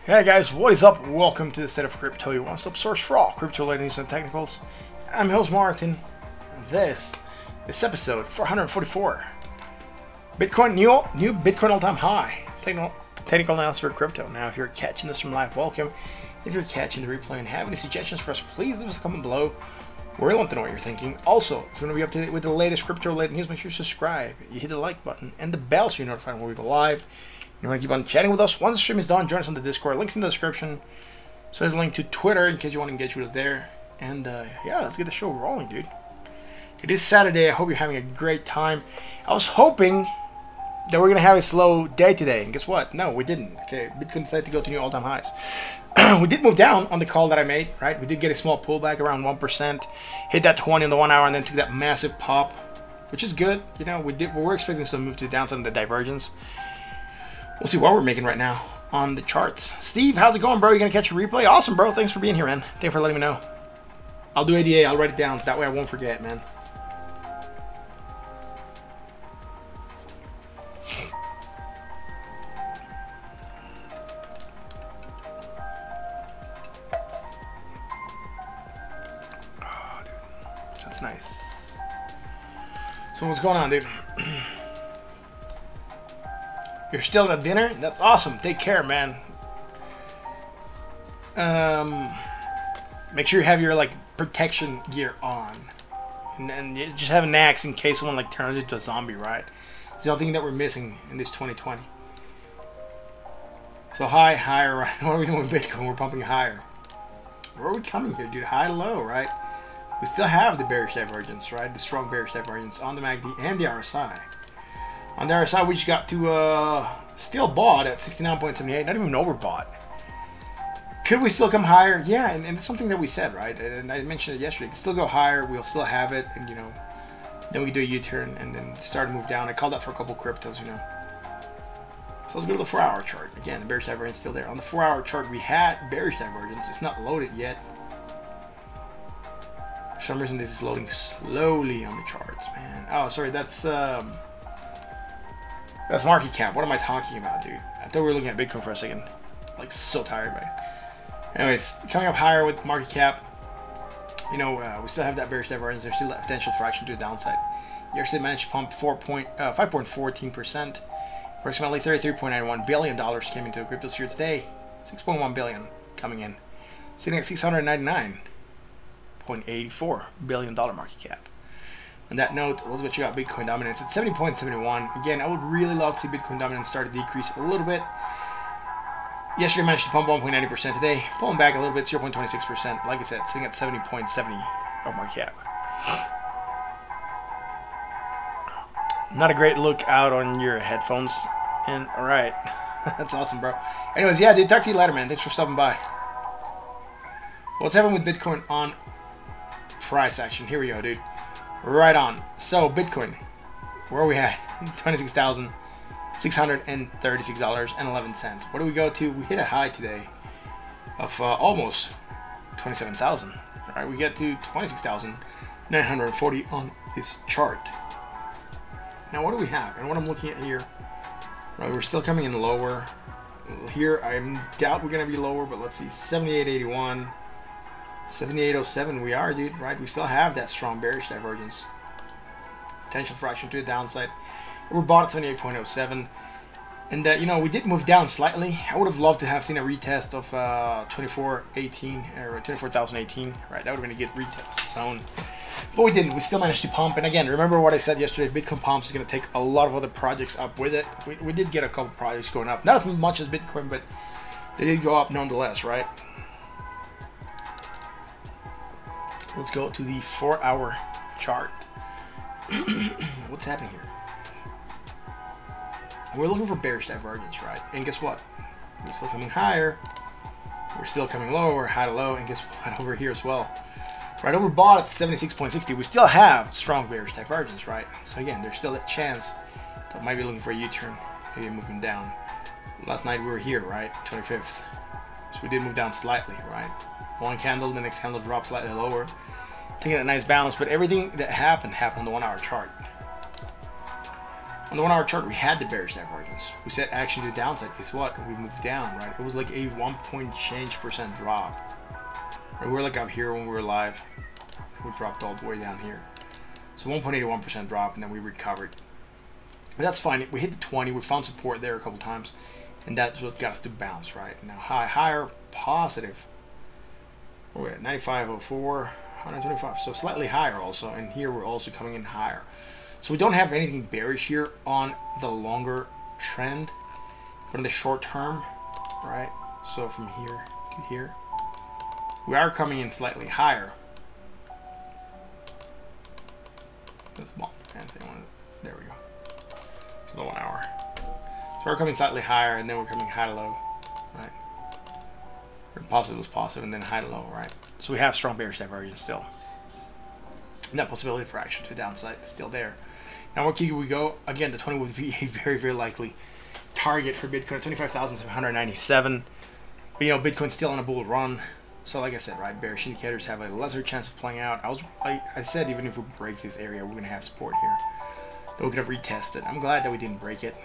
Hey guys, what is up? Welcome to the State of Crypto, your one-stop source for all crypto-related news and technicals. I'm host Martin. This episode 444. Bitcoin new Bitcoin all-time high. Technical analysis for crypto. Now, if you're catching this from live, welcome. If you're catching the replay and have any suggestions for us, please leave us a comment below. We really want to know what you're thinking. Also, if you want to be up to date with the latest crypto-related news, make sure you subscribe. You hit the like button and the bell so you're notified when we go live. You want to keep on chatting with us? Once the stream is done, join us on the Discord. Links in the description. So there's a link to Twitter in case you want to engage with us there. And yeah, let's get the show rolling, dude. It is Saturday. I hope you're having a great time. I was hoping that we're going to have a slow day today. And guess what? No, we didn't. Okay, Bitcoin decided to go to new all-time highs. We did move down on the call that I made, right? We did get a small pullback around 1%. Hit that 20 in the 1 hour and then took that massive pop, which is good. You know, we were expecting some move to the downside in the divergence. We'll see what we're making right now on the charts. Steve, how's it going, bro? You gonna catch a replay? Awesome, bro. Thanks for being here, man. Thanks for letting me know. I'll do ADA. I'll write it down. That way I won't forget, man. Oh, dude. That's nice. So what's going on, dude? You're still at dinner? That's awesome. Take care, man. Make sure you have your like protection gear on, and then you just have an axe in case someone like turns into a zombie, right? It's the only thing that we're missing in this 2020. So higher, right? What are we doing with Bitcoin? We're pumping higher. Where are we coming here, dude? High to low, right? We still have the bearish divergence, right? The strong bearish divergence on the MACD and the RSI. On the other side, we just got to still bought at 69.78, not even overbought. Could we still come higher? Yeah, and it's something that we said, right? And I mentioned it yesterday. It can still go higher. We'll still have it, and you know, then we do a U-turn and then start to move down. I called that for a couple cryptos, you know. So let's go to the 4-hour chart. Again, the bearish divergence is still there. On the 4-hour chart, we had bearish divergence. It's not loaded yet. For some reason, this is loading slowly on the charts, man. Oh, sorry, that's market cap. What am I talking about, dude? I thought we were looking at Bitcoin for a second. Like, so tired by it. Anyways, coming up higher with market cap. You know, we still have that bearish divergence. There's still that potential for action to the downside. Yesterday managed to pump 5.14%. Approximately $33.91 billion came into the crypto sphere today. 6.1 billion coming in. Sitting at $699.84 billion market cap. On that note, let's go check out Bitcoin dominance at 70.71. Again, I would really love to see Bitcoin dominance start to decrease a little bit. Yesterday managed to pump 1.90% today, pulling back a little bit, 0.26%. Like I said, sitting at 70.70 of market cap. Not a great look out on your headphones. And all right, that's awesome, bro. Anyways, yeah, dude, talk to you later, man. Thanks for stopping by. What's happening with Bitcoin on price action? Here we go, dude. Right on. So Bitcoin, where are we at? $26,636.11. What do we go to? We hit a high today of almost 27,000. All right, we get to 26,940 on this chart. Now, what do we have? And what I'm looking at here, right? We're still coming in lower. Here, I doubt we're gonna be lower, but let's see, 78.81. 78.07 we are, dude, right? We still have that strong bearish divergence. Potential for action to the downside. We're bought at 78.07. And, you know, we did move down slightly. I would have loved to have seen a retest of 2418 or 24,018, right? That would have been a good retest zone. But we didn't. We still managed to pump. And again, remember what I said yesterday, Bitcoin pumps is going to take a lot of other projects up with it. We did get a couple projects going up. Not as much as Bitcoin, but they did go up nonetheless, right? Let's go to the 4-hour chart. What's happening here? We're looking for bearish divergence, right? And guess what? We're still coming higher. We're still coming lower, high to low, and guess what? Over here as well. Right, overbought at 76.60. We still have strong bearish divergence, right? So again, there's still that chance that might be looking for a U-turn, maybe moving down. Last night we were here, right? 25th. So we did move down slightly, right? One candle, the next candle dropped slightly lower. Taking a nice balance, but everything that happened on the 1-hour chart. On the 1 hour chart, we had the bearish divergence. We set action to the downside. Guess what? We moved down, right? It was like a 1 point change % drop. Right, we were like up here when we were live. We dropped all the way down here. So 1.81% drop, and then we recovered. But that's fine. We hit the 20. We found support there a couple times, and that's what got us to bounce, right? Now higher, positive. We're at 95.04, 125. So slightly higher also, and here we're also coming in higher. So we don't have anything bearish here on the longer trend, but in the short term, right? So from here to here, we are coming in slightly higher. That's small. There we go. So the 1 hour. So we're coming slightly higher, and then we're coming high to low, right? Or positive was positive, and then high to low, right? So we have strong bearish divergence still. And that possibility for action to the downside is still there. Now where can we go? Again, the 20 would be a very, very likely target for Bitcoin, 25,797. But you know, Bitcoin's still on a bull run. So like I said, right, bearish indicators have a lesser chance of playing out. I said even if we break this area, we're gonna have support here. But we could have retested. I'm glad that we didn't break it.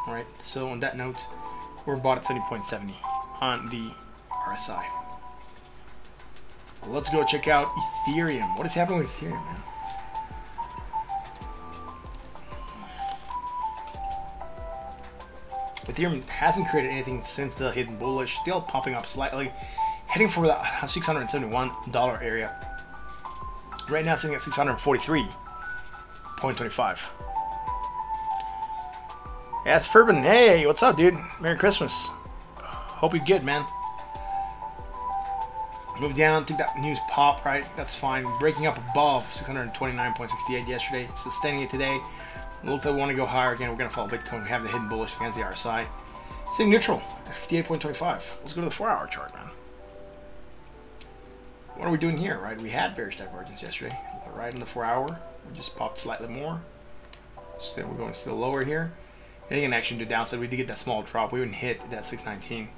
Alright, so on that note, we're bought at 70.70 on the RSI. Well, let's go check out Ethereum. What is happening with Ethereum, man? Ethereum hasn't created anything since the hidden bullish, still popping up slightly, heading for the $671 area. Right now sitting at 643.25. Yeah, it's Furban. Hey, what's up, dude? Merry Christmas. Hope you're good, man. Moved down, took that news pop, right? That's fine. Breaking up above 629.68 yesterday, sustaining it today. Looks like we want to go higher again. We're going to follow Bitcoin. We have the hidden bullish against the RSI. Sitting neutral at 58.25. Let's go to the 4 hour chart, man. What are we doing here, right? We had bearish divergence yesterday, right in the 4 hour. We just popped slightly more. So we're going still lower here. Getting an action to downside. We did get that small drop. We even hit that 619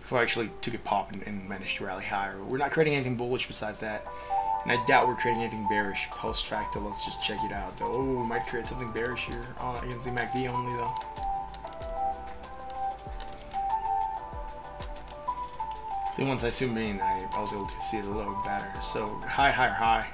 before I actually took a pop and managed to rally higher. We're not creating anything bullish besides that. And I doubt we're creating anything bearish post-facto. Let's just check it out, though. Oh, we might create something bearish here against the MACD only, though. Then once I zoomed in, I was able to see the low better. So high, higher, high.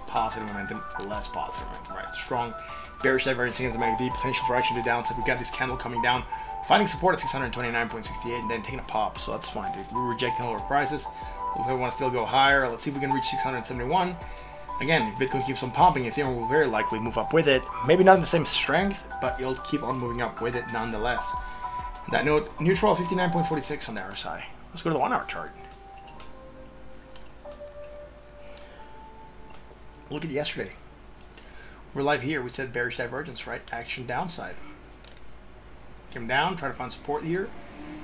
Positive momentum, less positive momentum, right? Strong bearish divergence against the MACD. Potential for action to downside. We've got this candle coming down, finding support at 629.68 and then taking a pop. So that's fine, dude. We're rejecting lower prices. Looks like we want to still go higher. Let's see if we can reach 671. Again, if Bitcoin keeps on pumping, Ethereum will very likely move up with it. Maybe not in the same strength, but it'll keep on moving up with it nonetheless. On that note, neutral 59.46 on the RSI. Let's go to the 1 hour chart. Look at yesterday. We're live here. We said bearish divergence, right? Action downside. Came down, try to find support here.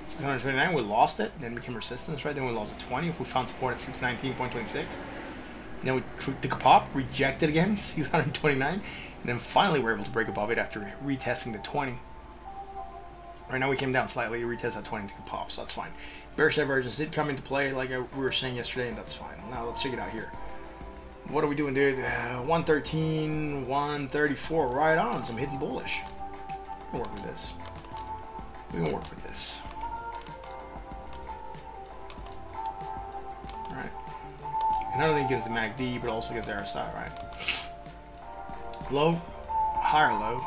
629, we lost it, then became resistance, right? Then we lost at 20. If we found support at 619.26, then we took a pop, rejected again, 629, and then finally we're able to break above it after retesting the 20. Right now we came down slightly, retested at 20, took a pop, so that's fine. Bearish divergence did come into play, like we were saying yesterday, and that's fine. Now let's check it out here. What are we doing, dude? 113, 134, right on, some hidden bullish. We can work with this. We can work with this. Right. And not only against the MACD, but also against the RSI, right? Low, higher low,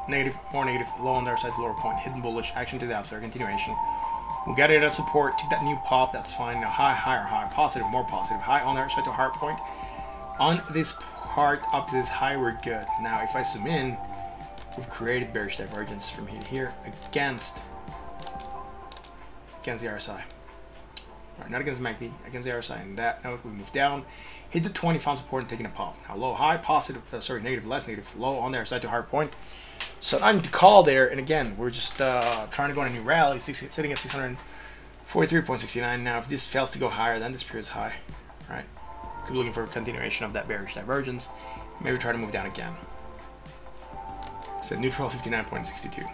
negative, more negative, low on the RSI to lower point, hidden bullish, action to the upside, continuation. We got it at support, took that new pop, that's fine. Now high, higher, high, positive, more positive, high on the RSI to hard point. On this part, up to this high, we're good. Now if I zoom in, we've created bearish divergence from here to here against the RSI. Right, not against the MACD, against the RSI. And that note, we move down, hit the 20, found support, and taking a pop. Now low, high, positive, negative, less negative, low on the RSI to hard point. So I need to call there, and again, we're just trying to go on a new rally, sitting at 643.69. Now if this fails to go higher, then this period's high, right? Could be looking for a continuation of that bearish divergence. Maybe try to move down again. So neutral 59.62.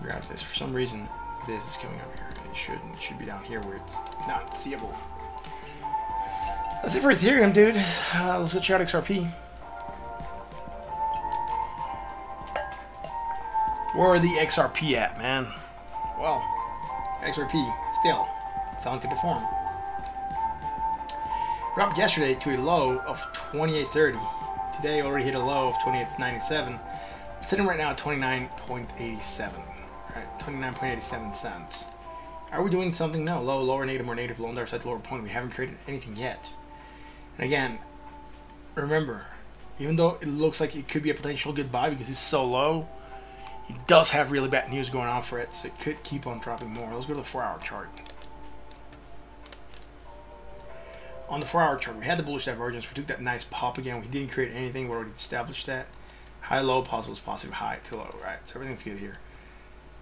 Grab this. For some reason, this is coming up here. It should be down here where it's not seeable. That's it for Ethereum, dude. Let's go check out XRP. Where are the XRP at, man? Well, XRP still failing to perform. Dropped yesterday to a low of 28.30. Today already hit a low of 28.97. Sitting right now at 29.87. Right, 29.87 cents. Are we doing something? No. Low, lower, negative, more negative, low on the other side, lower point. We haven't created anything yet. And again, remember, even though it looks like it could be a potential good buy because it's so low, it does have really bad news going on for it, so it could keep on dropping more. Let's go to the 4-hour chart. On the 4-hour chart, we had the bullish divergence. We took that nice pop again. We didn't create anything. We already established that. High, low, positive, positive, high to low, right? So everything's good here.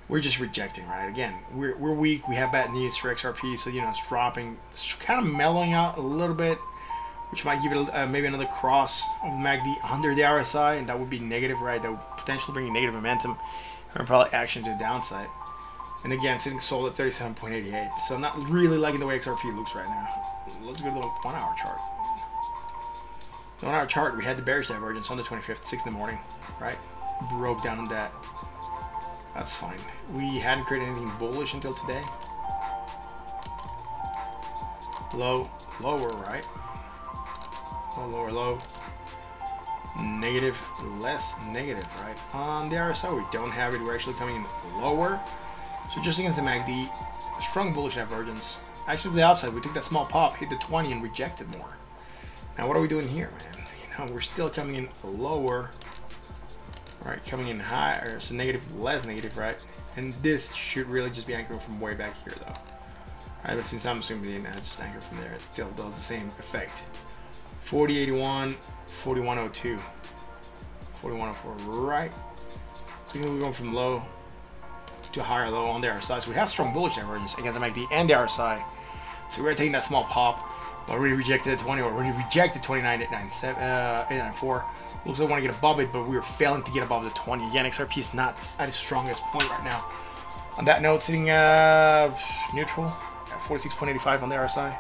We're just rejecting, right? Again, we're weak. We have bad news for XRP, so, you know, it's dropping. It's kind of mellowing out a little bit, which might give it maybe another cross of MACD under the RSI, and that would be negative, right? That would potentially bring negative momentum and probably action to the downside. And again, sitting sold at 37.88. So I'm not really liking the way XRP looks right now. Let's go to the 1-hour chart. The 1-hour chart, we had the bearish divergence on the 25th, 6 in the morning, right? Broke down on that. That's fine. We hadn't created anything bullish until today. Low, lower, right? Low, lower, low. Negative, less negative, right? On the RSI, we don't have it. We're actually coming in lower. So just against the MACD, strong bullish divergence. Actually, to the outside, we took that small pop, hit the 20, and rejected more. Now, what are we doing here, man? You know, we're still coming in lower. Right, coming in higher, so negative, less negative, right? And this should really just be anchoring from way back here, though. Right, but since I'm assuming it didn't just anchor from there, it still does the same effect. 40.81, 41.02, 41.04, right? So we're going from low to higher low on the RSI. So we have strong bullish divergence against the MACD and the RSI. So we're taking that small pop. Already rejected 20, already rejected 29.894. Looks like we want to get above it, but we were failing to get above the 20. Again, XRP is not at its strongest point right now. On that note, sitting neutral at 46.85 on the RSI.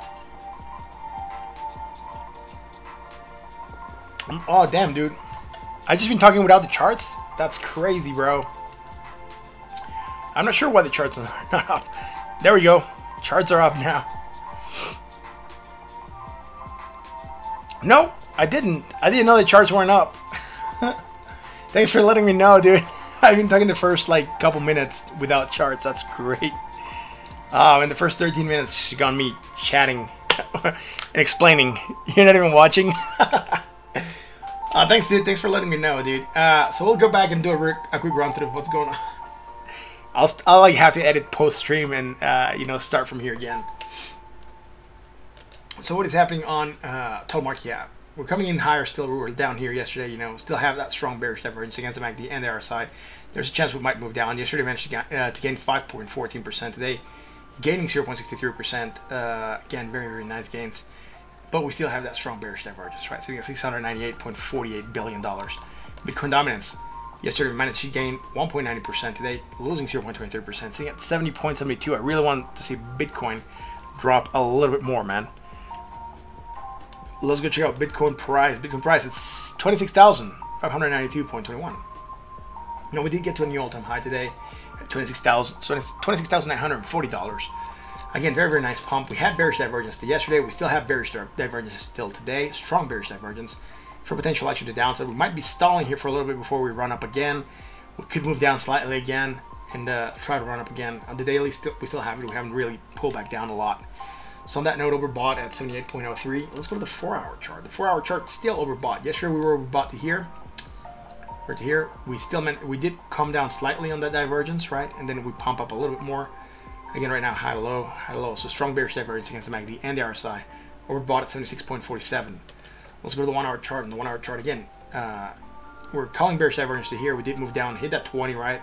Oh, damn, dude. I just been talking without the charts? That's crazy, bro. I'm not sure why the charts are not up. There we go. Charts are up now. No, I didn't. I didn't know the charts weren't up. Thanks for letting me know, dude. I've been talking the first, like, couple minutes without charts. That's great. In the first 13 minutes, you got me chatting and explaining. You're not even watching? Thanks, dude. Thanks for letting me know, dude. So we'll go back and do a quick run through of what's going on. I'll like have to edit post-stream and, you know, start from here again. So what is happening on total market cap? We're coming in higher still. We were down here yesterday, you know, still have that strong bearish divergence against the MACD and the RSI. There's a chance we might move down. Yesterday we managed to gain 5.14%. Today, gaining 0.63%. Again, very, very nice gains. But we still have that strong bearish divergence, right? Sitting at $698.48 billion. Bitcoin dominance. Yesterday we managed to gain 1.90%. Today, losing 0.23%. Sitting at 70.72. I really want to see Bitcoin drop a little bit more, man. Let's go check out Bitcoin price. Bitcoin price is 26,592.21. You know, we did get to a new all-time high today at $26,940. Again, very, very nice pump. We had bearish divergence yesterday. We still have bearish divergence still today. Strong bearish divergence for potential action to downside. We might be stalling here for a little bit before we run up again. We could move down slightly again and try to run up again. On the daily, we still have it. We haven't really pulled back down a lot. So on that note, overbought at 78.03. Let's go to the 4-hour chart. The 4-hour chart still overbought. Yesterday we were overbought to here. Or to here. We did come down slightly on that divergence, right? And then we pump up a little bit more. Again, right now, high to low, high to low. So strong bearish divergence against the MACD and the RSI. Overbought at 76.47. Let's go to the 1-hour chart. On the 1-hour chart again, we're calling bearish divergence to here. We did move down, hit that 20, right?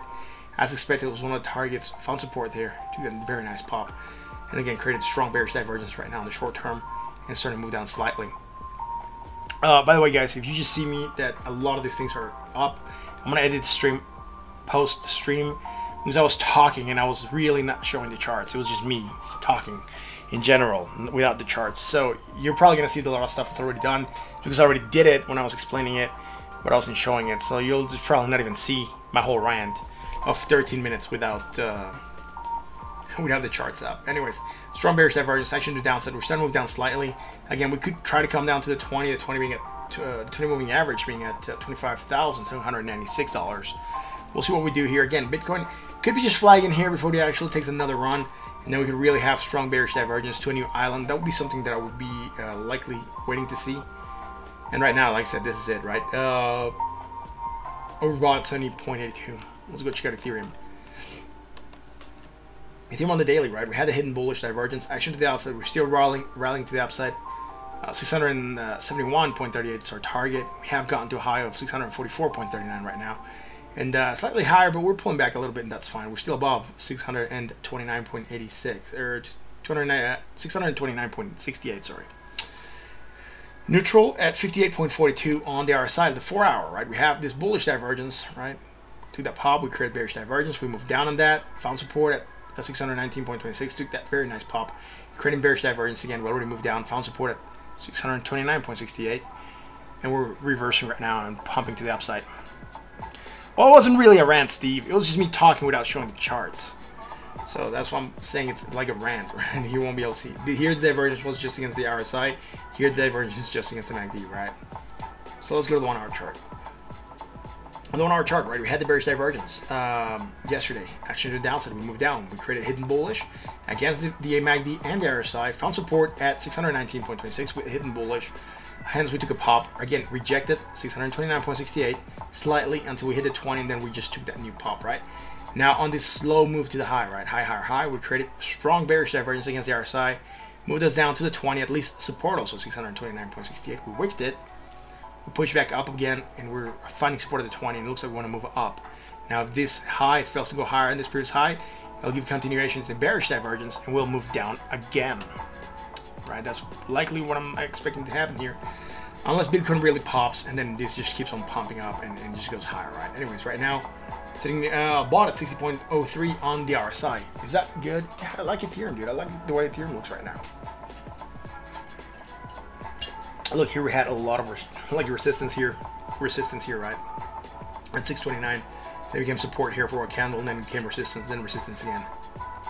As expected, it was one of the targets. Found support there. Took a very nice pop. And again, created strong bearish divergence right now in the short term and starting to move down slightly. By the way, guys, if you just see me that a lot of these things are up, I'm going to edit the stream post-stream because I was talking and I was really not showing the charts. It was just me talking in general without the charts. So you're probably going to see a lot of stuff that's already done because I already did it when I was explaining it, but I wasn't showing it. So you'll just probably not even see my whole rant. of 13 minutes without without the charts up. Anyways, strong bearish divergence, action to the downside. We're starting to move down slightly. Again, we could try to come down to the 20. The 20 being at 20 moving average being at $25,796. We'll see what we do here. Again, Bitcoin could be just flagging here before it actually takes another run, and then we could really have strong bearish divergence to a new island. That would be something that I would be likely waiting to see. And right now, like I said, this is it, right? Overbought 70.82. Let's go check out Ethereum. Ethereum on the daily, right? We had the hidden bullish divergence. Action to the upside. We're still rallying to the upside. 671.38 is our target. We have gotten to a high of 644.39 right now. And slightly higher, but we're pulling back a little bit, and that's fine. We're still above 629.86, or 629.68, sorry. Neutral at 58.42 on the RSI, the 4 hour, right? We have this bullish divergence, right? Took that pop, we created bearish divergence. We moved down on that, found support at 619.26, took that very nice pop, creating bearish divergence again. We already moved down, found support at 629.68, and we're reversing right now and pumping to the upside. Well, it wasn't really a rant, Steve. It was just me talking without showing the charts. So that's why I'm saying it's like a rant, right? You won't be able to see. Here the divergence was just against the RSI. Here the divergence is just against the MACD, right? So let's go to the 1 hour chart. On the 1 hour chart, right, we had the bearish divergence yesterday. Action to the downside, we moved down. We created a hidden bullish against the MACD and the RSI. Found support at 619.26 with hidden bullish. Hence, we took a pop. Again, rejected 629.68 slightly until we hit the 20, and then we just took that new pop, right? Now, on this slow move to the high, right? High, higher, high, we created strong bearish divergence against the RSI. Moved us down to the 20, at least support also 629.68. We wicked it. We pushed back up again, and we're finding support at the 20, and it looks like we want to move up. Now, if this high fails to go higher in this previous high, it'll give continuation to the bearish divergence, and we'll move down again. Right, that's likely what I'm expecting to happen here, unless Bitcoin really pops and then this just keeps on pumping up and just goes higher, right? Anyways, right now sitting bought at 60.03 on the RSI. Is that good? Yeah, I like Ethereum, dude. I like the way Ethereum looks right now. Look, here we had a lot of resistance here, right? At 629, then became support here for a candle, and then became resistance, then resistance again,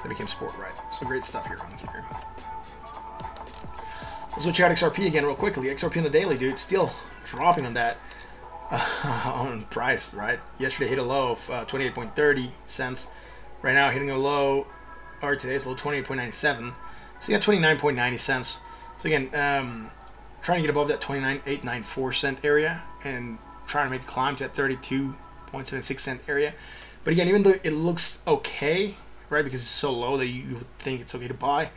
then became support, right? So great stuff here on Ethereum. Let's go check out XRP again real quickly. XRP on the daily, dude, still dropping on that on price, right? Yesterday hit a low of 28.30 cents. Right now hitting a low, or today's low 28.97. So you got 29.90 cents. So again, trying to get above that 29.894 cent area and trying to make a climb to that 32.76 cent area. But again, even though it looks okay, right, because it's so low that you would think it's okay to buy,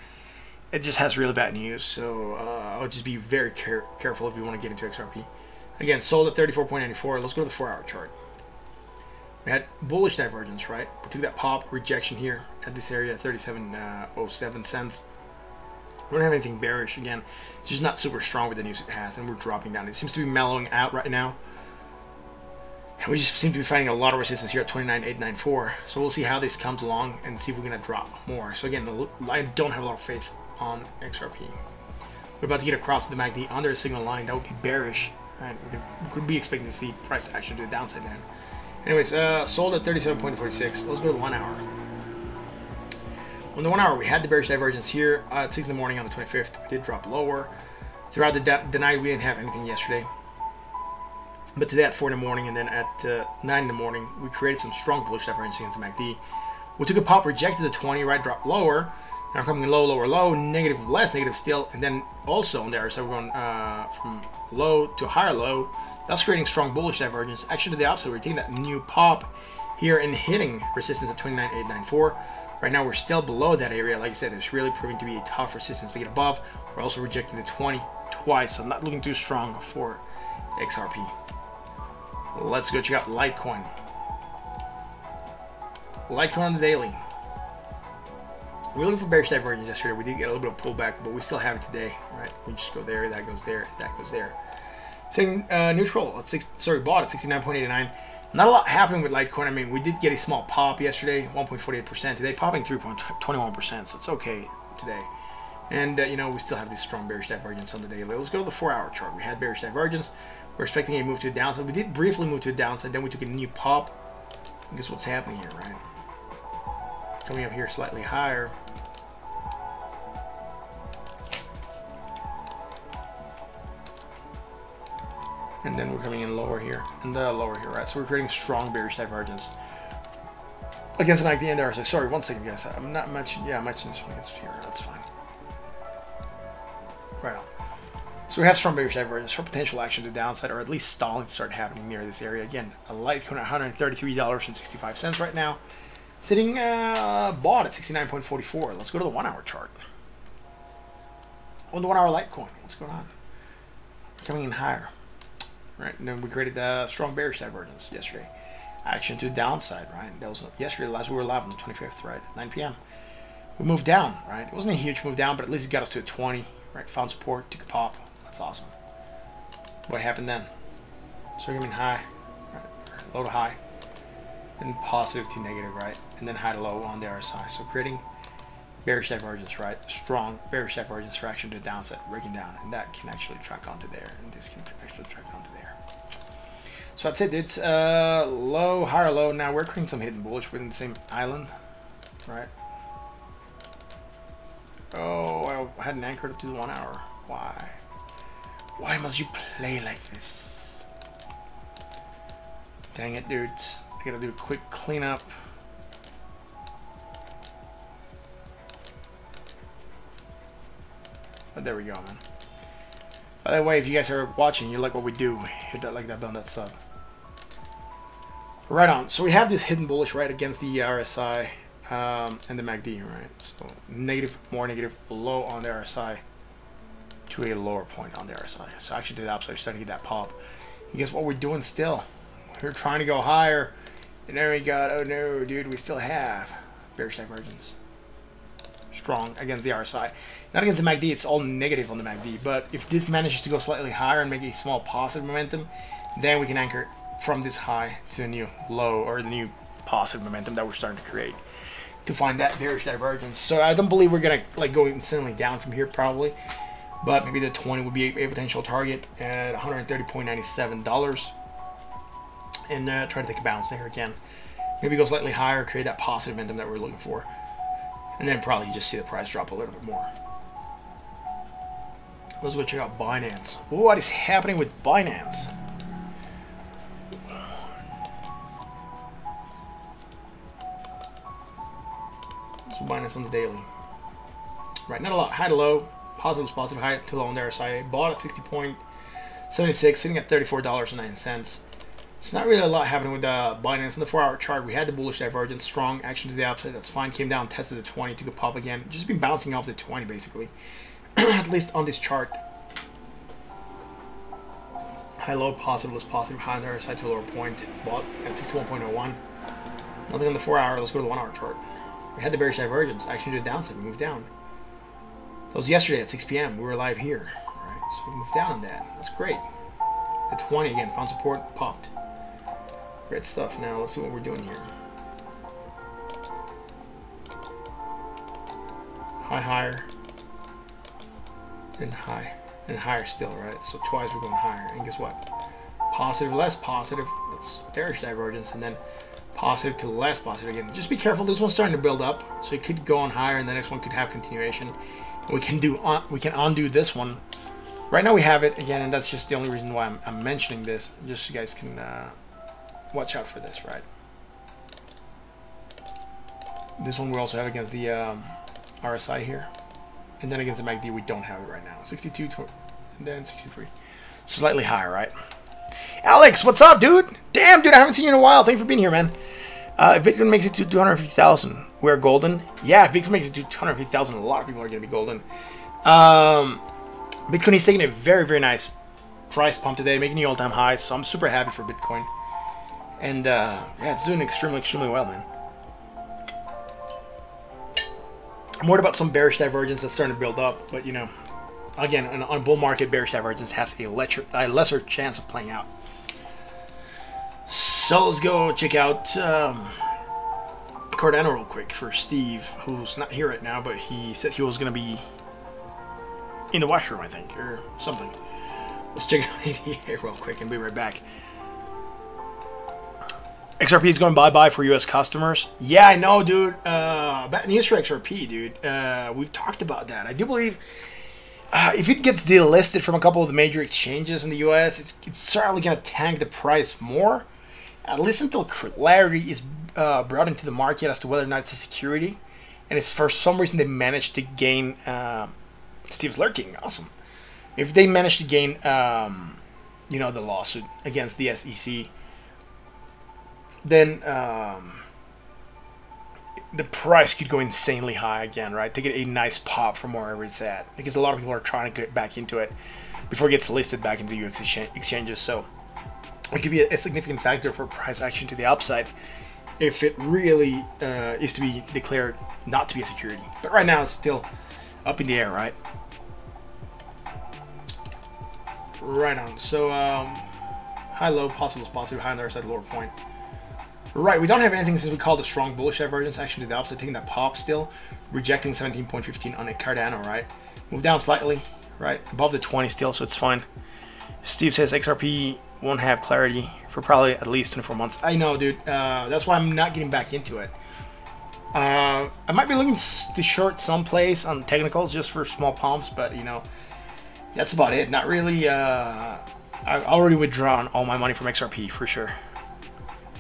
it just has really bad news, so I would just be very careful if you want to get into XRP. Again, sold at 34.94. Let's go to the 4 hour chart. We had bullish divergence, right? We took that pop, rejection here at this area, 37.07 cents. We don't have anything bearish again. It's just not super strong with the news it has, and we're dropping down. It seems to be mellowing out right now. And we just seem to be finding a lot of resistance here at 29.894. So we'll see how this comes along and see if we're going to drop more. So again, I don't have a lot of faith on XRP. We're about to get across the MACD under a signal line. That would be bearish, right? We could be expecting to see price action to the downside then. Anyways, sold at 37.46. Let's go to the 1 hour. On the 1 hour, we had the bearish divergence here at 6 in the morning on the 25th. We did drop lower. Throughout the night, we didn't have anything yesterday. But today at 4 in the morning and then at 9 in the morning, we created some strong bullish divergence against the MACD. We took a pop, rejected the 20, right, dropped lower. Now we're coming low, lower, low, negative, less negative still, and then also on there, so we're going from low to higher low. That's creating strong bullish divergence. Actually, to the opposite, we're taking that new pop here and hitting resistance at 29.894. Right now, we're still below that area. Like I said, it's really proving to be a tough resistance to get above. We're also rejecting the 20 twice, so I'm not looking too strong for XRP. Let's go check out Litecoin. Litecoin on the daily. We were looking for bearish divergence yesterday. We did get a little bit of pullback, but we still have it today, right? We just go there, that goes there, that goes there. Saying neutral at bought at 69.89. Not a lot happening with Litecoin. I mean, we did get a small pop yesterday, 1.48%. Today, popping 3.21%, so it's okay today. And you know, we still have this strong bearish divergence on the daily. Let's go to the 4 hour chart. We had bearish divergence. We're expecting a move to the downside. We did briefly move to the downside. Then we took a new pop. Guess what's happening here, right? Coming up here slightly higher. And then we're coming in lower here, and lower here, right? So we're creating strong bearish divergence against an idea in there. Sorry, 1 second, guys. I'm not mentioning. Yeah, I mentioned this one against here. That's fine. Right on. So we have strong bearish divergence for potential action to the downside, or at least stalling to start happening near this area. Again, a Litecoin at $133.65 right now, sitting bought at 69.44. Let's go to the 1 hour chart. On the 1 hour Litecoin, what's going on? Coming in higher, right? And then we created the strong bearish divergence yesterday. Action to the downside, right? That was yesterday. Last we were live on the 25th, right, at 9 p.m. We moved down, right? It wasn't a huge move down, but at least it got us to a 20, right? Found support, took a pop. That's awesome. What happened then? So we're coming high, right? Low to high, and positive to negative, right? And then high to low on the RSI. So creating bearish divergence, right? Strong bearish divergence for action to the downside, breaking down, and that can actually track onto there, and this can actually track onto there. So that's it. It's low, higher, low. Now we're creating some hidden bullish within the same island, right? Oh, I had an anchor up to the 1 hour. Why? Why must you play like this? Dang it, dudes. I gotta do a quick cleanup. But there we go, man. By the way, if you guys are watching, you like what we do, hit that like that button, that sub. Right on. So we have this hidden bullish right against the RSI and the MACD, right? So negative, more negative, low on the RSI to a lower point on the RSI. So actually to the upside, we're starting to get that pop. And guess what we're doing still? We're trying to go higher. And then we got, oh no, dude, we still have bearish divergence. Strong against the RSI. Not against the MACD, it's all negative on the MACD. But if this manages to go slightly higher and make a small positive momentum, then we can anchor from this high to the new low, or the new positive momentum that we're starting to create to find that bearish divergence. So I don't believe we're gonna like go instantly down from here probably, but maybe the 20 would be a potential target at $130.97, and try to take a bounce there again. Maybe go slightly higher, create that positive momentum that we're looking for, and then probably just see the price drop a little bit more. Let's go check out Binance. What is happening with Binance? So Binance on the daily. Right, not a lot. High to low, positive, high to low on the RSI. Bought at 60.76, sitting at $34.09. It's not really a lot happening with Binance. On the 4 hour chart, we had the bullish divergence, strong action to the upside. That's fine. Came down, tested the 20, took a pop again. Just been bouncing off the 20 basically, at least on this chart. High low, positive, high on the RSI to a lower point. Bought at 61.01. Nothing on the 4 hour. Let's go to the 1 hour chart. We had the bearish divergence, action to the downside. We moved down. That was yesterday at 6 p.m. We were live here. All right, so we moved down on that. That's great. The 20 again, found support, popped. Great stuff. Now let's see what we're doing here. High, higher, and high, and higher still, right? So twice we're going higher, and guess what? Positive, less positive. That's bearish divergence, and then positive to less positive again. Just be careful. This one's starting to build up, so it could go on higher, and the next one could have continuation. And we can undo this one. Right now we have it again, and that's just the only reason why I'm mentioning this, just so you guys can watch out for this, right? This one we also have against the RSI here, and then against the MACD we don't have it right now. 62 and then 63, slightly higher, right? Alex, what's up, dude? Damn, dude, I haven't seen you in a while. Thanks for being here, man. If Bitcoin makes it to 250,000, we're golden. Yeah, if Bitcoin makes it to 250,000, a lot of people are going to be golden. Bitcoin is taking a very, very nice price pump today, making new all-time highs. So I'm super happy for Bitcoin, and yeah, it's doing extremely, extremely well, man. I'm worried about some bearish divergence that's starting to build up, but you know, again, on bull market, bearish divergence has a lesser chance of playing out. So let's go check out Cardano real quick for Steve, who's not here right now, but he said he was going to be in the washroom, I think, or something. Let's check out ADA real quick and be right back. XRP is going bye-bye for US customers. Yeah, I know, dude. Bad news for XRP, dude. We've talked about that. I do believe if it gets delisted from a couple of the major exchanges in the US, it's certainly going to tank the price more, at least until clarity is brought into the market as to whether or not it's a security. And if for some reason they manage to gain... Steve's lurking. Awesome. If they manage to gain, you know, the lawsuit against the SEC, then the price could go insanely high again, right? They get a nice pop from wherever it's at, because a lot of people are trying to get back into it before it gets listed back into the US exchanges. So it could be a significant factor for price action to the upside if it really is to be declared not to be a security. But right now it's still up in the air, right? Right on. So high low, possible is positive, high on the other side, lower point. Right, we don't have anything since we called a strong bullish divergence action to the opposite, taking that pop still, rejecting 17.15 on a Cardano, right? Move down slightly, right? Above the 20 still, so it's fine. Steve says XRP won't have clarity for probably at least 24 months. I know, dude. That's why I'm not getting back into it. I might be looking to short someplace on technicals just for small pumps, but, you know, that's about it. Not really. I've already withdrawn all my money from XRP, for sure.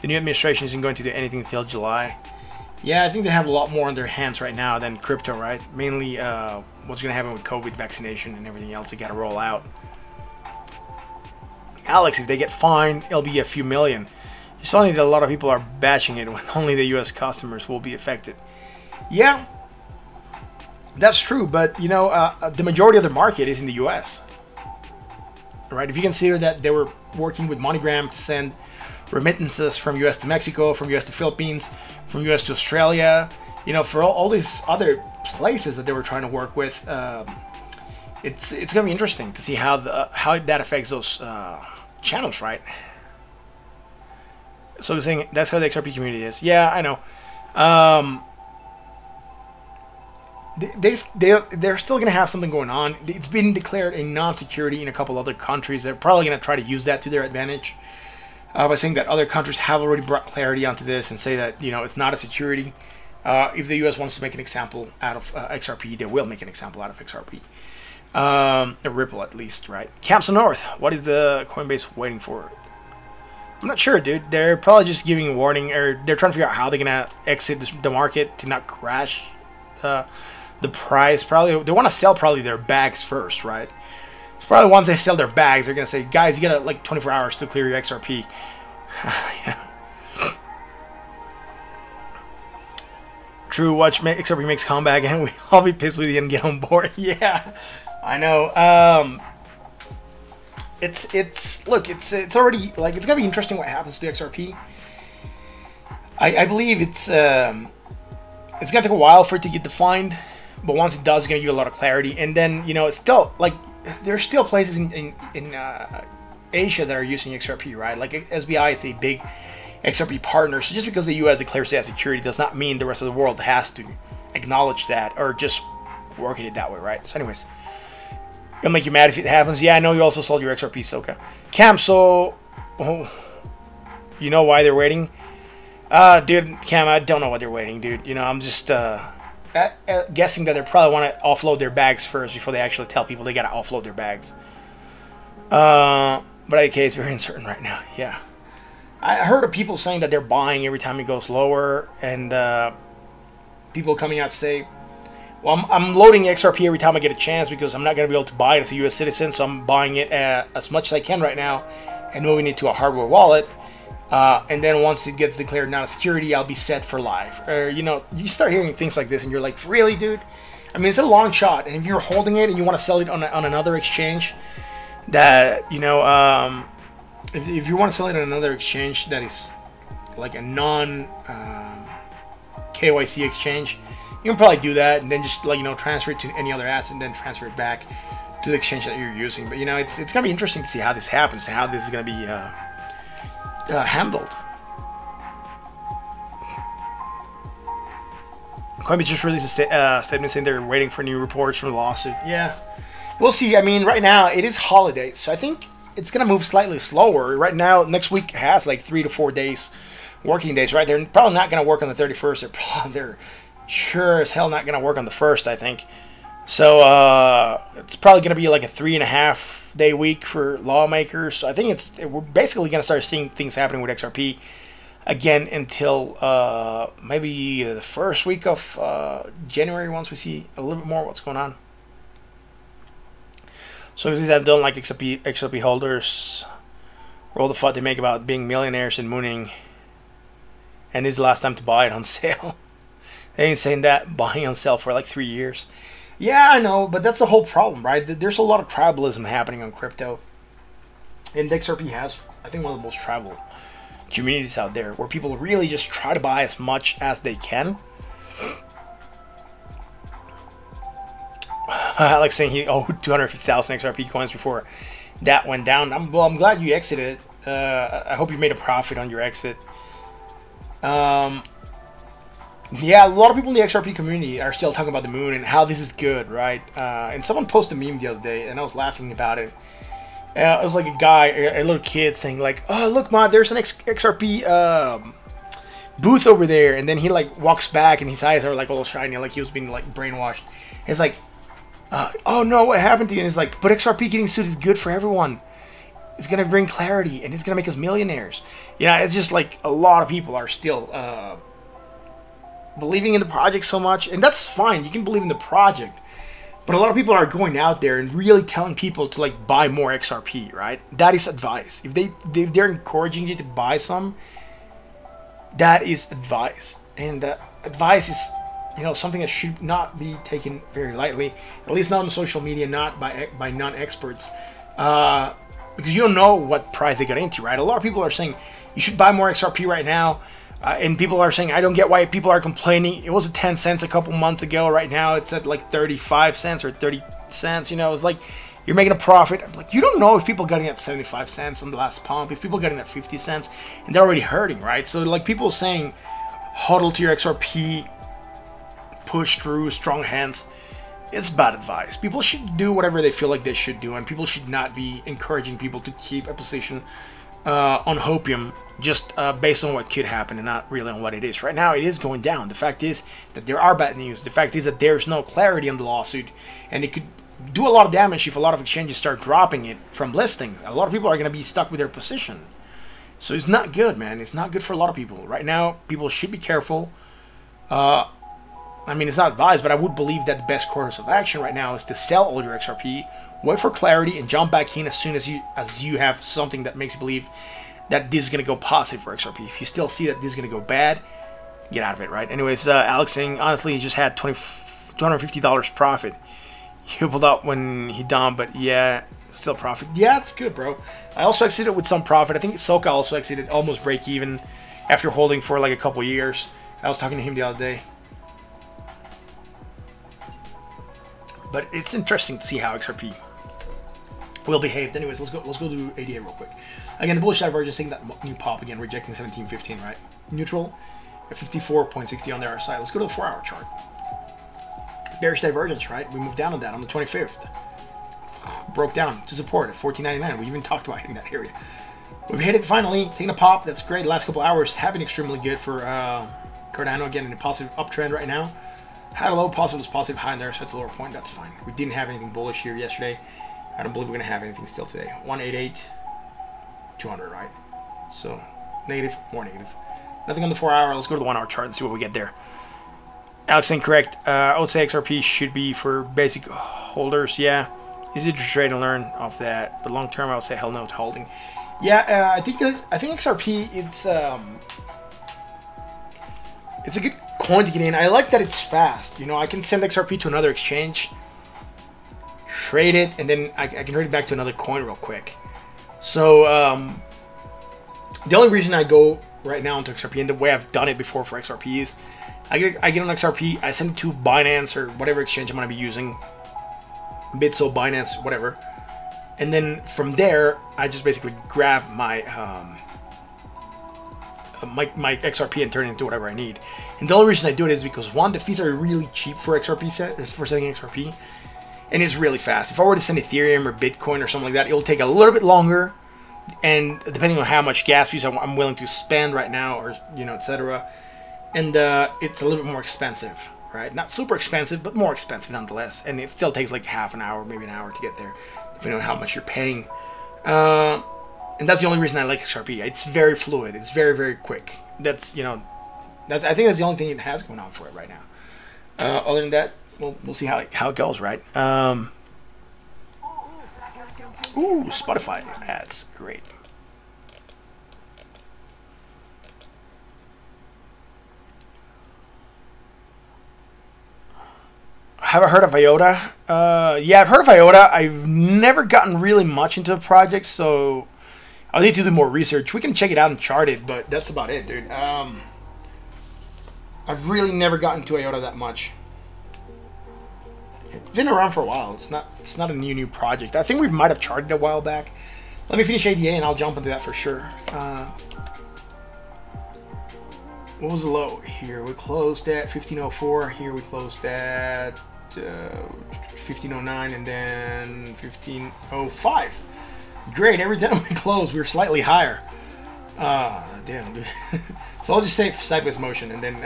The new administration isn't going to do anything until July. Yeah, I think they have a lot more on their hands right now than crypto, right? Mainly what's going to happen with COVID vaccination and everything else they got to roll out. Alex, if they get fined, it'll be a few million. It's only that a lot of people are batching it when only the US customers will be affected. Yeah, that's true, but you know, the majority of the market is in the US. Right? If you consider that they were working with MoneyGram to send remittances from US to Mexico, from US to Philippines, from US to Australia, you know, for all these other places that they were trying to work with, it's going to be interesting to see how that affects those channels, right? So you're saying that's how the XRP community is. Yeah, I know. They're still going to have something going on. It's been declared a non-security in a couple other countries. They're probably going to try to use that to their advantage. By saying that other countries have already brought clarity onto this and say that, you know, it's not a security. If the US wants to make an example out of XRP, they will make an example out of XRP. A Ripple, at least, right? Camps North, what is the Coinbase waiting for? I'm not sure, dude. They're probably just giving a warning, or they're trying to figure out how they're going to exit the market to not crash the price. Probably they want to sell probably their bags first, right? It's probably once they sell their bags, they're going to say, guys, you got like 24 hours to clear your XRP. Yeah. True, watch XRP makes comeback and we all be pissed with you and get on board. Yeah, I know. Look, it's already, like, it's going to be interesting what happens to XRP. I believe it's going to take a while for it to get defined, but once it does, it's going to give you a lot of clarity. And then, you know, it's still, like, there's still places in Asia that are using XRP, right? Like SBI is a big XRP partner, so just because the US declares it as security does not mean the rest of the world has to acknowledge that or just working it that way, right? So anyways, it'll make you mad if it happens. Yeah, I know you also sold your XRP, Soka. Cam, so you know why they're waiting? Dude, Cam, I don't know why they're waiting, dude. You know, I'm just guessing that they probably want to offload their bags first before they actually tell people they got to offload their bags. But AK is very uncertain right now. Yeah, I heard of people saying that they're buying every time it goes lower, and people coming out to say, well, I'm loading XRP every time I get a chance because I'm not going to be able to buy it as a US citizen, so I'm buying it as much as I can right now and moving it to a hardware wallet. And then once it gets declared not a security, I'll be set for life. Or, you know, you start hearing things like this and you're like, really, dude? I mean, it's a long shot. And if you're holding it and you want to sell it on another exchange that, you know, if you want to sell it on another exchange that is like a non-KYC exchange, you can probably do that and then just, like, you know, transfer it to any other asset and then transfer it back to the exchange that you're using. But, you know, it's going to be interesting to see how this happens and how this is going to be handled. Coinbase just released a statement saying they're waiting for new reports from the lawsuit. Yeah, we'll see. I mean, right now it is holidays, so I think it's gonna move slightly slower. Right now, next week has like 3 to 4 days working days, right? They're probably not going to work on the 31st. They're sure as hell not going to work on the 1st, I think. So it's probably going to be like a 3.5 day week for lawmakers. I think we're basically going to start seeing things happening with XRP again until maybe the first week of January, once we see a little bit more what's going on. So these that don't like XRP holders, roll the fuck they make about being millionaires and mooning, and this is the last time to buy it on sale. They ain't saying that buying on sale for like 3 years. Yeah, I know, but that's the whole problem, right? There's a lot of tribalism happening on crypto. And XRP has, I think, one of the most tribal communities out there, where people really just try to buy as much as they can. Alex saying he owed 250,000 XRP coins before that went down. I'm glad you exited. I hope you made a profit on your exit. Yeah, a lot of people in the XRP community are still talking about the moon and how this is good, right? And someone posted a meme the other day, and I was laughing about it. It was like a guy, a little kid, saying like, "Oh, look, Ma, there's an XRP booth over there." And then he like walks back, and his eyes are like all shiny, like he was being like brainwashed. And it's like, "Oh no, what happened to you?" And it's like, "But XRP getting sued is good for everyone. It's gonna bring clarity, and it's gonna make us millionaires." Yeah, it's just like a lot of people are still believing in the project so much, and that's fine. You can believe in the project, but a lot of people are going out there and really telling people to like buy more XRP, right? That is advice. If they're encouraging you to buy some, that is advice, and advice is, you know, something that should not be taken very lightly, at least not on social media, not by non-experts, because you don't know what price they got into, right? A lot of people are saying you should buy more XRP right now. And people are saying, I don't get why people are complaining. It was at 10 cents a couple months ago. Right now, it's at like 35 cents or 30 cents. You know, it's like you're making a profit. I'm like, you don't know if people got in at 75 cents on the last pump, if people got in at 50 cents, and they're already hurting, right? So, like, people saying, huddle to your XRP, push through, strong hands. It's bad advice. People should do whatever they feel like they should do, and people should not be encouraging people to keep a position on hopium just based on what could happen and not really on what it is. Right now, it is going down. The fact is that there are bad news. The fact is that there's no clarity on the lawsuit, and it could do a lot of damage if a lot of exchanges start dropping it from listing. A lot of people are going to be stuck with their position. So it's not good, man. It's not good for a lot of people. Right now, people should be careful. I mean, it's not advised, but I would believe that the best course of action right now is to sell all your XRP, wait for clarity, and jump back in as soon as you have something that makes you believe that this is going to go positive for XRP. If you still see that this is going to go bad, get out of it, right? Anyways, Alex saying, honestly, he just had $250 profit. He pulled up when he dumped, but yeah, still profit. Yeah, it's good, bro. I also exited with some profit. I think Soka also exited almost break even after holding for like a couple years. I was talking to him the other day. But it's interesting to see how XRP will behave. Anyways, let's go to ADA real quick. Again, the bullish divergence, taking that new pop again, rejecting 1715, right? Neutral at 54.60 on the RSI. Let's go to the 4-hour chart. Bearish divergence, right? We moved down on that on the 25th. Broke down to support at 14.99. We even talked about hitting that area. We've hit it finally, taking a pop. That's great. The last couple hours have been extremely good for Cardano. Again, in a positive uptrend right now. Had a low, positive high in there, so it's a lower point. That's fine. We didn't have anything bullish here yesterday. I don't believe we're going to have anything still today. 188, 200, right? So, negative, more negative. Nothing on the 4-hour. Let's go to the 1-hour chart and see what we get there. Alex incorrect. I would say XRP should be for basic holders. Yeah, easy to trade and learn off that. But long term, I would say hell no to holding. Yeah, I think XRP. It's a good coin to get in. I like that it's fast. You know, I can send XRP to another exchange, trade it, and then I can trade it back to another coin real quick. So the only reason I go right now into XRP, and the way I've done it before for XRP, is I get an XRP, I send it to Binance or whatever exchange I'm going to be using, Bitso, Binance, whatever, and then from there I just basically grab my my XRP and turn it into whatever I need. And the only reason I do it is because, one, the fees are really cheap for XRP for sending XRP, and it's really fast. If I were to send Ethereum or Bitcoin or something like that, it will take a little bit longer, and depending on how much gas fees I'm willing to spend right now, or etc. And it's a little bit more expensive, right? Not super expensive, but more expensive nonetheless. And it still takes like half an hour, maybe an hour to get there, depending on how much you're paying. And that's the only reason I like XRP. It's very fluid. It's very, very quick. I think that's the only thing it has going on for it right now. Other than that, we'll see how it goes, right? Ooh, Spotify ads, great. Have I heard of IOTA? Yeah, I've heard of IOTA. I've never gotten really much into the project, so I'll need to do more research. We can check it out and chart it, but that's about it, dude. I've really never gotten to IOTA that much. It's been around for a while. It's not a new project. I think we might have charted it a while back. Let me finish ADA and I'll jump into that for sure. What was the low here? We closed at 1504. Here we closed at 1509 and then 1505. Great. Every time we close, we're slightly higher. Damn, dude. So I'll just say sideways motion and then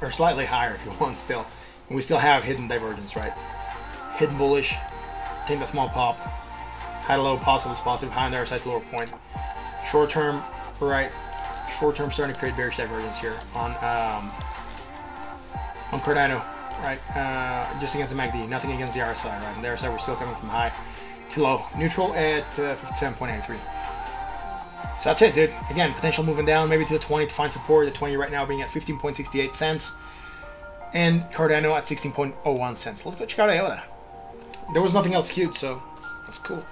or slightly higher if you want still. And we still have hidden divergence, right? Hidden bullish. Take that small pop. High to low, positive is positive. High on the other side to lower point. Short term, right? Short term starting to create bearish divergence here on Cardano, right? Just against the MACD, nothing against the RSI, right? On the RSI, we're still coming from high to low. Neutral at 57.83. So that's it, dude. Again, potential moving down, maybe to the 20 to find support. The 20 right now being at 15.68 cents. And Cardano at 16.01 cents. Let's go check out IOTA. There was nothing else cute, so that's cool.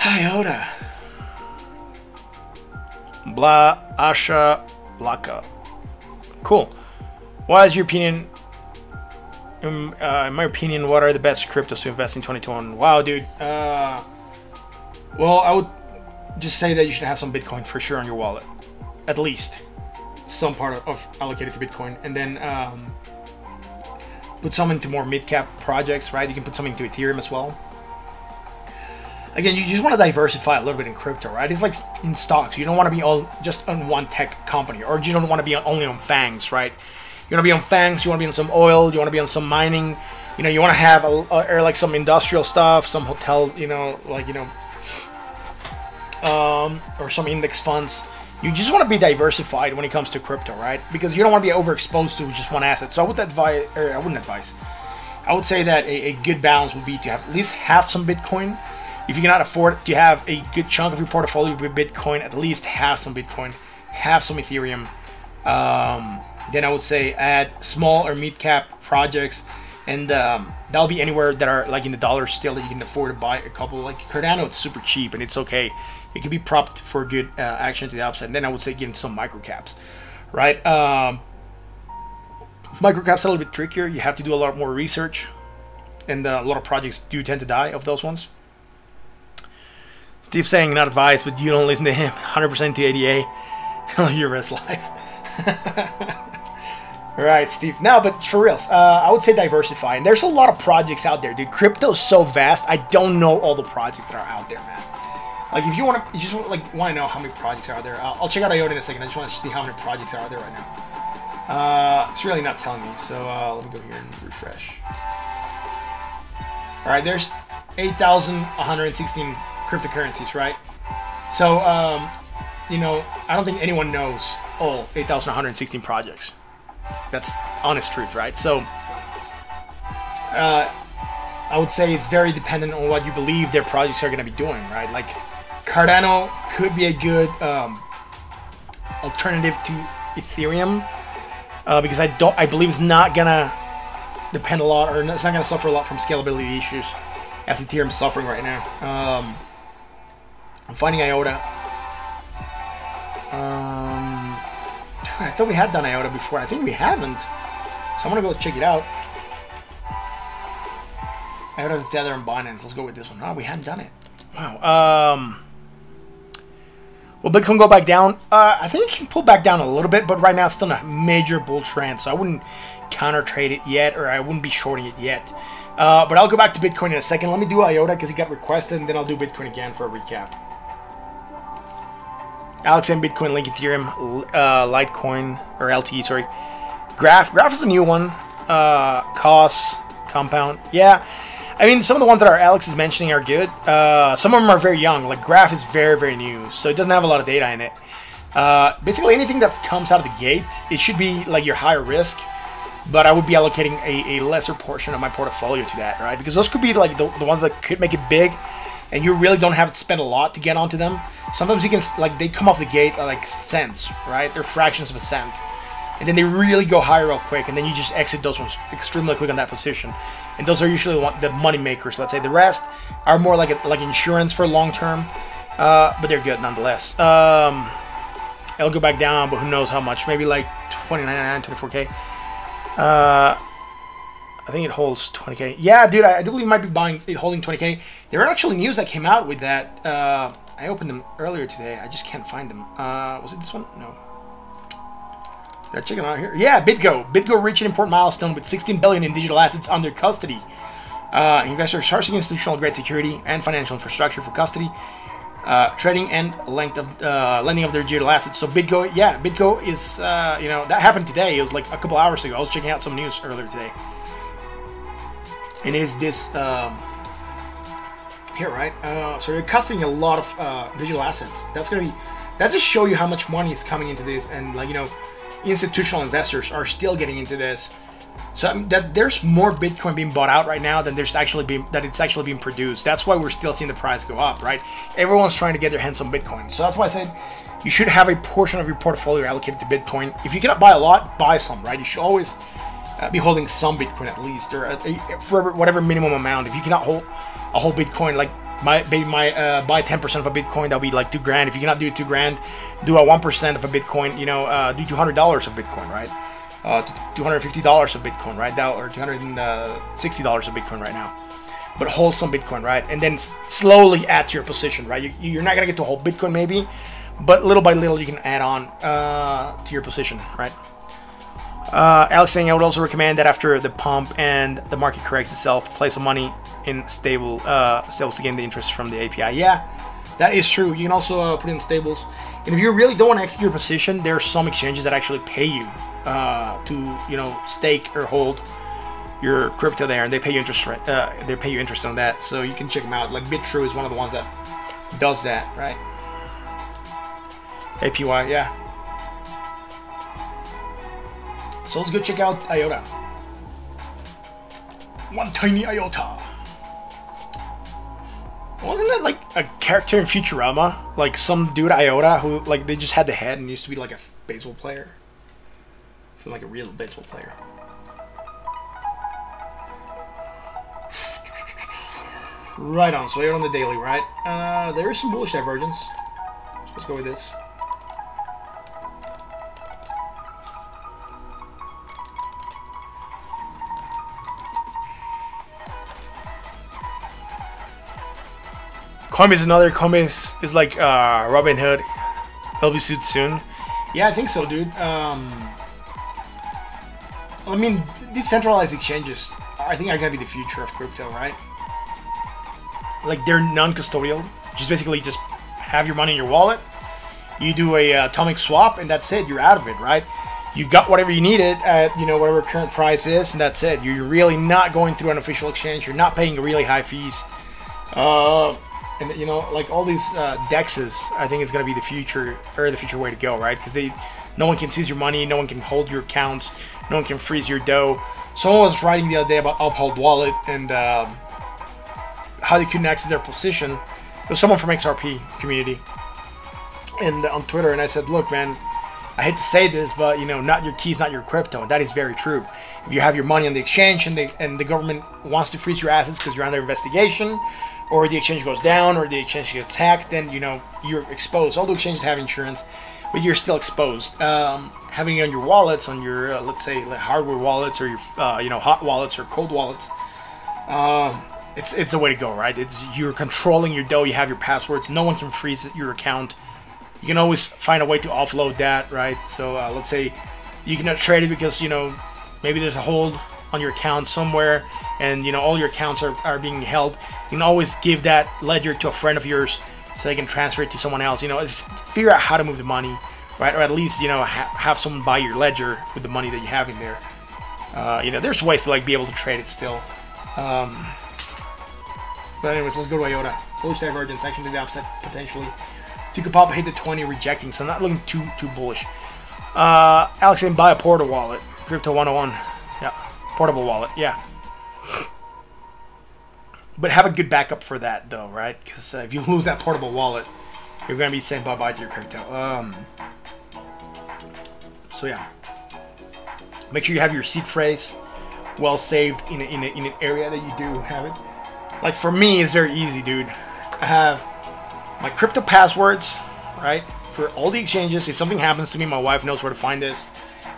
IOTA. Blah Asha Laka. Cool. What is your opinion? In my opinion, what are the best cryptos to invest in 2021? Wow, dude. Well, I would just say that you should have some Bitcoin for sure on your wallet, at least some part of allocated to Bitcoin, and then put some into more mid-cap projects, right? You can put some into Ethereum as well. Again, you just want to diversify a little bit in crypto, right? It's like in stocks. You don't want to be all just on one tech company, or you don't want to be only on FANGs, right? You want to be on FANGs, you want to be on some oil, you want to be on some mining, you want to have or like some industrial stuff, some hotel, or some index funds. You just want to be diversified when it comes to crypto, right? Because you don't want to be overexposed to just one asset. So I wouldn't advise. I would say that a good balance would be to have at least have some Bitcoin. If you cannot afford to have a good chunk of your portfolio with Bitcoin, at least have some Bitcoin, have some Ethereum. Then I would say add small or mid-cap projects, and that'll be anywhere that are like in the dollars still that you can afford to buy a couple. Like Cardano, it's super cheap and it's okay. It can be propped for good action to the upside. And then I would say get into some microcaps, right? Microcaps are a little bit trickier. You have to do a lot more research, and a lot of projects do tend to die of those ones. Steve saying not advised, but you don't listen to him. 100% to ADA. Your rest life. All right, Steve. No, but for reals, I would say diversify. And there's a lot of projects out there, dude. Crypto's so vast. I don't know all the projects that are out there, man. Like, if you want to, want to know how many projects are out there. I'll check out IOTA in a second. I just want to see how many projects are out there right now. It's really not telling me. So let me go here and refresh. All right, there's 8,116 cryptocurrencies, right? So, I don't think anyone knows all 8,116 projects. That's honest truth, right? So, I would say it's very dependent on what you believe their projects are going to be doing, right? Like, Cardano could be a good alternative to Ethereum because I believe it's not going to depend a lot, or it's not going to suffer a lot from scalability issues as Ethereum is suffering right now. I'm finding IOTA. I thought we had done IOTA before. I think we haven't. So I'm going to go check it out. IOTA, Tether, and Binance. Let's go with this one. Oh, we hadn't done it. Wow. Will Bitcoin go back down? I think it can pull back down a little bit, but right now it's still in a major bull trend, so I wouldn't counter trade it yet, or I wouldn't be shorting it yet. But I'll go back to Bitcoin in a second. Let me do IOTA because it got requested, and then I'll do Bitcoin again for a recap. Alex M, Bitcoin, Link, Ethereum, Litecoin, or LTE, sorry. Graph is a new one. COS, Compound. Yeah, I mean, some of the ones that Alex is mentioning are good. Some of them are very young. Like Graph is very, very new, so it doesn't have a lot of data in it. Basically, anything that comes out of the gate, it should be like your higher risk, but I would be allocating a lesser portion of my portfolio to that, right? Because those could be like the ones that could make it big, and you really don't have to spend a lot to get onto them. Sometimes you can, like, they come off the gate at like cents, right? They're fractions of a cent. And then they really go higher real quick, and then you just exit those ones extremely quick on that position. And those are usually the money makers, let's say. The rest are more like insurance for long term, but they're good nonetheless. It'll go back down, but who knows how much? Maybe like 29.99, 24K. I think it holds 20K. Yeah, dude, I do believe I might be holding 20K. There are actually news that came out with that. I opened them earlier today. I just can't find them. Was it this one? No. Did I check it out here? Yeah, BitGo. BitGo reached an important milestone with 16 billion in digital assets under custody. Investors sourcing institutional grade security and financial infrastructure for custody, trading and lending of their digital assets. So BitGo, yeah, BitGo is, you know, that happened today. It was like a couple hours ago. I was checking out some news earlier today. And is this here, right? So you're custodying a lot of digital assets. That just show you how much money is coming into this, and like, you know, institutional investors are still getting into this. So I mean, that there's more Bitcoin being bought out right now than it's actually being produced. That's why we're still seeing the price go up, right? Everyone's trying to get their hands on Bitcoin. So that's why I said you should have a portion of your portfolio allocated to Bitcoin. If you cannot buy a lot, buy some, right? You should always be holding some Bitcoin at least, or for whatever minimum amount. If you cannot hold a whole Bitcoin, like buy 10% of a Bitcoin, that'll be like $2,000. If you cannot do $2,000, do a 1% of a Bitcoin. You know, do $200 of Bitcoin, right? $250 of Bitcoin, right now, or $260 of Bitcoin right now. But hold some Bitcoin, right? And then slowly add to your position, right? You're not gonna get to a whole Bitcoin maybe, but little by little you can add on to your position, right? Alex saying I would also recommend that after the pump and the market corrects itself, place some money in stables to gain the interest from the API. Yeah, that is true. You can also put in stables. And if you really don't want to exit your position, there are some exchanges that actually pay you to, you know, stake or hold your crypto there, and they pay you interest. They pay you interest on that, so you can check them out. Like BitTrue is one of the ones that does that, right? APY, yeah. So let's go check out IOTA. One tiny IOTA. Wasn't that like a character in Futurama? Like some dude IOTA who, like, they just had the head and used to be like a baseball player. I feel like a real baseball player. Right on, so you're on the daily, right? There is some bullish divergence. So let's go with this. Coinbase is another. Coinbase is like Robinhood. He'll be sued soon. Yeah, I think so, dude. I mean, decentralized exchanges, I think, are gonna be the future of crypto, right? Like, they're non-custodial. Just basically just have your money in your wallet. You do a atomic swap, and that's it. You're out of it, right? You got whatever you needed at, you know, whatever current price is, and that's it. You're really not going through an official exchange. You're not paying really high fees. And, you know, like all these DEXs, I think is going to be the future, or the future way to go, right? Because no one can seize your money, no one can hold your accounts, no one can freeze your dough. Someone was writing the other day about Uphold Wallet and how they couldn't access their position. It was someone from XRP community and on Twitter, and I said, look, man, I hate to say this, but, you know, not your keys, not your crypto. And that is very true. If you have your money on the exchange and the government wants to freeze your assets because you're under investigation, or the exchange goes down, or the exchange gets hacked, then, you know, you're exposed. All the exchanges have insurance, but you're still exposed. Having it on your wallets, on your, let's say, like hardware wallets, or your, you know, hot wallets or cold wallets, it's the way to go, right? You're controlling your dough. You have your passwords. No one can freeze your account. You can always find a way to offload that, right? So let's say you cannot trade it because, you know, maybe there's a hold on your account somewhere, and you know all your accounts are being held, you can always give that ledger to a friend of yours so they can transfer it to someone else. You know, just figure out how to move the money, right? Or at least, you know, have someone buy your ledger with the money that you have in there. You know, there's ways to like be able to trade it still. But anyways, let's go to IOTA. Bullish divergence, action to the upside potentially. Two could pop hit the 20, rejecting, so not looking too bullish. Alex, can buy a Portal wallet. Crypto 101. Yeah, portable wallet. Yeah. But have a good backup for that, though, right? Because if you lose that portable wallet, you're gonna be saying bye-bye to your crypto. So yeah, make sure you have your seed phrase well saved in an area that you do have it. Like for me, it's very easy, dude. I have my crypto passwords, right, for all the exchanges. If something happens to me, my wife knows where to find this.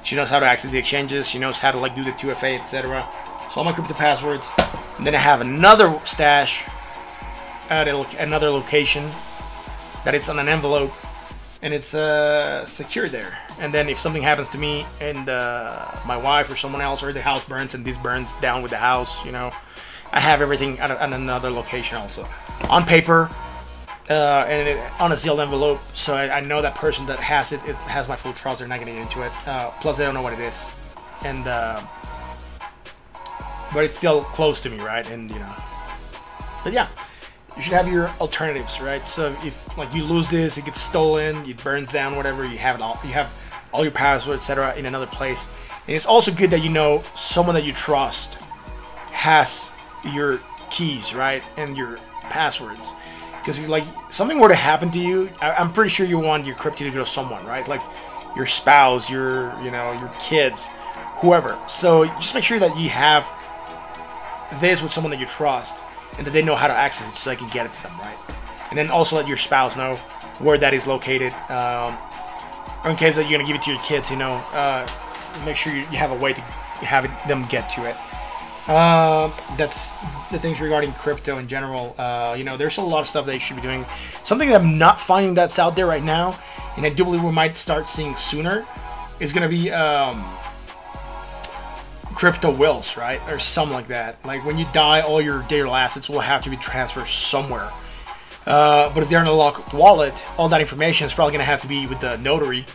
She knows how to access the exchanges. She knows how to like do the 2FA, etc. So all my crypto passwords. And then I have another stash at another location that it's on an envelope and it's secure there. And then if something happens to me and my wife or someone else, or the house burns and this burns down with the house, you know, I have everything at another location also on paper. And on a sealed envelope, so I know that person that has it has my full trust. They're not gonna get into it. Plus, they don't know what it is, and but it's still close to me, right? And you know, but yeah, you should have your alternatives, right? So if like you lose this, it gets stolen, it burns down, whatever, you have it all. You have all your passwords, etc., in another place. And it's also good that you know someone that you trust has your keys, right, and your passwords. Because if like something were to happen to you, I'm pretty sure you want your crypto to go to someone, right? Like your spouse, your kids, whoever. So just make sure that you have this with someone that you trust and that they know how to access it so they can get it to them, right? And then also let your spouse know where that is located. Or in case that you're gonna give it to your kids, you know, make sure you have a way to have them get to it. That's the things regarding crypto in general. You know, there's a lot of stuff that you should be doing. Something that I'm not finding that's out there right now, and I do believe we might start seeing sooner, is going to be crypto wills, right? Or something like that. Like when you die, all your digital assets will have to be transferred somewhere. But if they're in a locked wallet, all that information is probably going to have to be with the notary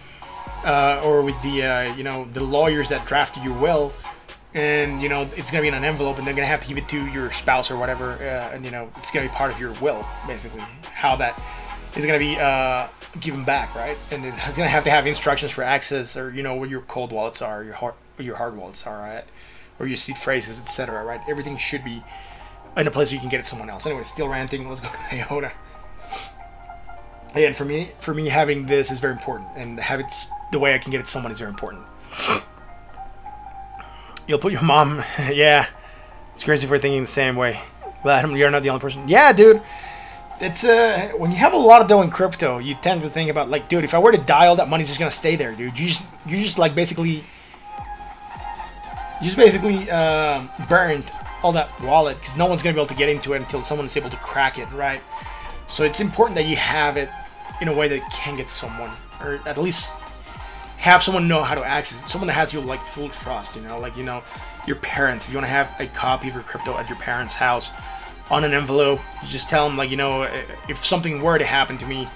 or with the, you know, the lawyers that drafted your will. And, you know, it's going to be in an envelope, and they're going to have to give it to your spouse or whatever. And, you know, it's going to be part of your will, basically. How that is going to be given back, right? And they're going to have instructions for access, or, you know, where your cold wallets are, your hard wallets are, right? Or your seed phrases, etc., right? Everything should be in a place where you can get it to someone else. Anyway, still ranting. Let's go to IOTA. And for me, having this is very important. And have it the way I can get it to someone is very important. You'll put your mom, yeah. It's crazy for thinking the same way. Glad you're not the only person. Yeah, dude. It's when you have a lot of dough in crypto, you tend to think about like, dude, if I were to die, all that money's just gonna stay there, dude. You just like basically burned all that wallet because no one's gonna be able to get into it until someone's able to crack it, right? So it's important that you have it in a way that can get to someone, or at least have someone know how to access it. Someone that has your like full trust, you know, like, you know, your parents. If you want to have a copy of your crypto at your parents' house on an envelope, you just tell them, like, you know, if something were to happen to me,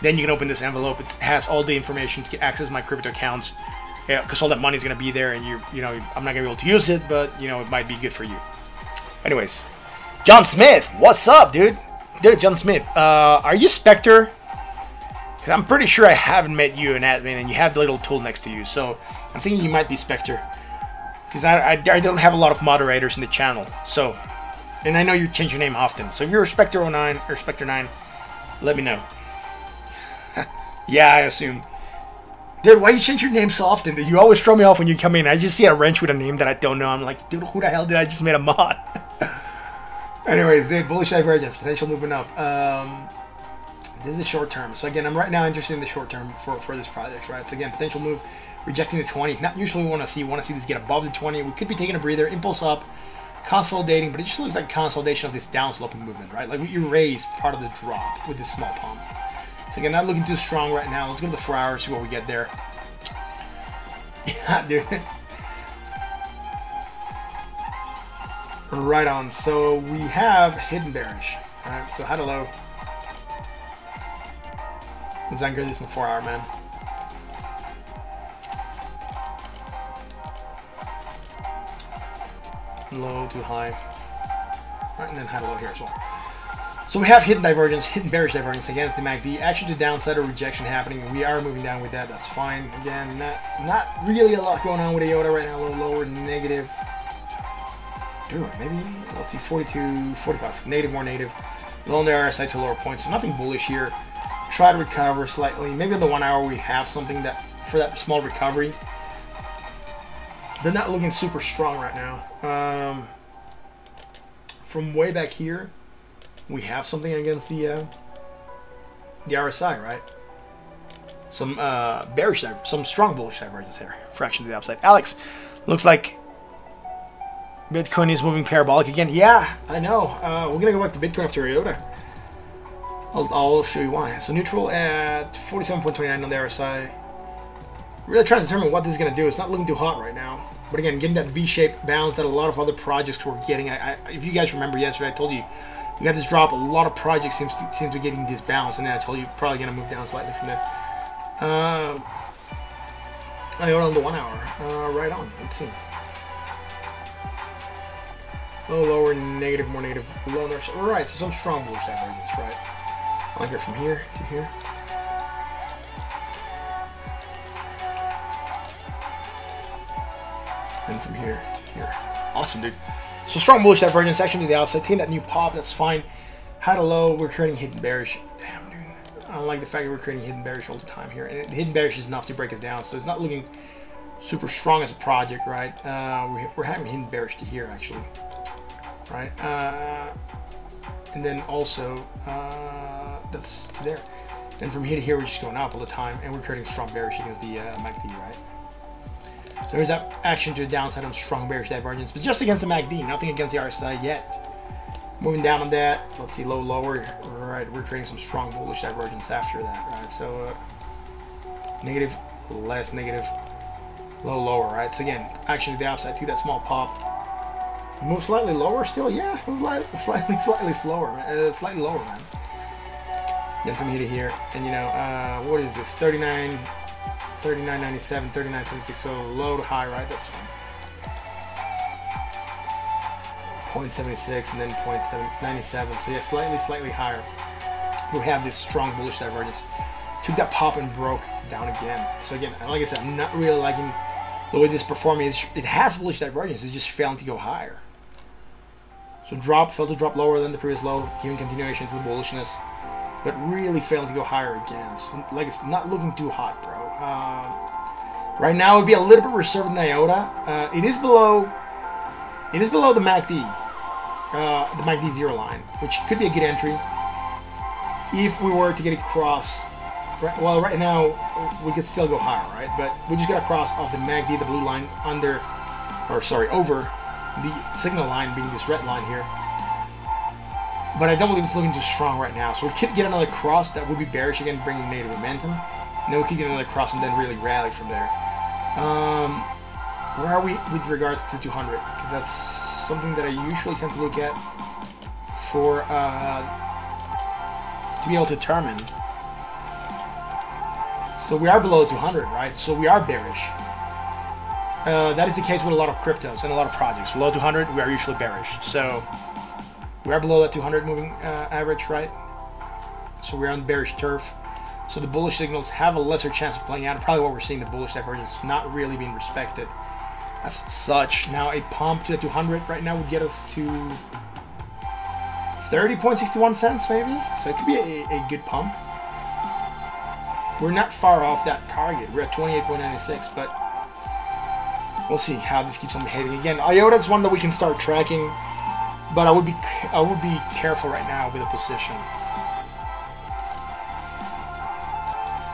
then you can open this envelope. It has all the information to access my crypto accounts, because all that money is going to be there, and you know, I'm not going to be able to use it, but, you know, it might be good for you. Anyways, John Smith, what's up, dude? Dude, John Smith, are you Spectre? Because I'm pretty sure I haven't met you in admin, and you have the little tool next to you, so I'm thinking you might be Spectre. Because I don't have a lot of moderators in the channel, so, and I know you change your name often, so if you're Spectre09 or Spectre9, let me know. Yeah, I assume. Dude, why you change your name so often? Dude? You always throw me off when you come in. I just see a wrench with a name that I don't know. I'm like, dude, who the hell did I just made a mod? Anyways, dude, bullish divergence, potential movement up. This is short term. So again, I'm right now interested in the short term for this project, right? So again, potential move, rejecting the 20. Not usually we want to see this get above the 20. We could be taking a breather, impulse up, consolidating, but it just looks like consolidation of this downsloping movement, right? Like we erased part of the drop with this small palm. So again, not looking too strong right now. Let's go to the 4 hours, see what we get there. Yeah, dude. Right on. So we have hidden bearish. Alright, so high to low. Let's anchor this in the 4 hour, man. Low to high. Alright, and then high to low here as well. So we have hidden divergence, hidden bearish divergence against the MACD. Actually, to downside or rejection happening. We are moving down with that. That's fine. Again, not really a lot going on with IOTA right now. A little lower, negative. Dude, maybe, let's see, 42, 45. Native, more native. Low on the RSI to lower points. So nothing bullish here. Try to recover slightly. Maybe on the 1 hour we have something that for that small recovery. They're not looking super strong right now. From way back here, we have something against the RSI, right? Some bearish, some strong bullish divergence here. Fraction to the upside. Alex, looks like Bitcoin is moving parabolic again. Yeah, I know. We're gonna go back to Bitcoin after IOTA. I'll show you why. So neutral at 47.29 on the RSI. Really trying to determine what this is gonna do. It's not looking too hot right now. But again, getting that V-shaped bounce that a lot of other projects were getting. If you guys remember yesterday, I told you. You got this drop. A lot of projects seems to be getting this bounce, and then I told you probably gonna move down slightly from there. I got on the 1 hour. Right on. Let's see. Low, lower, negative, more negative, low. Right. So some strong bullish divergence, right? I'll get from here to here. And from here to here. Awesome, dude. So strong bullish divergence, actually to the outside. Taking that new pop, that's fine. High to low, we're creating hidden bearish. Damn, dude. I don't like the fact that we're creating hidden bearish all the time here. And hidden bearish is enough to break us down, so it's not looking super strong as a project, right? We're having hidden bearish to here, actually. Right? And then also, that's to there. Then from here to here, we're just going up all the time, and we're creating strong bearish against the MACD, right? So here's that action to the downside on strong bearish divergence, but just against the MACD, nothing against the RSI yet. Moving down on that, let's see, low, lower. Right, we're creating some strong bullish divergence after that, right? So negative, less negative, low, lower, right? So again, action to the upside to that small pop. Move slightly lower still, yeah. Slightly slower, man. Slightly lower, man. Then from here to here, and you know, what is this? 39.97, 39.76. So low to high, right? That's fine. 0.76 and then 0.97. So yeah, slightly higher. We have this strong bullish divergence. Took that pop and broke down again. So again, like I said, I'm not really liking the way this is performing. It has bullish divergence. It's just failing to go higher. So failed to drop lower than the previous low, giving continuation to the bullishness, but really failing to go higher again. So, like, it's not looking too hot, bro. Right now, it would be a little bit reserved in IOTA. It is below the MACD zero line, which could be a good entry if we were to get it cross. Well, right now we could still go higher, right? But we just got to cross off the MACD, the blue line, over the signal line being this red line here. But I don't believe it's looking too strong right now. So we could get another cross that would be bearish again, bringing negative momentum. And then we could get another cross and then really rally from there. Where are we with regards to 200? Because that's something that I usually tend to look at for to be able to determine. So we are below 200, right? So we are bearish. That is the case with a lot of cryptos and a lot of projects. Below 200, we are usually bearish. So we are below that 200 moving average, right? So we're on bearish turf. So the bullish signals have a lesser chance of playing out. And probably what we're seeing, the bullish divergence not really being respected as such. Now a pump to the 200 right now would get us to 30.61 cents maybe. So it could be a good pump. We're not far off that target. We're at 28.96, but we'll see how this keeps on behaving. Again, IOTA is one that we can start tracking, but I would be careful right now with the position.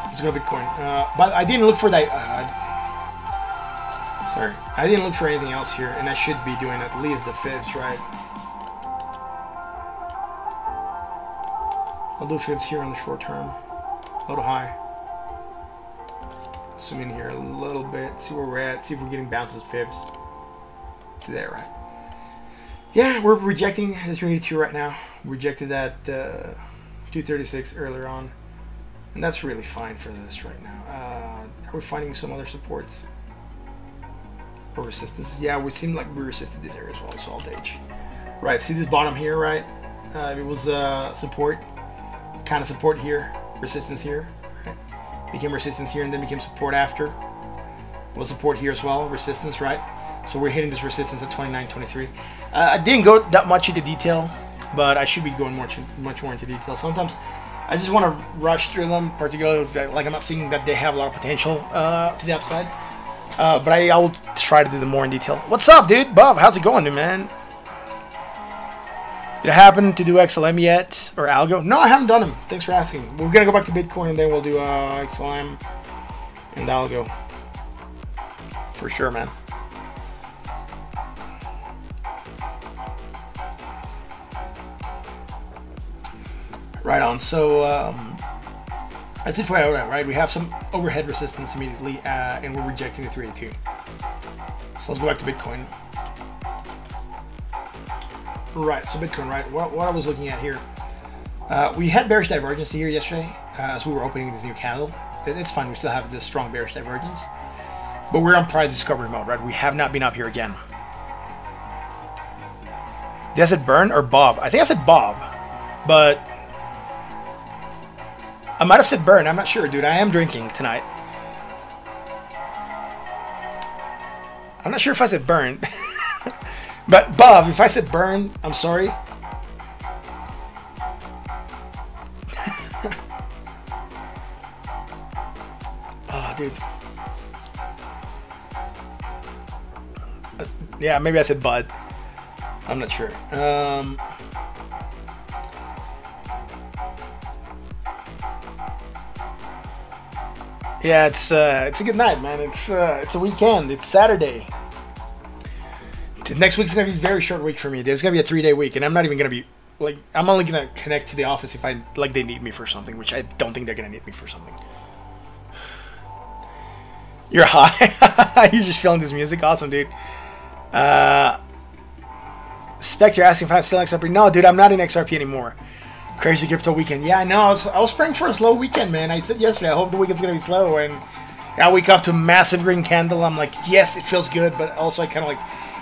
Let's go Bitcoin. But I didn't look for that. Sorry, I didn't look for anything else here, and I should be doing at least the fibs, right? I'll do fibs here on the short term, low to high. Zoom in here a little bit, see where we're at, see if we're getting bounces fibs to there, right? Yeah, we're rejecting the 382 right now. We rejected that 236 earlier on. And that's really fine for this right now. Are we finding some other supports? Or resistance? Yeah, we seem like we resisted this area as well, so alt H. Right, see this bottom here, right? It was support. Kind of support here. Resistance here. Right? Became resistance here and then became support after. Was support here as well. Resistance, right? So we're hitting this resistance at 29.23. I didn't go that much into detail, but I should be going much more into detail. Sometimes I just want to rush through them, particularly if like I'm not seeing that they have a lot of potential to the upside. But I will try to do them more in detail. What's up, dude? Bob, how's it going, dude, man? Did it happen to do XLM yet or Algo? No, I haven't done them. Thanks for asking. We're gonna go back to Bitcoin and then we'll do XLM and Algo for sure, man. Right on. So that's it for IOTA, right? We have some overhead resistance immediately, and we're rejecting the 382. So let's go back to Bitcoin. Right. So Bitcoin, right? What I was looking at here, we had bearish divergence here yesterday as we were opening this new candle. It's fine. We still have this strong bearish divergence, but we're on price discovery mode, right? We have not been up here again. Did I said Burn or Bob? I think I said Bob, but I might have said Burn. I'm not sure, dude. I am drinking tonight. I'm not sure if I said Burn. But Bob, if I said Burn, I'm sorry. Oh, dude. Yeah, maybe I said Bud. I'm not sure. Yeah, it's a good night, man. It's a weekend. It's Saturday. Next week's gonna be a very short week for me. There's gonna be a 3-day week, and I'm not even gonna be like I'm only gonna connect to the office if I like they need me for something, which I don't think they're gonna need me for something. You're high. You're just feeling this music. Awesome, dude. Spectre asking if I'm still XRP. No, dude, I'm not in XRP anymore. Crazy crypto weekend. Yeah, I know. I was praying for a slow weekend, man. I said yesterday, I hope the weekend's gonna be slow, and I wake up to a massive green candle. I'm like, yes, it feels good, but also I kind of like.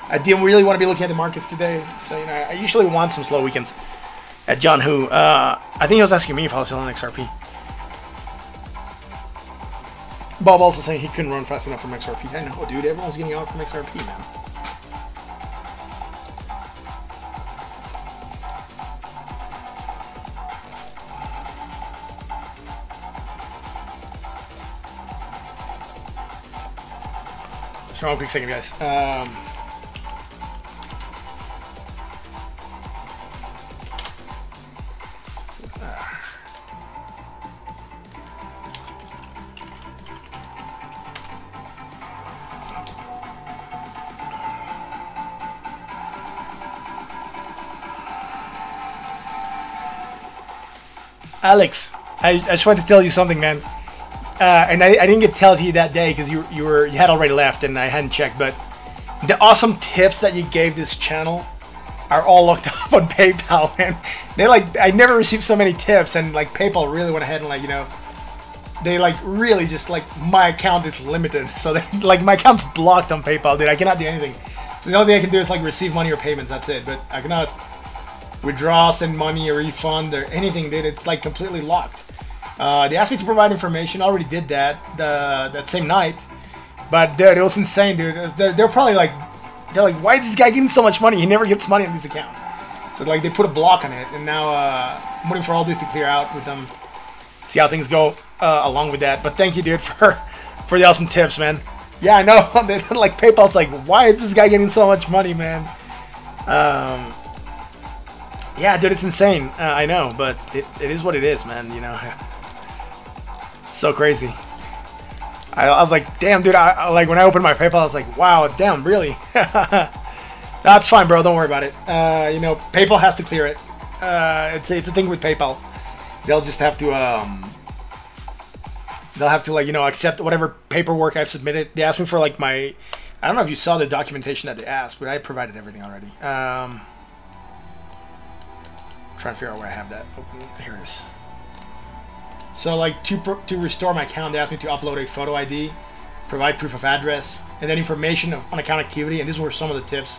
I didn't really want to be looking at the markets today, so you know I usually want some slow weekends. At John Who, I think he was asking me if I was still on XRP. Bob also saying he couldn't run fast enough from XRP. I know, dude. Everyone's getting out from XRP now. Just one quick second, guys. Alex, I just wanted to tell you something, man. And I didn't get to tell it to you that day because you had already left and I hadn't checked. But the awesome tips that you gave this channel are all looked up on PayPal, and they like I never received so many tips, and like PayPal really went ahead and like they like really just like my account is limited, so they, like my account's blocked on PayPal, dude. I cannot do anything. So the only thing I can do is like receive money or payments. That's it. But I cannot withdraw, send money, or refund, or anything, dude. It's like completely locked. They asked me to provide information. I already did that that same night. But dude, it was insane, dude. They're probably like, why is this guy getting so much money? He never gets money on this account. So like they put a block on it, and now I'm waiting for all this to clear out with them. See how things go along with that. But thank you, dude, for the awesome tips, man. Yeah, I know. Like PayPal's like, why is this guy getting so much money, man? Yeah, dude, it's insane. I know, but it is what it is, man. You know, it's so crazy. I was like, damn, dude. I like when I opened my PayPal, I was like, wow, damn, really? That's fine, bro. Don't worry about it. You know, PayPal has to clear it. It's a thing with PayPal. They'll just have to like, you know, accept whatever paperwork I've submitted. They asked me for like my, I don't know if you saw the documentation that they asked, but I provided everything already. trying to figure out where I have that open. Here it is. So like to restore my account, they asked me to upload a photo ID, provide proof of address, and then information on account activity. And these were some of the tips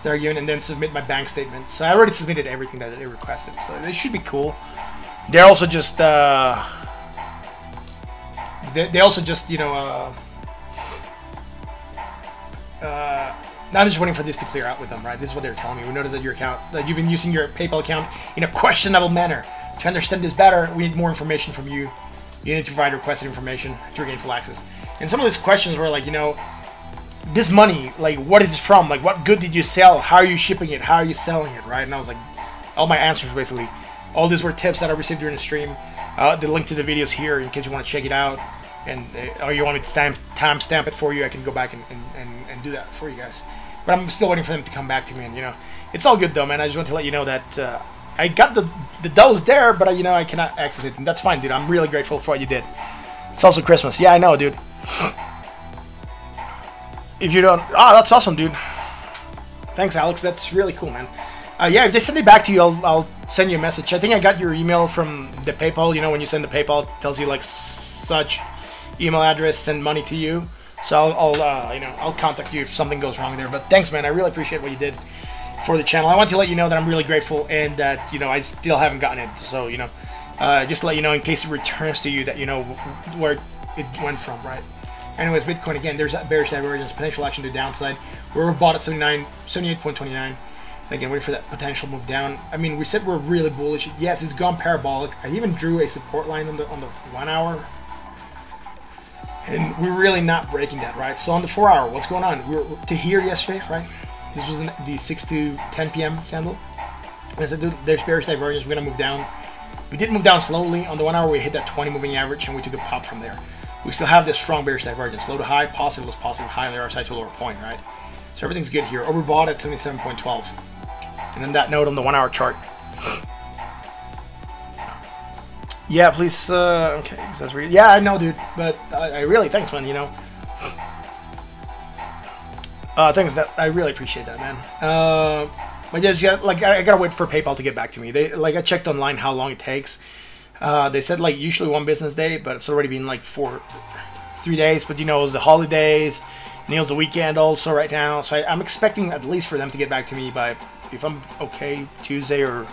that are given, and then submit my bank statement. So I already submitted everything that they requested. So they should be cool. They're also just they also just, you know, now I'm just waiting for this to clear out with them, right? This is what they're telling me. We noticed that your account, that you've been using your PayPal account in a questionable manner. To understand this better, we need more information from you. You need to provide requested information to regain full access. And some of these questions were like, you know, this money, like, what is this from? Like, what good did you sell? How are you shipping it? How are you selling it, right? And I was like, all my answers, basically. All these were tips that I received during the stream. The link to the videos here in case you want to check it out. And or you want me to timestamp it for you, I can go back and do that for you guys. But I'm still waiting for them to come back to me, and, you know, it's all good though, man. I just want to let you know that I got the doughs there, but you know, I cannot access it, and that's fine, dude. I'm really grateful for what you did. It's also Christmas. Yeah, I know, dude. If you don't, that's awesome, dude. Thanks, Alex. That's really cool, man. Yeah, if they send it back to you, I'll send you a message. I think I got your email from the PayPal. You know, when you send the PayPal, it tells you like such email address, send money to you. So I'll you know, I'll contact you if something goes wrong there. But thanks, man. I really appreciate what you did for the channel. I want to let you know that I'm really grateful, and that, you know, I still haven't gotten it. So, you know, just to let you know in case it returns to you that you know where it went from, right? Anyways, Bitcoin again. There's that bearish divergence, potential action to the downside. We were bought at 78.29. Again, waiting for that potential move down. I mean, we said we're really bullish. Yes, it's gone parabolic. I even drew a support line on the 1 hour. And we're really not breaking that, right? So on the 4 hour, what's going on? We were to here yesterday, right? This was the 6 to 10 p.m. candle. And I said, dude, there's bearish divergence. We're going to move down. We did move down slowly. On the 1 hour, we hit that 20 moving average, and we took a pop from there. We still have this strong bearish divergence. Low to high, positive was positive, high on the other side to a lower point, right? So everything's good here. Overbought at 77.12. And then that note on the 1 hour chart. Yeah, please, okay, that's really, yeah, I know, dude, but I really, thanks, man, you know. Thanks, I really appreciate that, man. But yeah, like, I gotta wait for PayPal to get back to me. Like, I checked online how long it takes. They said, like, usually 1 business day, but it's already been, like, 3 days, but, you know, it was the holidays, and it was the weekend also right now, so I'm expecting at least for them to get back to me by, if I'm okay, Tuesday or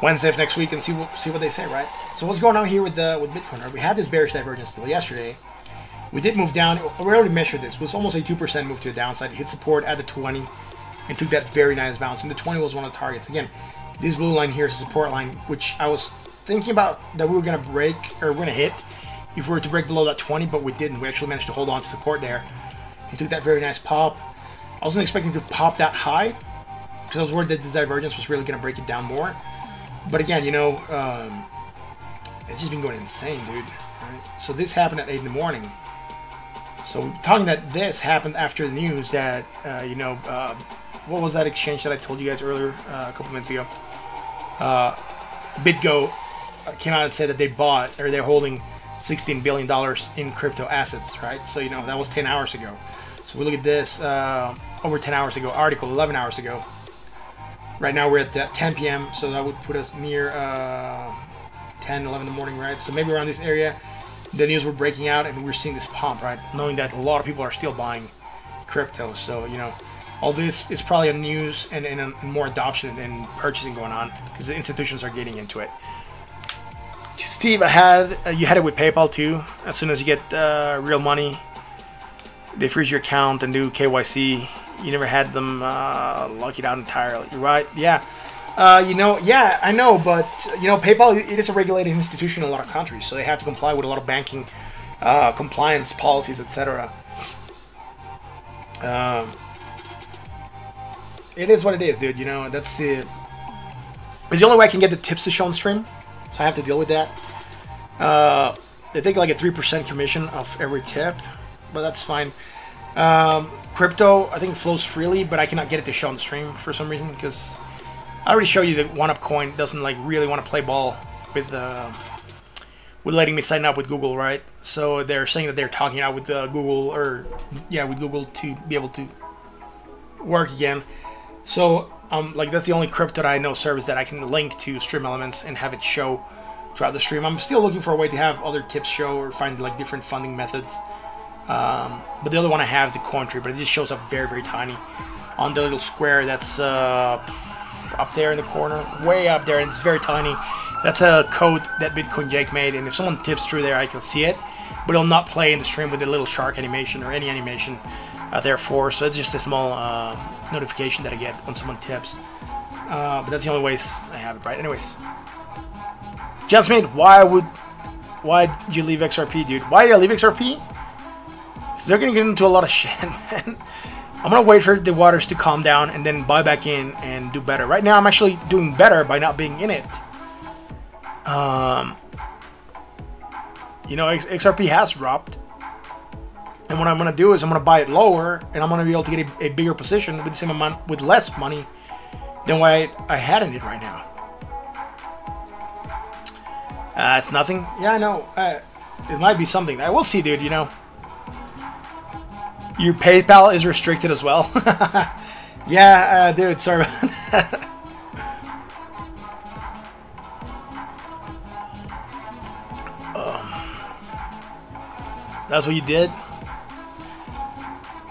Wednesday of next week, and see what they say, right? So what's going on here with Bitcoin? Right? We had this bearish divergence still yesterday. We did move down. We already measured this. It was almost a 2% move to the downside. It hit support at the 20 and took that very nice bounce. And the 20 was one of the targets. Again, this blue line here is a support line, which I was thinking about that we were going to break, or we're going to hit if we were to break below that 20, but we didn't. We actually managed to hold on to support there. It took that very nice pop. I wasn't expecting to pop that high, because I was worried that this divergence was really going to break it down more. But again, you know, it's just been going insane, dude. Right? So this happened at 8 in the morning. So we're talking that this happened after the news that, you know, what was that exchange that I told you guys earlier, a couple minutes ago? BitGo came out and said that they bought, or they're holding $16 billion in crypto assets, right? So, you know, that was 10 hours ago. So we look at this, over 10 hours ago, article 11 hours ago. Right now we're at 10 p.m., so that would put us near 10, 11 in the morning, right? So maybe around this area, the news were breaking out, and we're seeing this pump, right? Knowing that a lot of people are still buying crypto. So, you know, all this is probably a news and more adoption and purchasing going on, because the institutions are getting into it. Steve, you had it with PayPal too. As soon as you get real money, they freeze your account and do KYC. You never had them lock it out entirely, right? Yeah. You know, yeah, I know, but, you know, PayPal, it is a regulated institution in a lot of countries, so they have to comply with a lot of banking compliance policies, etc. It is what it is, dude, you know, it's the only way I can get the tips to show on stream, so I have to deal with that. They take like a 3% commission of every tip, but that's fine. Crypto, I think, flows freely, but I cannot get it to show on the stream for some reason, because I already showed you that OneUp doesn't like really want to play ball with letting me sign up with Google, right? So they're saying that they're talking out with Google, or yeah, with Google, to be able to work again. So Like that's the only crypto that I know service that I can link to Stream Elements and have it show throughout the stream. I'm still looking for a way to have other tips show or find like different funding methods. But the other one I have is the Cointree, but it just shows up very, very tiny on the little square that's up there in the corner, way up there, and it's very tiny. That's a code that Bitcoin Jake made, and if someone tips through there, I can see it, but it'll not play in the stream with the little shark animation or any animation therefore, so it's just a small notification that I get when someone tips. But that's the only ways I have it, right? Anyways. John Smith, why'd you leave XRP, dude? Why did I leave XRP? Because they're going to get into a lot of shit, man. I'm going to wait for the waters to calm down and then buy back in and do better. Right now, I'm actually doing better by not being in it. You know, XRP has dropped. And what I'm going to do is I'm going to buy it lower, and I'm going to be able to get a bigger position with the same amount, with less money than what I had in it right now. It's nothing. Yeah, I know. It might be something. I will see, dude, you know. Your PayPal is restricted as well. Yeah, dude, sorry about that. That's what you did?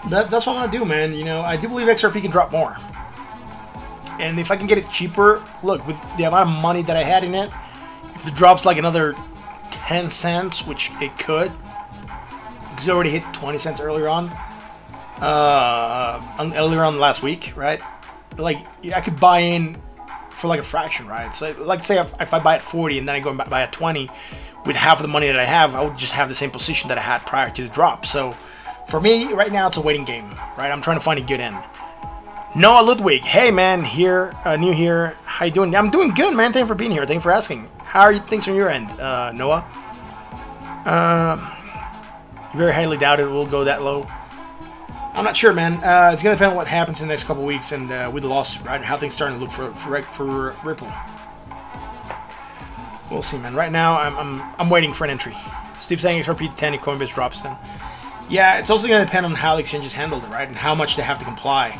That's what I'm going to do, man. You know, I do believe XRP can drop more. And if I can get it cheaper, look, with the amount of money that I had in it, if it drops like another 10 cents, which it could, because it already hit 20 cents earlier on last week, right? Like, I could buy in for like a fraction, right? So, like, say if I buy at 40 and then I go and buy at 20, with half of the money that I have, I would just have the same position that I had prior to the drop. So, for me, right now, it's a waiting game, right? I'm trying to find a good end. Noah Ludwig, hey man, here, new here. How you doing? I'm doing good, man. Thank you for being here. Thank you for asking. How are things on your end, Noah? Very highly doubt it will go that low. I'm not sure, man. It's gonna depend on what happens in the next couple weeks and with the lawsuit, right? And how things starting to look for Ripple. We'll see, man. Right now, I'm waiting for an entry. Steve saying XRP 10 if Coinbase drops them. Yeah, it's also gonna depend on how the exchanges handled it, right, and how much they have to comply.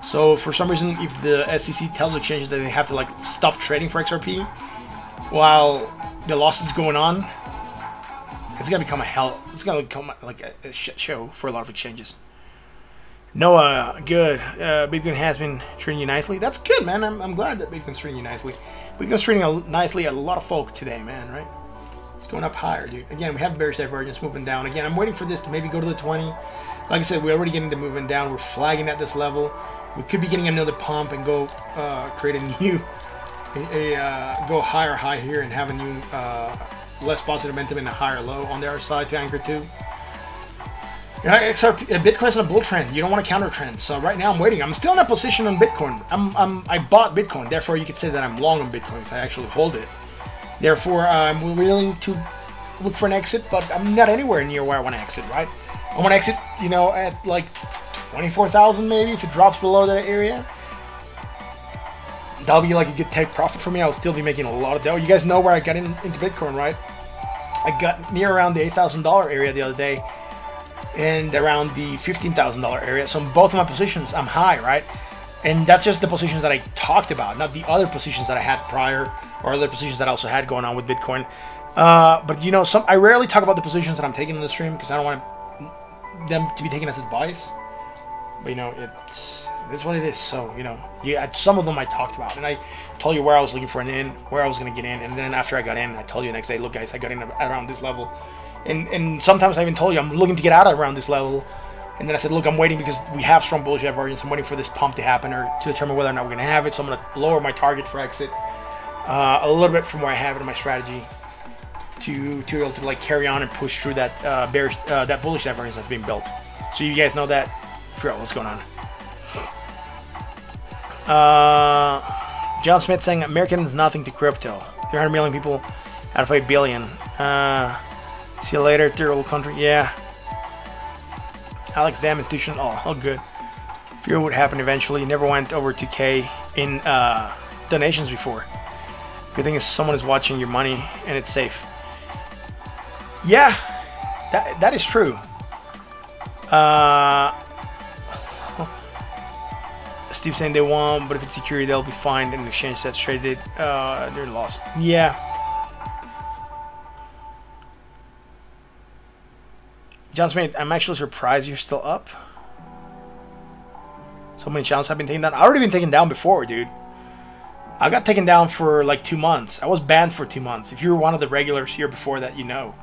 So for some reason, if the SEC tells exchanges that they have to like stop trading for XRP while the lawsuit's going on, it's gonna become a hell. It's gonna become like a shit show for a lot of exchanges. Noah, good. Bitcoin has been treating you nicely. That's good, man. I'm glad that Bitcoin's treating you nicely. Bitcoin's treating nicely a lot of folk today, man. Right? It's going up higher, dude. Again, we have bearish divergence moving down. Again, I'm waiting for this to maybe go to the 20. Like I said, we're already getting to moving down. We're flagging at this level. We could be getting another pump and go create a new, go higher high here and have a new less positive momentum and a higher low on the other side to anchor to. Bitcoin's in a bull trend. You don't want to counter trend. So right now I'm waiting. I'm still in a position on Bitcoin. I bought Bitcoin. Therefore, you could say that I'm long on Bitcoin because I actually hold it. Therefore, I'm willing to look for an exit, but I'm not anywhere near where I want to exit. Right? I want to exit, you know, at like 24,000 maybe if it drops below that area. That'll be like a good take profit for me. I'll still be making a lot of dough. You guys know where I got into Bitcoin, right? I got near around the $8,000 area the other day and around the $15,000 area. So in both of my positions, I'm high, right? And that's just the positions that I talked about, not the other positions that I had prior or other positions that I also had going on with Bitcoin. But you know, I rarely talk about the positions that I'm taking in the stream because I don't want them to be taken as advice. But you know, it's what it is. So you know, yeah, some of them I talked about, and I told you where I was looking for an in, where I was going to get in, and then after I got in, I told you the next day, look, guys, I got in around this level, and sometimes I even told you I'm looking to get out around this level, and then I said, look, I'm waiting because we have strong bullish divergence. I'm waiting for this pump to happen or to determine whether or not we're going to have it. So I'm going to lower my target for exit a little bit from where I have it in my strategy to be able to like carry on and push through that that bullish divergence that's being built. So you guys know that. Figure out what's going on. John Smith saying Americans nothing to crypto. 300 million people out of 8 billion. See you later, third world country. Yeah. Alex, damn institution. Oh, good. Fear would happen eventually. Never went over 2K in donations before. Good thing is someone is watching your money and it's safe. Yeah, that is true. Steve saying they won, but if it's security, they'll be fined in exchange that's traded. They're lost. Yeah. John Smith, I'm actually surprised you're still up. So many channels have been taken down. I already been taken down before, dude. I got taken down for like 2 months. I was banned for 2 months. If you were one of the regulars here before that, you know.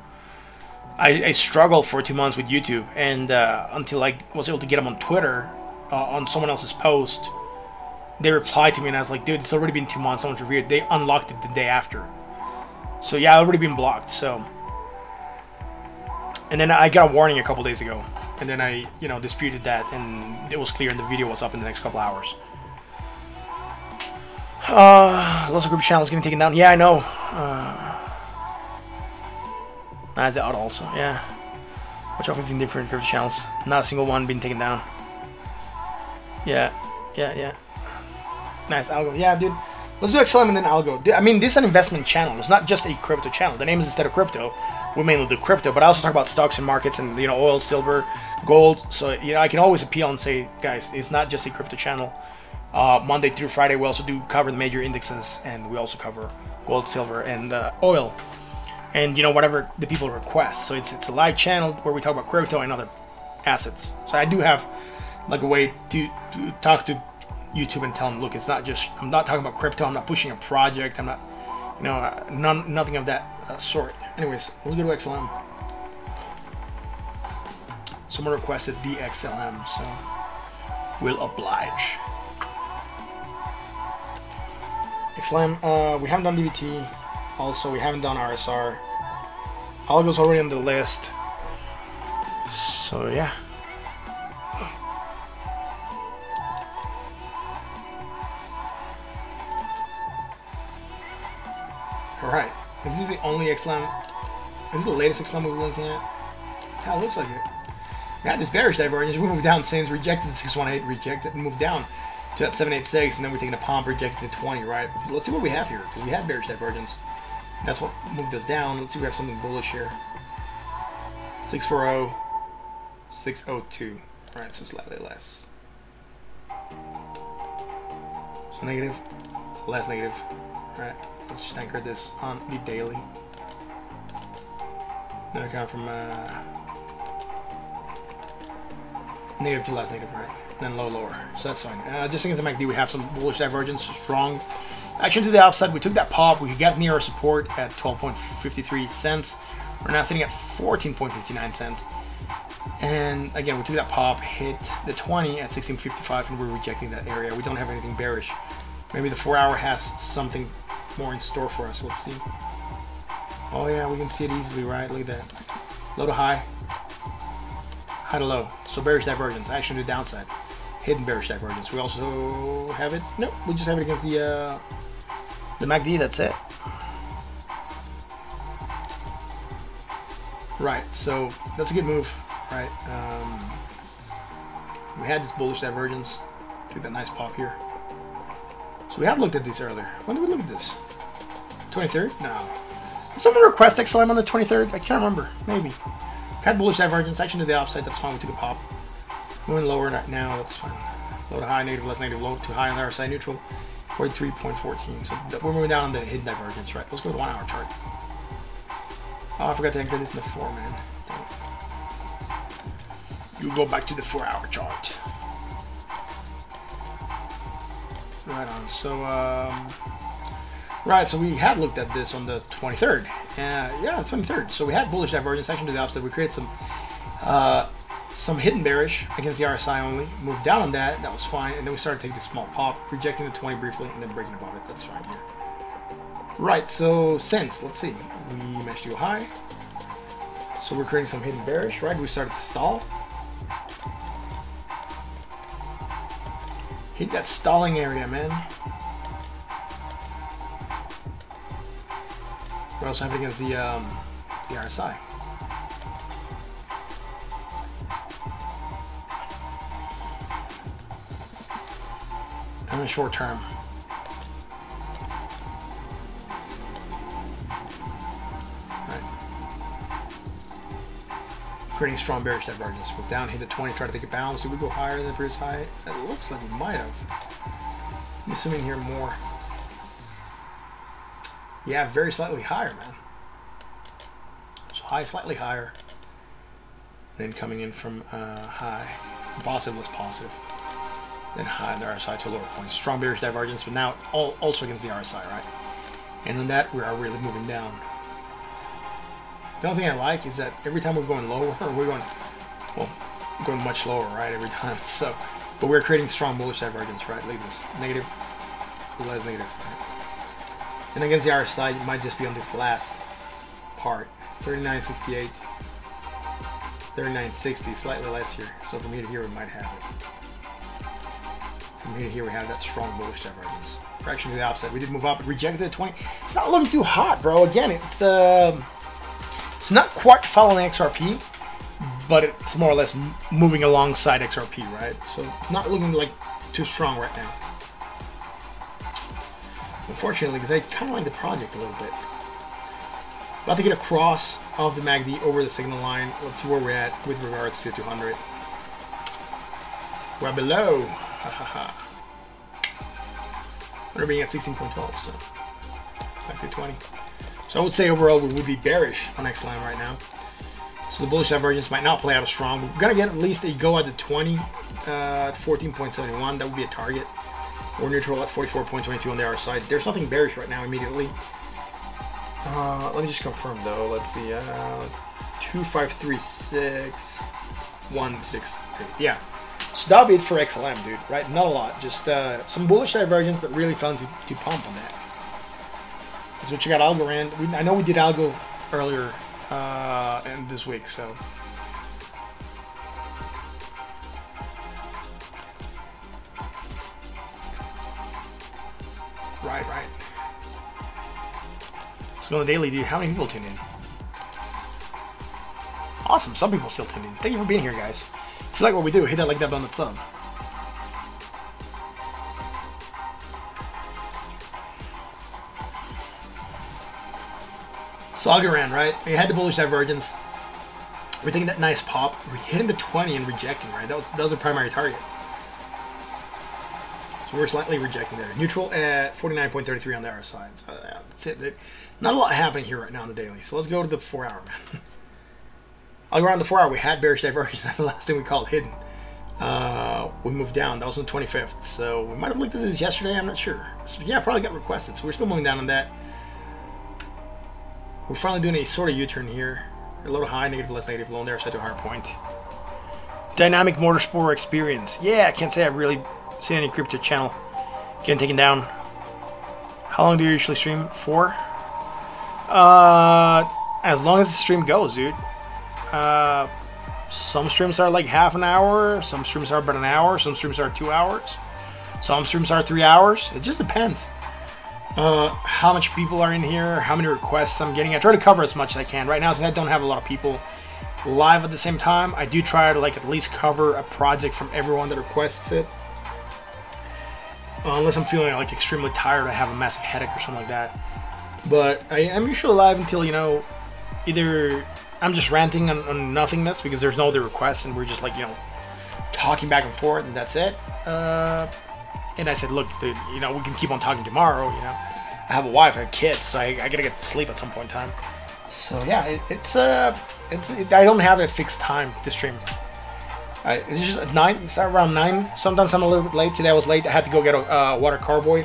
I struggled for 2 months with YouTube, and until I was able to get them on Twitter, on someone else's post, they replied to me, and I was like, dude, it's already been 2 months. Someone's reviewed. They unlocked it the day after. So yeah, I've already been blocked. So. And then I got a warning a couple days ago, and then I, you know, disputed that, and it was clear, and the video was up in the next couple hours. Lots of group channels getting taken down. Yeah, I know. That's out also. Yeah. Watch out, 15 different group channels. Not a single one being taken down. Yeah. Nice, Algo. Yeah, dude. Let's do XLM and then Algo. I mean, this is an investment channel. It's not just a crypto channel. The name is Instead of Crypto. We mainly do crypto, but I also talk about stocks and markets and, you know, oil, silver, gold. So, you know, I can always appeal and say, guys, it's not just a crypto channel. Monday through Friday, we also do cover the major indexes, and we also cover gold, silver, and oil. And, you know, whatever the people request. So it's a live channel where we talk about crypto and other assets. So I do have like a way to talk to YouTube and tell them, look, it's not just, I'm not talking about crypto, I'm not pushing a project, I'm not, you know, nothing of that sort. Anyways, let's go to XLM. Someone requested the XLM, so we'll oblige. XLM, we haven't done DVT. Also, we haven't done RSR. Algo's already on the list. So, yeah. Alright. Is this the only XLM? Is this the latest XLM we're looking at? Yeah, it looks like it. Now, this bearish divergence, we moved down since rejected the 618, rejected, and moved down to that 786, and then we're taking a pump, rejecting the 20, right? Let's see what we have here, because we have bearish divergence. That's what moved us down. Let's see if we have something bullish here. 640, 602. Alright, so slightly less. So negative, less negative. Alright, let's just anchor this on the daily. Then I count from negative to less negative, right? Then low, lower. So that's fine. Just against the MACD, we have some bullish divergence, strong action to the upside. We took that pop. We got near our support at 12.53 cents. We're now sitting at 14.59 cents. And again, we took that pop, hit the 20 at 16.55, and we're rejecting that area. We don't have anything bearish. Maybe the 4-hour has something more in store for us. Let's see. Oh yeah, we can see it easily, right? Look at that. Low to high. High to low. So bearish divergence. Action to the downside. Hidden bearish divergence. We also have it. Nope, we just have it against the MACD. That's it. Right. So that's a good move, right? We had this bullish divergence. Took that nice pop here. So we had looked at this earlier. When did we look at this? 23rd? No. Did someone request XLM on the 23rd? I can't remember. Maybe. Had bullish divergence. Action to the upside. That's fine. We took a pop. Moving lower right now, that's fine. Low to high, negative, less negative, low to high on the other side, neutral, 43.14. So we're moving down on the hidden divergence, right? Let's go to the 1-hour chart. Oh, I forgot to anchor this in the 4, man. You go back to the 4-hour chart. Right on. So, right, so we had looked at this on the 23rd. Yeah, 23rd. So we had bullish divergence, action to the opposite. We created some hidden bearish against the RSI only. Moved down on that. That was fine. And then we started taking the small pop, rejecting the 20 briefly, and then breaking above it. That's fine here. Right, so since, let's see. We managed to go high. So we're creating some hidden bearish, right? We started to stall. Hit that stalling area, man. We're also having against the RSI. And the short term. creating strong bearish divergence. Move down, hit the 20, try to take it down. See if we go higher than the previous high. It looks like we might have. I'm assuming here more. Yeah, very slightly higher, man. So high, slightly higher. Then coming in from high. Positive was positive. Then high on the RSI to a lower point. Strong bearish divergence, but now also against the RSI, right? And on that, we are really moving down. The only thing I like is that every time we're going lower, we're going much lower, right? Every time. So, but we're creating strong bullish divergence, right? Look at this. Negative, less negative. Right? And against the RSI, it might just be on this last part. 39.68, 39.60, slightly less here. So from here to here, we might have it. From here to here, we have that strong bullish divergence. Correction to the opposite. We did move up, but rejected the 20. It's not looking too hot, bro. Again, it's not quite following XRP, but it's more or less moving alongside XRP, right? So it's not looking like too strong right now. Unfortunately, because I kind of like the project a little bit. About to get across of the MACD over the signal line. Let's see where we're at with regards to 200. We're below. We're being at 16.12, so back to 20. So I would say overall we would be bearish on XLM right now. So the bullish divergence might not play out as strong. We're gonna get at least a go at the 20 at 14.71. That would be a target. We're neutral at 44.22 on the RSI side. There's nothing bearish right now immediately. Let me just confirm though. Let's see. 2536.168. Yeah. So that'll be it for XLM, dude. Right? Not a lot. Just some bullish divergence, but really fun to pump on that. So check out Algorand. I know we did Algo earlier and this week, so. Right. So on the daily, dude, how many people tuned in? Awesome, some people still tuned in. Thank you for being here, guys. If you like what we do, hit that like that button, that sub. So Algorand, right? We had the bullish divergence. We're taking that nice pop. We're hitting the 20 and rejecting, right? That was a primary target. So we're slightly rejecting there. Neutral at 49.33 on the RSI. So that's it. Not a lot happening here right now on the daily. So let's go to the 4 hour, man. Algorand the 4 hour, we had bearish divergence. That's the last thing we called hidden. We moved down. That was on the 25th. So we might have looked at this yesterday. I'm not sure. So yeah, probably got requested. So we're still moving down on that. We're finally doing a sort of U-turn here. A little high, negative, less negative, low on there, set to a higher point. Dynamic Motorsport experience. Yeah, I can't say I've really seen any crypto channel getting taken down. How long do you usually stream for? As long as the stream goes, dude. Some streams are like half an hour, some streams are about an hour, some streams are 2 hours, some streams are 3 hours. It just depends. How much people are in here, how many requests I'm getting. I try to cover as much as I can. Right now, since I don't have a lot of people live at the same time, I do try to like at least cover a project from everyone that requests it. Unless I'm feeling like extremely tired, I have a massive headache or something like that. But I am usually live until, you know, either I'm just ranting on nothingness because there's no other requests and we're just like, you know, talking back and forth and that's it. And I said, look, dude, you know, we can keep on talking tomorrow, you know. I have a wife, I have kids, so I gotta get to sleep at some point in time. So yeah, I don't have a fixed time to stream. It's just at 9, it's around 9. Sometimes I'm a little bit late. Today I was late, I had to go get a water carboy.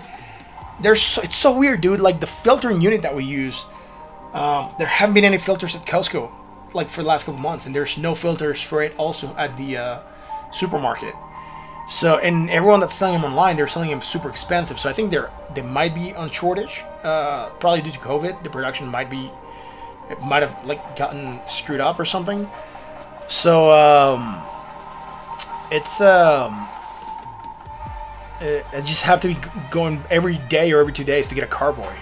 It's so weird, dude, like the filtering unit that we use, there haven't been any filters at Costco, like for the last couple months, and there's no filters for it also at the supermarket. So, and everyone that's selling them online, they're selling them super expensive. So I think they might be on shortage, probably due to COVID. The production might have like gotten screwed up or something. So I just have to be going every day or every 2 days to get a carboy.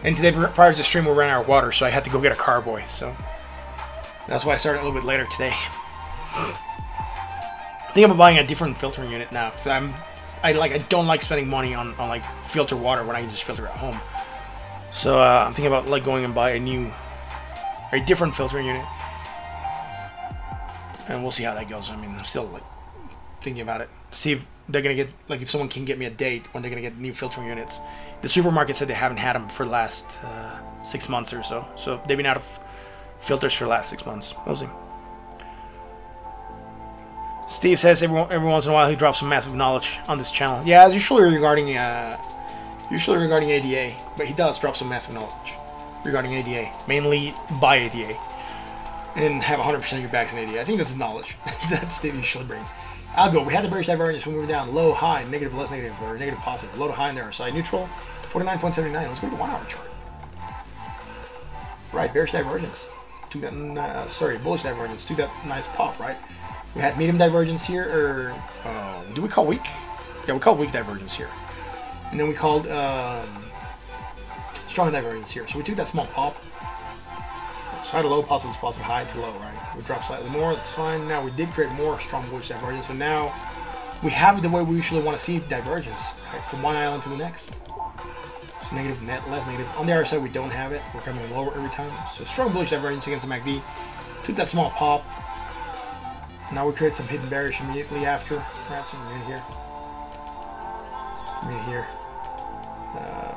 And today, prior to the stream, we ran out of water, so I had to go get a carboy. So that's why I started a little bit later today. I think I'm buying a different filtering unit now because I don't like spending money on like filter water when I can just filter at home. So I'm thinking about like going and buy a different filtering unit. and we'll see how that goes. I mean, I'm still like thinking about it. See if they're gonna get, like, if someone can get me a date when they're gonna get new filtering units. The supermarket said they haven't had them for the last 6 months or so. So they've been out of filters for the last 6 months. We'll see. Steve says every once in a while he drops some massive knowledge on this channel. Yeah, usually regarding ADA, but he does drop some massive knowledge regarding ADA, mainly by ADA, and have 100% of your bags in ADA. I think that's knowledge that Steve usually brings. Algo, we had the bearish divergence when we were down low, high, negative, less negative, or negative, positive. Low to high in there, side neutral, 49.79. Let's go to the 1 hour chart. Right, bearish divergence. To that, sorry, bullish divergence. To that nice pop, right? We had medium divergence here, or do we call weak? Yeah, we call weak divergence here. And then we called strong divergence here. So we took that small pop. So high to low, positive, high to low, right? We dropped slightly more, that's fine. Now we did create more strong bullish divergence, but now we have it the way we usually want to see divergence, right? From one island to the next. So negative, net, less negative. On the other side, we don't have it. We're coming lower every time. So strong bullish divergence against the MACD. Took that small pop. Now we create some hidden bearish immediately after. Right, so from here,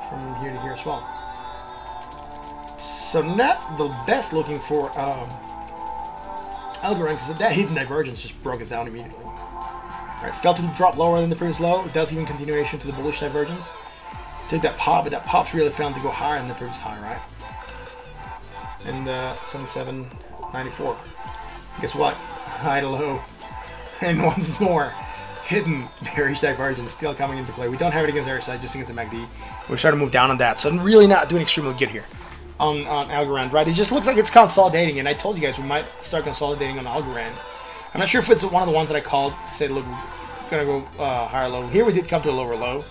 from here to here as well. So not the best looking for Algorand, because that hidden divergence just broke us down immediately. Right, fell to drop lower than the previous low. It does even continuation to the bullish divergence. Take that pop, but that pop's really found to go higher than the previous high, right? And 77.94. Guess what? High to low. And once more, hidden bearish divergence still coming into play. We don't have it against RSI, just against the MACD. We're starting to move down on that, so I'm really not doing extremely good here on Algorand, right? It just looks like it's consolidating, and I told you guys we might start consolidating on Algorand. I'm not sure if it's one of the ones that I called to say, look, we're gonna go higher low. Here we did come to a lower low.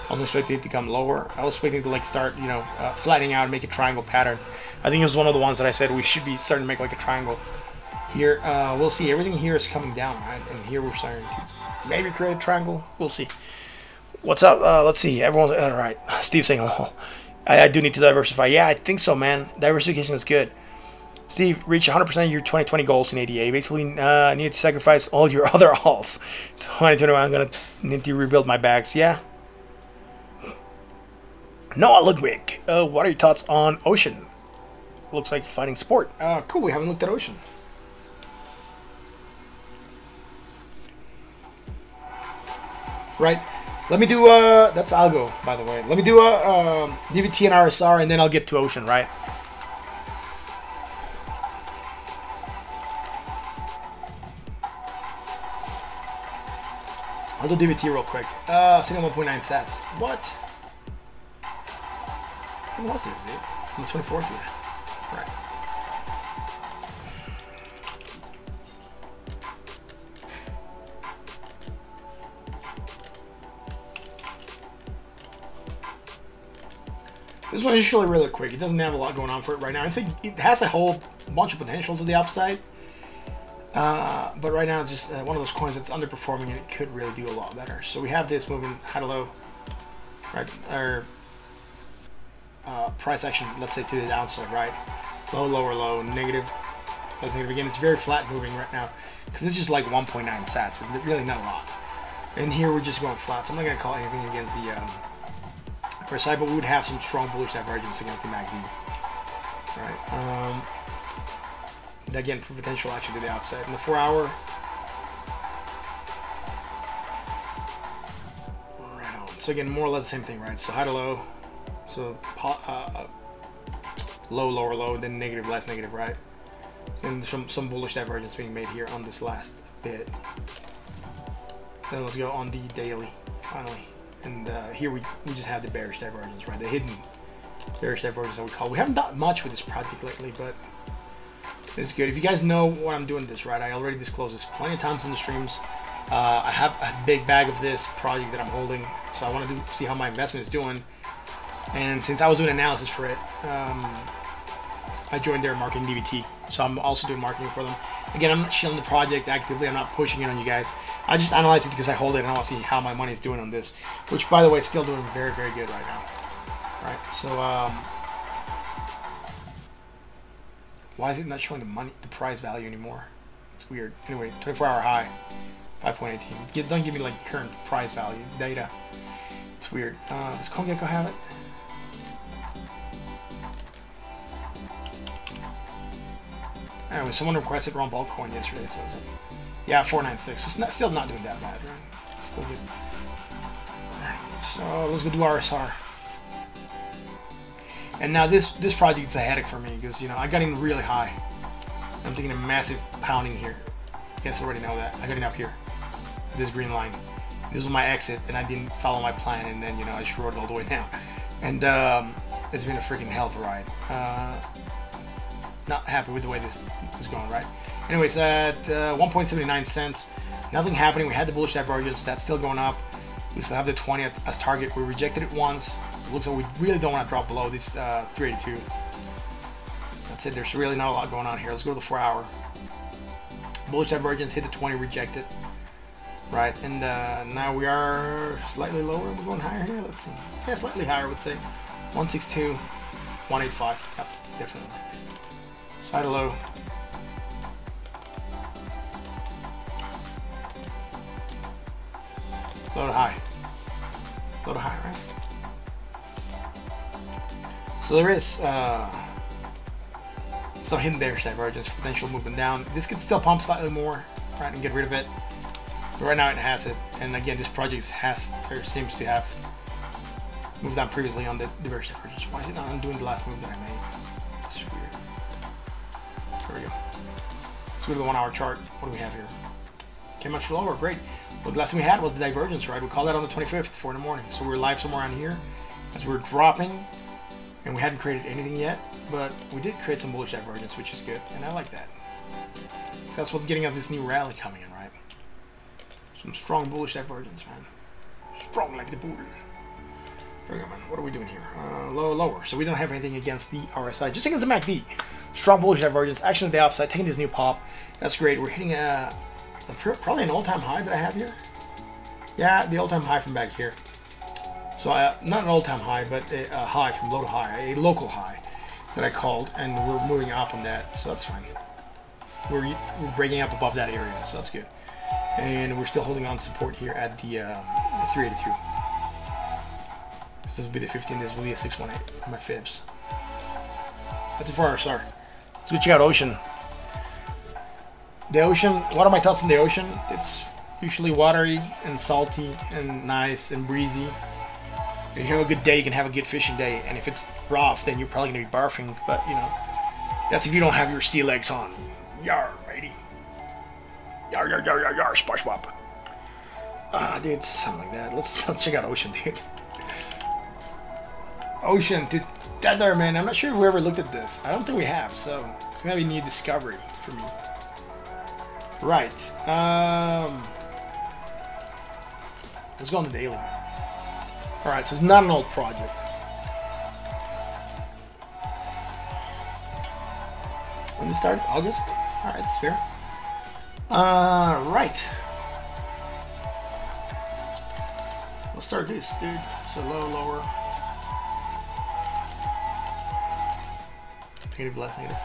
I was expecting it to come lower. I was expecting to like start, you know, flattening out and make a triangle pattern. I think it was one of the ones that I said we should be starting to make like a triangle. Here, we'll see. Everything here is coming down, right? And here we're starting to maybe create a triangle. We'll see. What's up? Let's see. Everyone's all right. Steve saying, "Oh, I do need to diversify." Yeah, I think so, man. Diversification is good. Steve, reach 100% of your 2020 goals in ADA. Basically, need to sacrifice all your other alls. 2021, I'm gonna need to rebuild my bags. Yeah. Noah Ludwig, what are your thoughts on Ocean? Looks like fighting sport. Cool. We haven't looked at Ocean. Right. Let me do that's Algo, by the way. Let me do a DVT and RSR, and then I'll get to Ocean, right? I'll do DVT real quick. Sitting on 1.9 sats. What? When was this, dude? On the 24th, yeah. Right. This one is usually really quick. It doesn't have a lot going on for it right now. I'd say it has a whole bunch of potential to the upside. But right now it's just one of those coins that's underperforming, and it could really do a lot better. So we have this moving high to low, right? Or price action, let's say, to the downside, right? Low, lower, low, negative. That's negative again. It's very flat moving right now because it's just like 1.9 sats. It's really not a lot. And here we're just going flat. So I'm not going to call anything against the first side, but we would have some strong bullish divergence against the MACD. Right. Again, for potential action to the upside. In the 4 hour, right on. So again, more or less the same thing, right? So high to low, so low, lower, low, then negative, less negative, right? And some bullish divergence being made here on this last bit. Then let's go on the daily, finally. And here we just have the bearish divergence, right? The hidden bearish divergence that we call. We haven't done much with this project lately, but it's good. If you guys know what I'm doing this, right? I already disclosed this plenty of times in the streams. I have a big bag of this project that I'm holding, so I want to see how my investment is doing. And since I was doing analysis for it, I joined their marketing DVT. So I'm also doing marketing for them. Again, I'm not shilling the project actively. I'm not pushing it on you guys. I just analyze it because I hold it and I want to see how my money is doing on this. Which, by the way, it's still doing very, very good right now. Right. So, why is it not showing the price value anymore? It's weird. Anyway, 24-hour high, 5.18. Don't give me like current price value data. It's weird. Does CoinGecko have it? Anyway, someone requested Ron Bulk coin yesterday, so yeah, 496. So it's not, still not doing that bad, right? Still good. So let's go do RSR. And now this project is a headache for me because, you know, I got in really high. I'm taking a massive pounding here. You guys already know that. I got in up here. This green line. This was my exit, and I didn't follow my plan, and then, you know, I just rode it all the way down. And it's been a freaking hell of a ride. Not happy with the way this is going, right? Anyways, at 1.79 cents, nothing happening. We had the bullish divergence. That's still going up. We still have the 20 as target. We rejected it once. It looks like we really don't want to drop below this 382. That's it. There's really not a lot going on here. Let's go to the 4-hour. Bullish divergence, hit the 20, rejected. Right, and now we are slightly lower. We're going higher here. Let's see. Yeah, slightly higher, I would say. 162, 185. Yep, definitely. Side of low. Low to high. Low to high, right? So there is some hidden bearish divergence, potential movement down. This could still pump slightly more, right, and get rid of it. But right now it has it, and again, this project has or seems to have moved down previously on the bearish divergence. Why is it not undoing the last move that I made? It's just weird. There we go. Let's go to the 1-hour chart. What do we have here? Came much lower, great. But the last thing we had was the divergence, right? We called that on the 25th, 4 in the morning. So we were live somewhere on here as we were dropping, and we hadn't created anything yet, but we did create some bullish divergence, which is good, and I like that. That's what's getting us this new rally coming in, right? Some strong bullish divergence, man. Strong like the bull. There we go, man. What are we doing here? Lower. So we don't have anything against the RSI, just against the MACD. Strong bullish divergence. Action at the upside, taking this new pop. That's great. We're hitting probably an all-time high that I have here. Yeah, the all-time high from back here. So not an all-time high, but a high from low to high, a local high that I called, and we're moving up on that, so that's fine. We're breaking up above that area, so that's good. And we're still holding on support here at the 382. So this will be the 15, this will be a 618, my fibs. That's it for RSR. Let's go check out Ocean. The ocean, what are my thoughts on the ocean? It's usually watery and salty and nice and breezy. If you have a good day, you can have a good fishing day. And if it's rough, then you're probably going to be barfing. But, you know, that's if you don't have your steel legs on. Yar, matey. Yar, yar, yar, yar, yar, SpongeBob. Dude, something like that. Let's check out Ocean, dude. Ocean, dude, that there, man. I'm not sure if we ever looked at this. I don't think we have, so it's going to be a new discovery for me. Right. Let's go on the daily. Alright, so it's not an old project. When did it start? August? Alright, that's fair. Right. Let's start this, dude. So low, lower. Negative, less negative.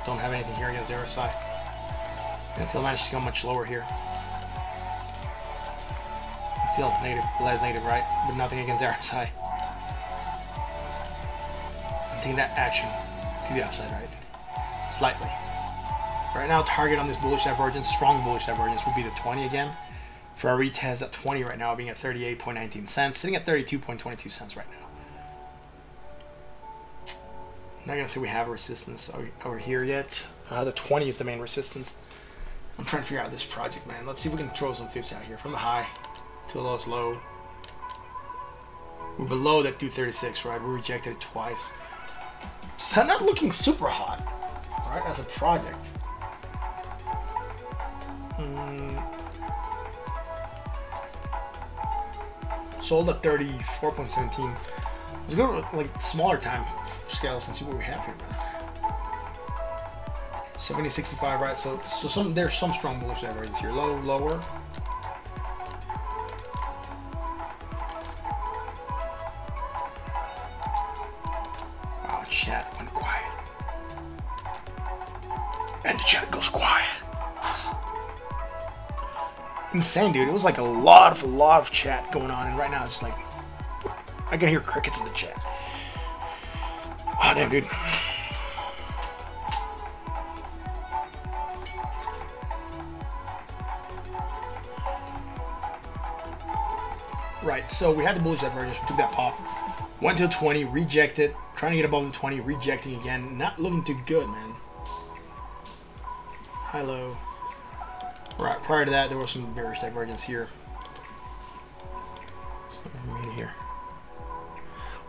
Don't have anything here against the RSI. And still managed to go much lower here. Still negative, less negative, right? But nothing against RSI. I'm taking that action to the upside, right? Slightly. Right now, target on this bullish divergence, strong bullish divergence, would be the 20 again. For our retest at 20 right now, being at 38.19 cents, sitting at 32.22 cents right now. I'm not gonna say we have a resistance over here yet. The 20 is the main resistance. I'm trying to figure out this project, man. Let's see if we can throw some fibs out here from the high to the lowest low. We're below that 236, right? We rejected it twice. So not looking super hot, right? As a project. Sold at 34.17. Let's go to like smaller time scales and see what we have here, man. 70.65, right? So there's some strong bullish divergence here. Low, lower. Wow, chat went quiet. And the chat goes quiet. insane, dude. It was like a lot of chat going on, and right now it's just like I can hear crickets in the chat. Oh damn, dude. Right, so we had the bullish divergence. We took that pop, went to 20, rejected, trying to get above the 20, rejecting again. Not looking too good, man. High low. Right, prior to that, there was some bearish divergence here. Something in here.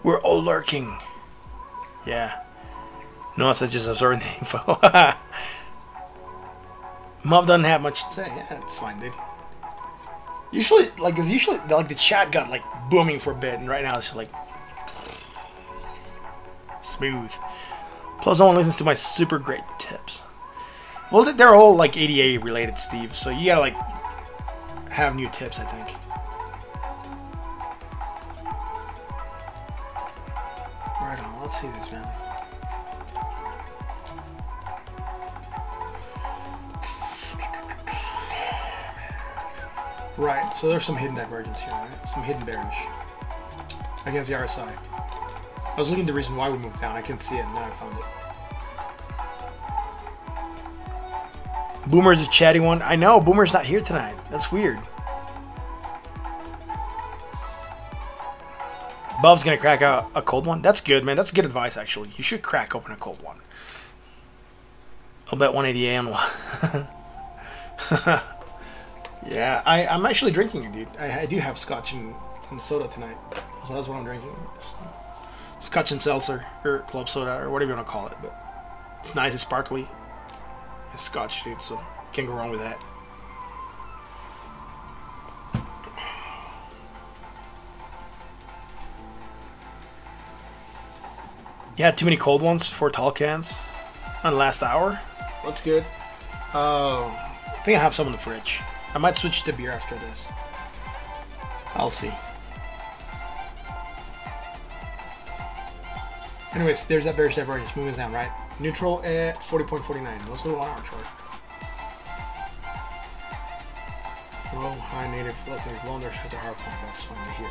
We're all lurking. Yeah. No, it's just absorbing the info. Muv doesn't have much to say. Yeah, it's fine, dude. Usually, the chat got like booming for a bit, and right now it's just like smooth. Plus, no one listens to my super great tips. Well, they're all like ADA related, Steve. So you gotta like have new tips, I think. Right on. Let's see this, man. Right, so there's some hidden divergence here, right? Some hidden bearish against the RSI. I was looking at the reason why we moved down. I couldn't see it, and now I found it. Boomer's a chatty one. I know, Boomer's not here tonight. That's weird. Bub's gonna crack out a cold one. That's good, man. That's good advice, actually. You should crack open a cold one. I'll bet 180 on one. Yeah, I'm actually drinking it, dude. I do have scotch and soda tonight. So that's what I'm drinking. Scotch and seltzer, or club soda, or whatever you want to call it. But it's nice, it's sparkly. It's scotch, dude, so can't go wrong with that. Yeah, too many cold ones, 4 tall cans on the last hour. That's good. I think I have some in the fridge. I might switch to beer after this. I'll see. Anyways, there's that bearish divergence. Moving us down, right? Neutral at 40.49. Let's go to 1 hour chart. Low, high, native, less native, low, there's a hard point. That's fine to hear.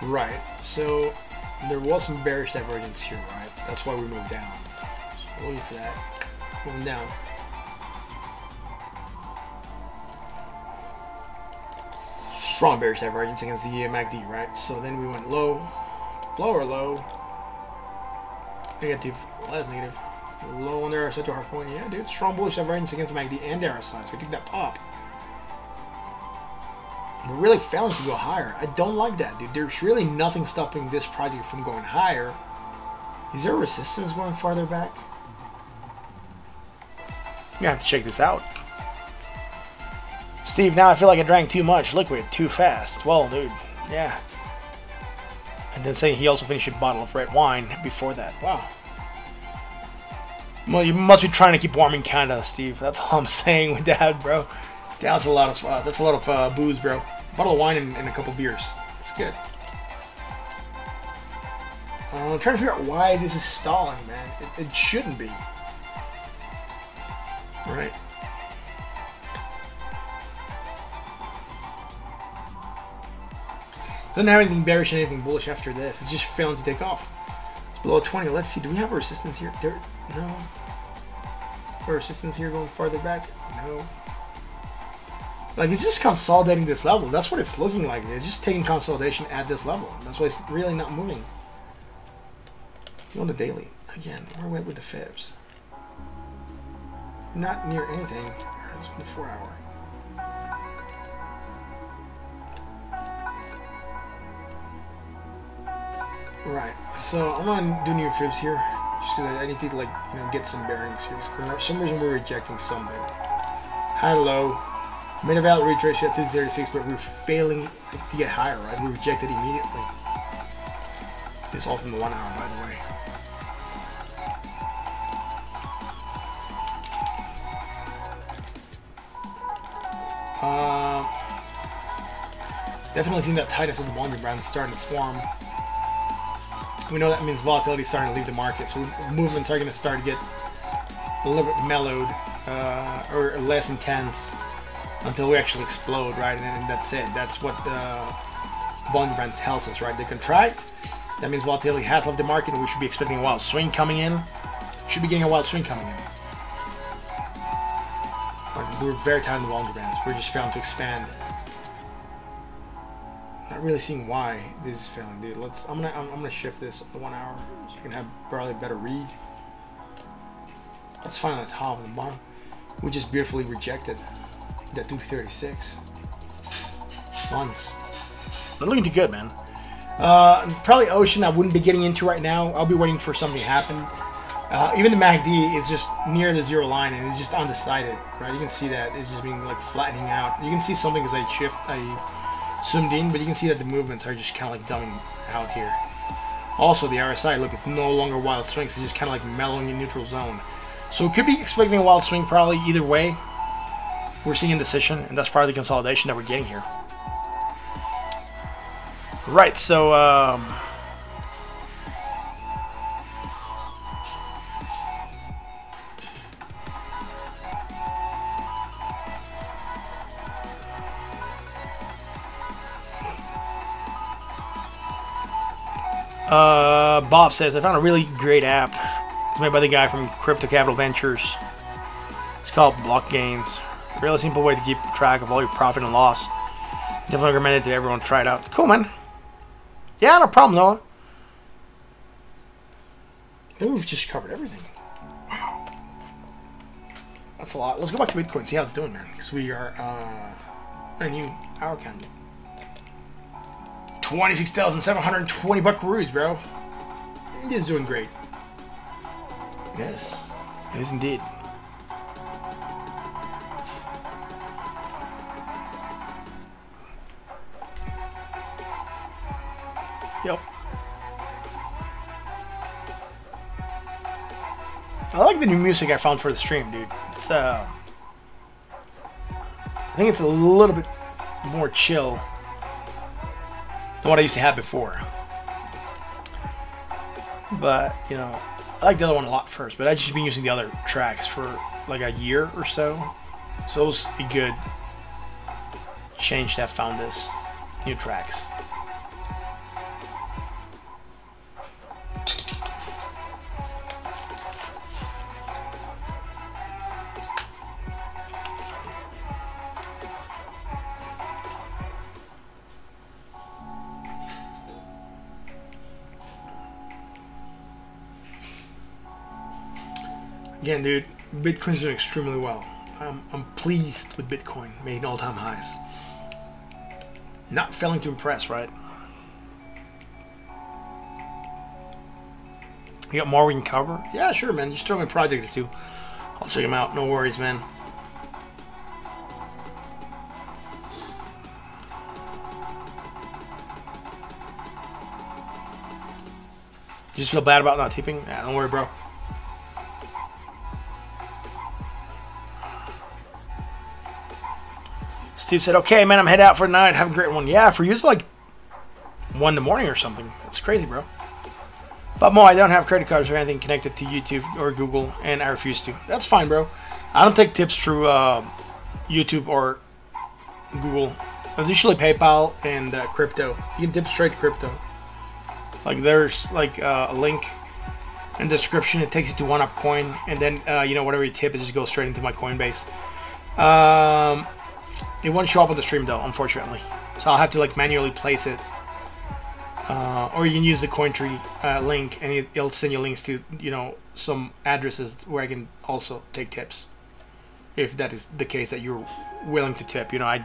Right, so there was some bearish divergence here, right? That's why we moved down. So we'll look for that. Moving down. Strong bearish divergence against the MACD, right? So then we went low, lower low, negative, less negative, low on the RSI to hard point. Yeah, dude, strong bullish divergence against the MACD and the RSI. So we took that pop. We're really failing to go higher. I don't like that, dude. There's really nothing stopping this project from going higher. Is there resistance going farther back? I'm gonna have to check this out. Steve, now I feel like I drank too much liquid too fast. Well, dude, yeah. And then saying he also finished a bottle of red wine before that. Wow. Well, you must be trying to keep warm in Canada, Steve. That's all I'm saying with that, bro. That's a lot of booze, bro. A bottle of wine and a couple beers. It's good. I'm trying to figure out why this is stalling, man. It shouldn't be. Right. Doesn't have anything bearish and anything bullish after this. It's just failing to take off. It's below 20. Let's see. Do we have a resistance here? No. Or resistance here going farther back? No. Like, it's just consolidating this level. That's what it's looking like. It's just taking consolidation at this level. That's why it's really not moving. You want the daily. Again, we're with the fibs. Not near anything. It's the 4 hour. Right, so I'm gonna do new fibs here, just because I need to get some bearings here. For some reason we're rejecting something. High low, made a valid retrace at 236, but we're failing to get higher. Right, we rejected immediately. This is all from the 1 hour, by the way. Definitely seeing that tightness in the Wonder Brand starting to form. We know that means volatility is starting to leave the market, so movements are going to start to get a little bit mellowed or less intense until we actually explode, right? And then that's it. That's what the Bond brand tells us, right? They contract. That means volatility has left the market, and we should be expecting a wild swing coming in. Should be getting a wild swing coming in. We're very tired of the Bond brands. We're just failing to expand. Not really seeing why this is failing, dude. I'm gonna shift this to 1 hour so you can have probably a better read. Let's find on the top and the bottom. We just beautifully rejected that 236 months. Not looking too good, man. Probably Ocean I wouldn't be getting into right now. I'll be waiting for something to happen. Even the MACD is just near the zero line and it's just undecided, right? You can see that it's just being like flattening out. You can see something as I zoomed in, but you can see that the movements are just kind of like dumbing out here. Also, the RSI, look, it's no longer wild swings. It's just kind of like mellowing in neutral zone. So we could be expecting a wild swing probably either way. We're seeing indecision, and that's part of the consolidation that we're getting here. Right, so Bob says, I found a really great app. It's made by the guy from Crypto Capital Ventures. It's called Block Gains. A really simple way to keep track of all your profit and loss. Definitely recommend it to everyone to try it out. Cool, man. Yeah, no problem, Noah. I think we've just covered everything. Wow. That's a lot. Let's go back to Bitcoin, see how it's doing, man. Because we are a new hour candle. 26,720 buckaroos, bro. India's doing great. Yes. Yes, indeed. Yep. I like the new music I found for the stream, dude. It's I think it's a little bit more chill than what I used to have before. But, you know, I like the other one a lot first, but I've just been using the other tracks for like a year or so. So it was a good change to have found this new tracks. Again, dude, Bitcoin's doing extremely well. I'm pleased with Bitcoin making all-time highs. Not failing to impress, right? You got more we can cover? Yeah, sure, man. Just throw me a project or two. I'll check them out. No worries, man. You just feel bad about not tipping? Yeah, don't worry, bro. Steve said, okay, man, I'm headed out for the night. Have a great one. Yeah, for you, it's like 1 in the morning or something. That's crazy, bro. But Mo, I don't have credit cards or anything connected to YouTube or Google, and I refuse to. That's fine, bro. I don't take tips through YouTube or Google. It's usually PayPal and crypto. You can tip straight to crypto. Like, there's like a link in the description. It takes you to OneUp and then, you know, whatever you tip, it just goes straight into my Coinbase. It won't show up on the stream though, unfortunately. So I'll have to like manually place it. Or you can use the Cointree link, and it'll send you links to, you know, some addresses where I can also take tips. If that is the case that you're willing to tip, you know,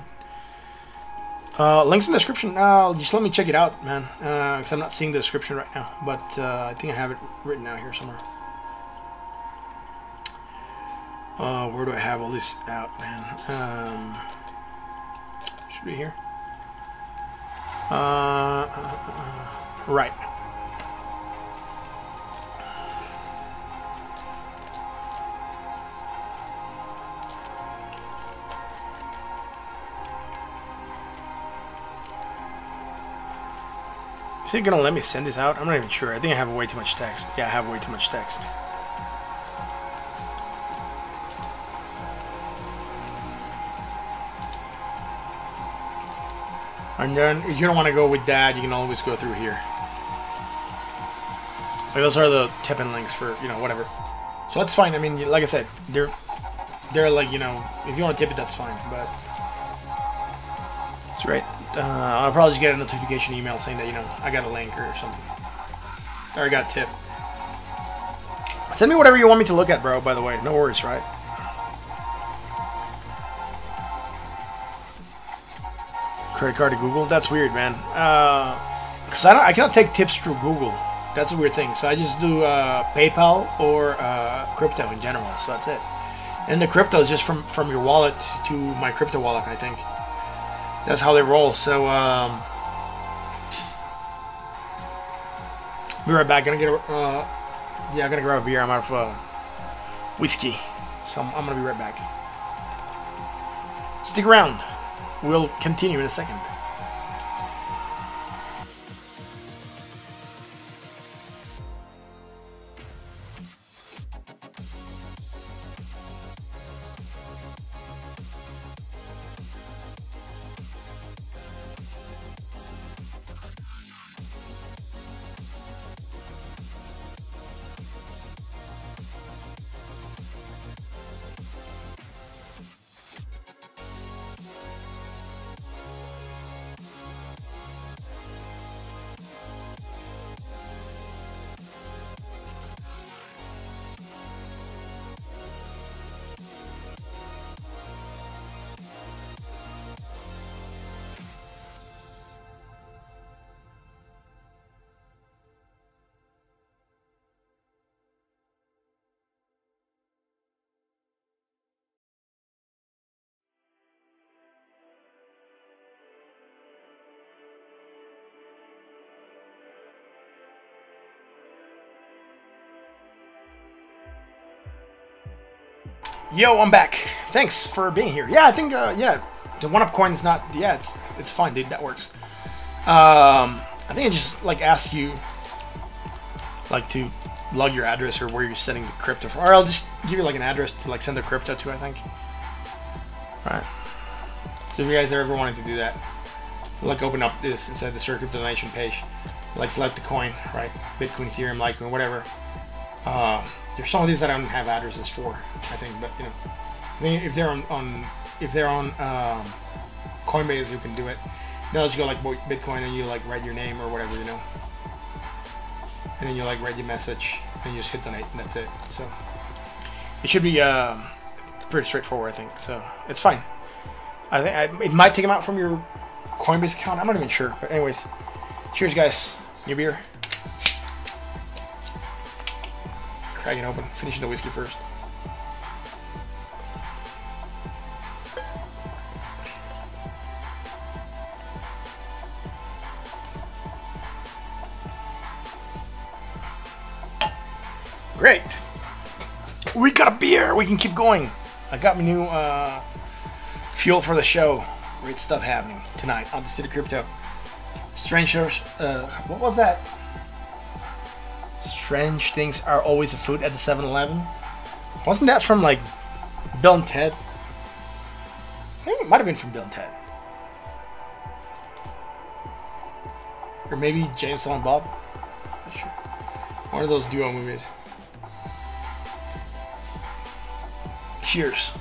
links in the description. Just let me check it out, man. Because I'm not seeing the description right now, but I think I have it written out here somewhere. Where do I have all this out, man? Should be here. Right. Is it gonna let me send this out? I'm not even sure. I think I have way too much text. Yeah, I have way too much text. And then if you don't want to go with that, you can always go through here. Like those are the tip-in links for, you know, whatever. So that's fine. I mean, like I said, they're like, you know, if you want to tip it, that's fine. But that's right. I'll probably just get a notification email saying that, you know, I got a link or something, or I got a tip. Send me whatever you want me to look at, bro. By the way, no worries, right? Credit card to Google? That's weird, man. Because I cannot take tips through Google. That's a weird thing. So I just do PayPal or crypto in general. So that's it. And the crypto is just from your wallet to my crypto wallet, I think. That's how they roll. So be right back. Gonna get a yeah, I'm gonna grab a beer. I'm out of whiskey, so I'm gonna be right back. Stick around. We'll continue in a second. Yo, I'm back. Thanks for being here. Yeah, I think, yeah, the one-up coin is not, yeah, it's fine, dude, that works. I think it just, like, asks you, like, to log your address or where you're sending the crypto from. Or I'll just give you, like, an address to, like, send the crypto to, I think. Right. So if you guys are ever wanting to do that, like, open up this inside the Circuit donation page. Like, select the coin, right? Bitcoin, Ethereum, Litecoin, whatever. There's some of these that I don't have addresses for, I think, but you know, I mean, if they're on Coinbase, you can do it. Now just go like Bitcoin and you like write your name or whatever, you know, and then you like write your message and you just hit donate and that's it. So it should be pretty straightforward, I think. So it's fine. I think it might take them out from your Coinbase account. I'm not even sure, but anyways, cheers, guys. New beer. Cracking open, finishing the whiskey first. Great. We got a beer. We can keep going. I got my new fuel for the show. Great stuff happening tonight on the City Crypto. Strange shows. What was that? Strange things are always afoot at the 7-Eleven. Wasn't that from like Bill and Ted? I think it might have been from Bill and Ted. Or maybe Jane, Silent Bob. Not sure. One of those duo movies. Cheers.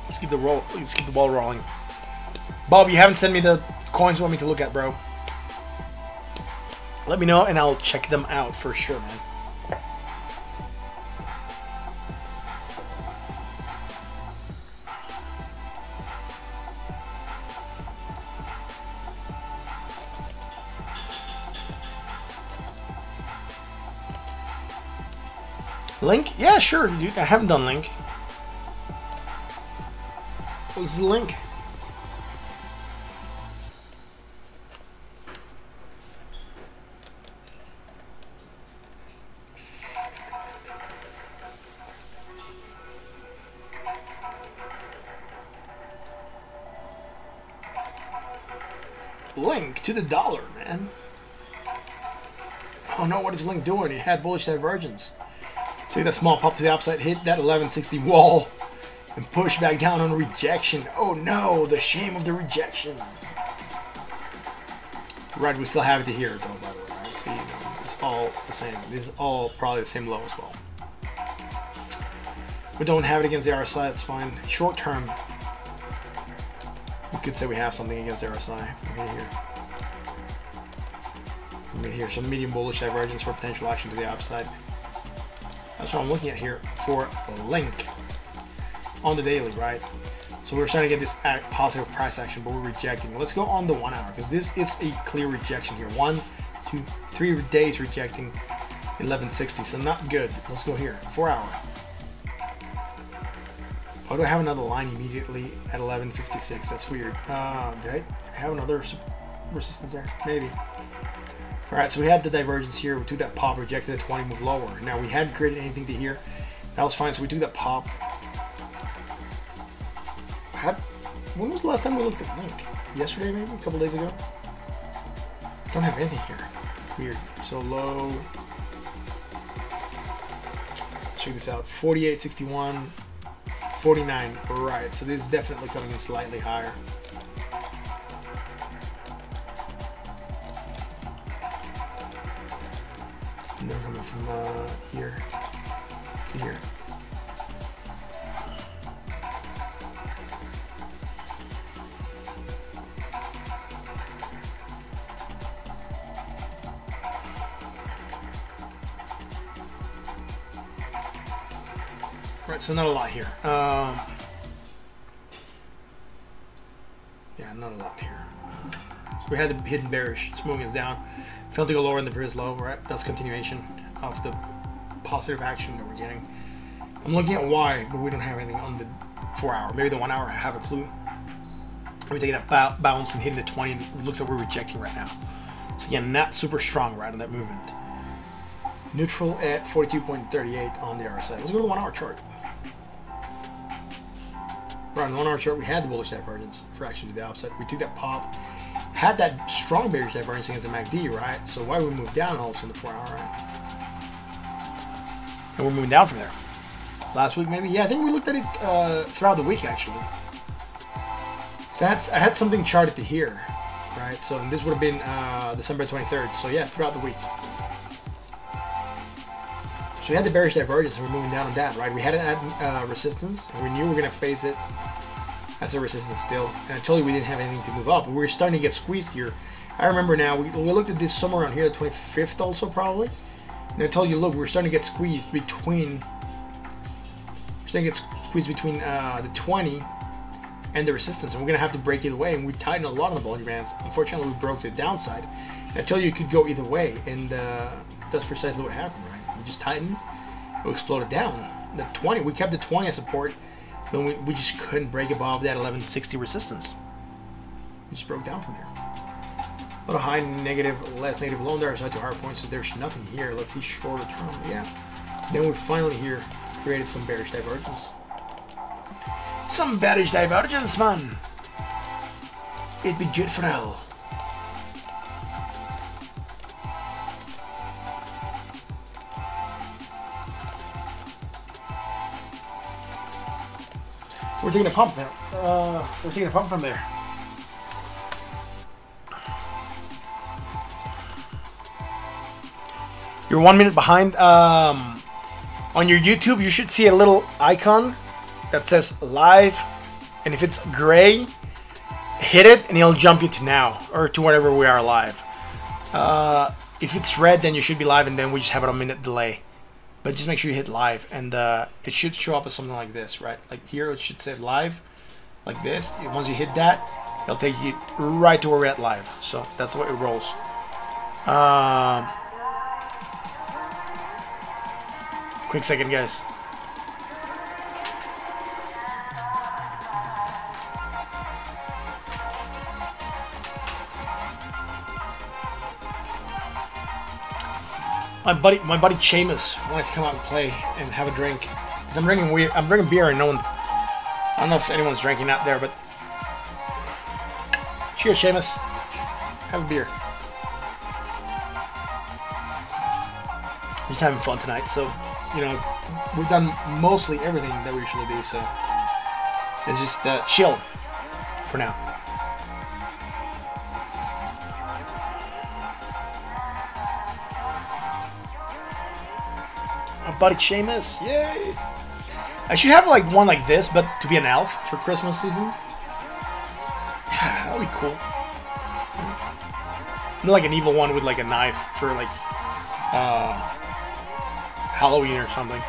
Let's keep the ball rolling. Bob, you haven't sent me the coins you want me to look at, bro. Let me know and I'll check them out for sure, man. Link? Yeah, sure, dude. I haven't done Link. What's the link? Link to the dollar, man. Oh no, what is Link doing? He had bullish divergence. Take that small pop to the upside, hit that 1160 wall, and push back down on rejection. Oh no, the shame of the rejection. Right, we still have it here though, by the way, right? So, you know, it's all the same. This is all probably the same low as well. We don't have it against the RSI, that's fine. Short term, we could say we have something against the RSI. Right here. Right here, some medium bullish divergence for potential action to the upside. That's what I'm looking at here for the link on the daily, right? So we're starting to get this positive price action, but we're rejecting. Let's go on the 1 hour, because this is a clear rejection here. 1, 2, 3 days rejecting 1160, so not good. Let's go here, 4 hour. Why do I have another line immediately at 1156? That's weird. Did I have another resistance there? Maybe. Alright, so we had the divergence here. We took that pop, rejected the 20, moved lower. Now we hadn't created anything to here. That was fine, so we took that pop. When was the last time we looked at Link? Yesterday, maybe? A couple days ago? Don't have anything here. Weird. So low. Check this out. 48.61. 49. Right. So this is definitely coming in slightly higher. And they're coming from here to here. Right, so not a lot here. Yeah, not a lot here. So we had the hidden bearish. It's moving us down. Failed to go lower in the previous low, right? That's continuation of the positive action that we're getting. I'm looking at why, but we don't have anything on the 4 hour. Maybe the 1 hour I have a clue. We take that bounce and hitting the 20. It looks like we're rejecting right now. So again, not super strong right on that movement. Neutral at 42.38 on the RSI. Let's go to the 1 hour chart. Right, on the 1 hour chart, we had the bullish divergence for action to the upside. We took that pop, had that strong bearish divergence against the MACD, right? So why would we move down also in the 4 hour, right? And we're moving down from there. Last week, maybe? Yeah, I think we looked at it throughout the week, actually. So I had something charted to here, right? So this would have been December 23rd. So yeah, throughout the week. So we had the bearish divergence and we're moving down on that, right? We had it at resistance and we knew we were going to face it as a resistance still. And I told you we didn't have anything to move up, but we were starting to get squeezed here. I remember now, we looked at this somewhere around here, the 25th also probably. And I told you, look, we're starting to get squeezed between, the 20 and the resistance. And we're going to have to break either way. And we tightened a lot on the Bollinger Bands. Unfortunately, we broke to the downside. And I told you it could go either way. And that's precisely what happened, right? We just tightened, it exploded down. The 20, we kept the 20 as support, but we just couldn't break above that 1160 resistance. We just broke down from there. A little high negative, less negative low there, side to hard points, so there's nothing here. Let's see shorter term. Yeah. Then we finally here created some bearish divergence. Some bearish divergence, man. It'd be good for hell. We're taking a pump there. We're taking a pump from there. You're 1 minute behind. On your YouTube, you should see a little icon that says live, and if it's gray, hit it, and it'll jump you to now or to wherever we are live. If it's red, then you should be live, and then we just have a minute delay. But just make sure you hit live, and it should show up as something like this, right? Like here, it should say live, like this. Once you hit that, it'll take you right to where we're at live. So that's the way it rolls. Quick second, guys. My buddy Seamus wanted to come out and play and have a drink. I'm bringing beer and no one's. I don't know if anyone's drinking out there, but cheers, Seamus. Have a beer. Just having fun tonight, so you know we've done mostly everything that we usually do, so it's just chill for now. buddy Seamus. Yay! I should have like one like this, but to be an elf for Christmas season. Yeah, that would be cool. Not like an evil one with like a knife for like Halloween or something.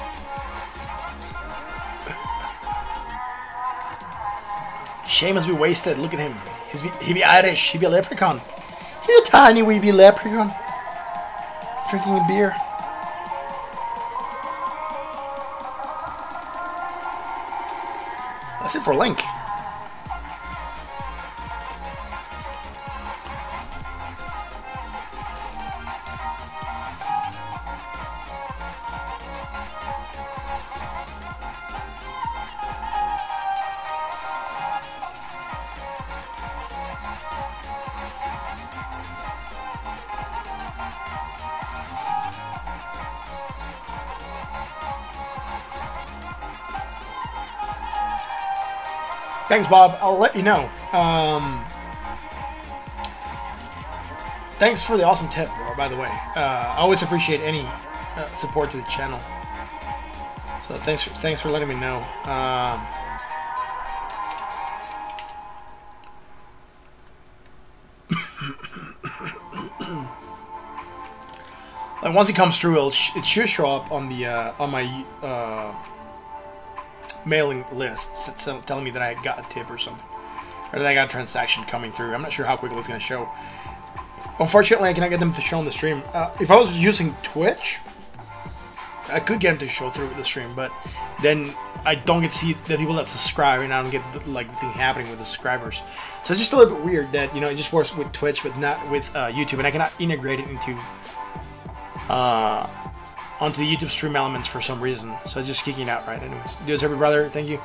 Seamus be wasted. Look at him. He be Irish. He be a leprechaun. He's a tiny wee leprechaun. Drinking a beer. That's it for Link. Thanks, Bob. I'll let you know. Thanks for the awesome tip, bro, by the way. I always appreciate any support to the channel. So thanks for letting me know. Like once it comes through, it should show up on the on my mailing list, telling me that I got a tip or something, or that I got a transaction coming through. I'm not sure how quickly it's going to show. Unfortunately, I cannot get them to show on the stream. If I was using Twitch, I could get them to show through the stream, but then I don't get to see the people that subscribe, and I don't get the, like the thing happening with the subscribers. So it's just a little bit weird that, you know, it just works with Twitch, but not with YouTube, and I cannot integrate it into onto the YouTube stream elements for some reason. So it's just kicking out, right? Anyways, do this, every brother. Thank you.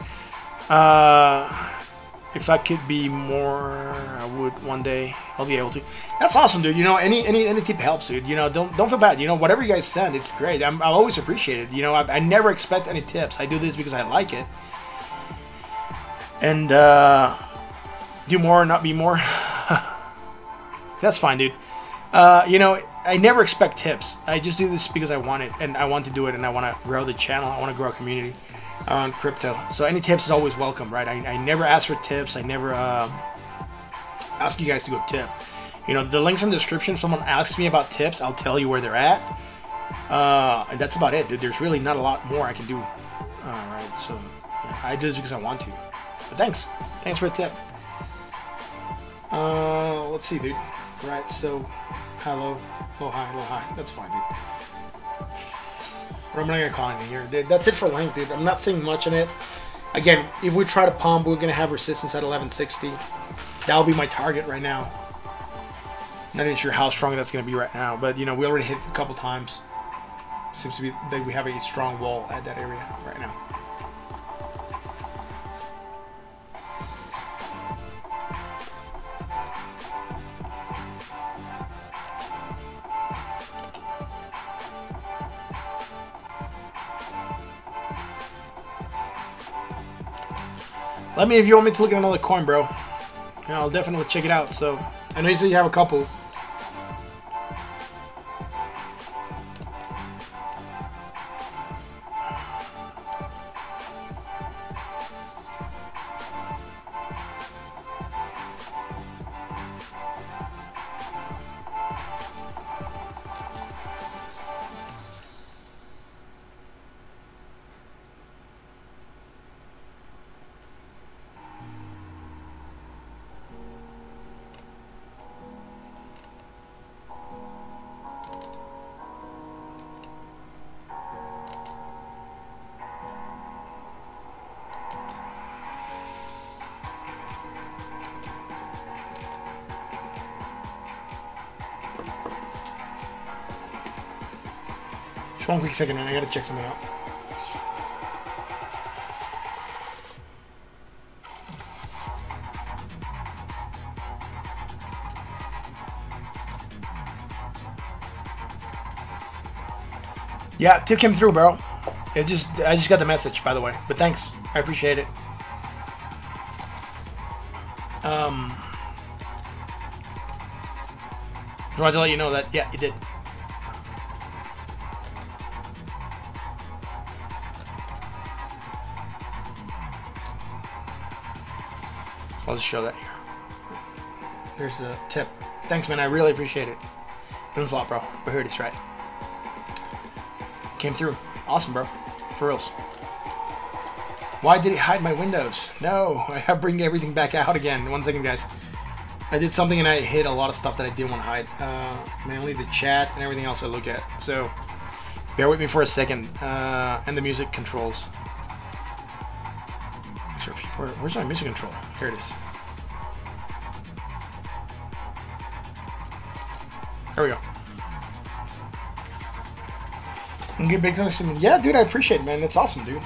If I could be more, I would one day. I'll be able to. That's awesome, dude. You know, any tip helps, dude. You know, don't feel bad. You know, whatever you guys send, it's great. I'll always appreciate it. You know, I never expect any tips. I do this because I like it. And do more, not be more. That's fine, dude. You know, I never expect tips. I just do this because I want it, and I want to do it, and I want to grow the channel. I want to grow a community around crypto. So any tips is always welcome, right? I never ask for tips. I never ask you guys to go tip. You know, the links in the description. If someone asks me about tips, I'll tell you where they're at. And that's about it, dude. There's really not a lot more I can do. Alright, so yeah, I do this because I want to. But thanks. Thanks for a tip. Let's see, dude. Right, so hello. Oh, hi, hello, hi. That's fine, dude. But I'm not gonna call anything here, dude. That's it for Link, dude. I'm not seeing much in it. Again, if we try to pump, we're gonna have resistance at 1160. That'll be my target right now. Not even sure how strong that's gonna be right now, but you know, we already hit it a couple times. Seems to be that we have a strong wall at that area right now. Let me, if you want me to look at another coin, bro. Yeah, I'll definitely check it out. So, I know you said you have a couple. Just one quick second, man. I gotta check something out. Yeah, tip came through, bro. I just got the message, by the way. But thanks, I appreciate it. Just wanted to let you know that, yeah, it did. I'll just show that here. Here's the tip. Thanks, man. I really appreciate it. It means a lot, bro. But here it is, right? Came through. Awesome, bro. For reals. Why did it hide my windows? No, I have to bring everything back out again. 1 second, guys. I did something and I hid a lot of stuff that I didn't want to hide. Mainly the chat and everything else I look at. So, bear with me for a second. And the music controls. Where's my music control? Here it is. There we go. And get big things. Yeah, dude, I appreciate it, man. That's awesome, dude.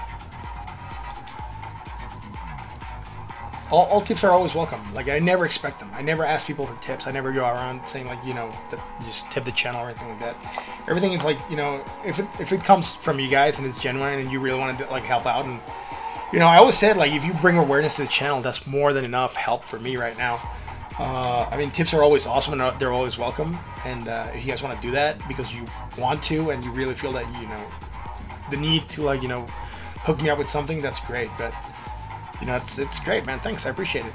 All tips are always welcome. Like, I never expect them. I never ask people for tips. I never go around saying, like, you know, that just tip the channel or anything like that. Everything is like, you know, if it comes from you guys and it's genuine and you really want to, like, help out. And, you know, I always said, like, if you bring awareness to the channel, that's more than enough help for me right now. I mean, tips are always awesome and they're always welcome. And if you guys want to do that because you want to and you really feel that, you know, the need to, like, you know, hook me up with something, that's great. But, you know, it's great, man. Thanks, I appreciate it.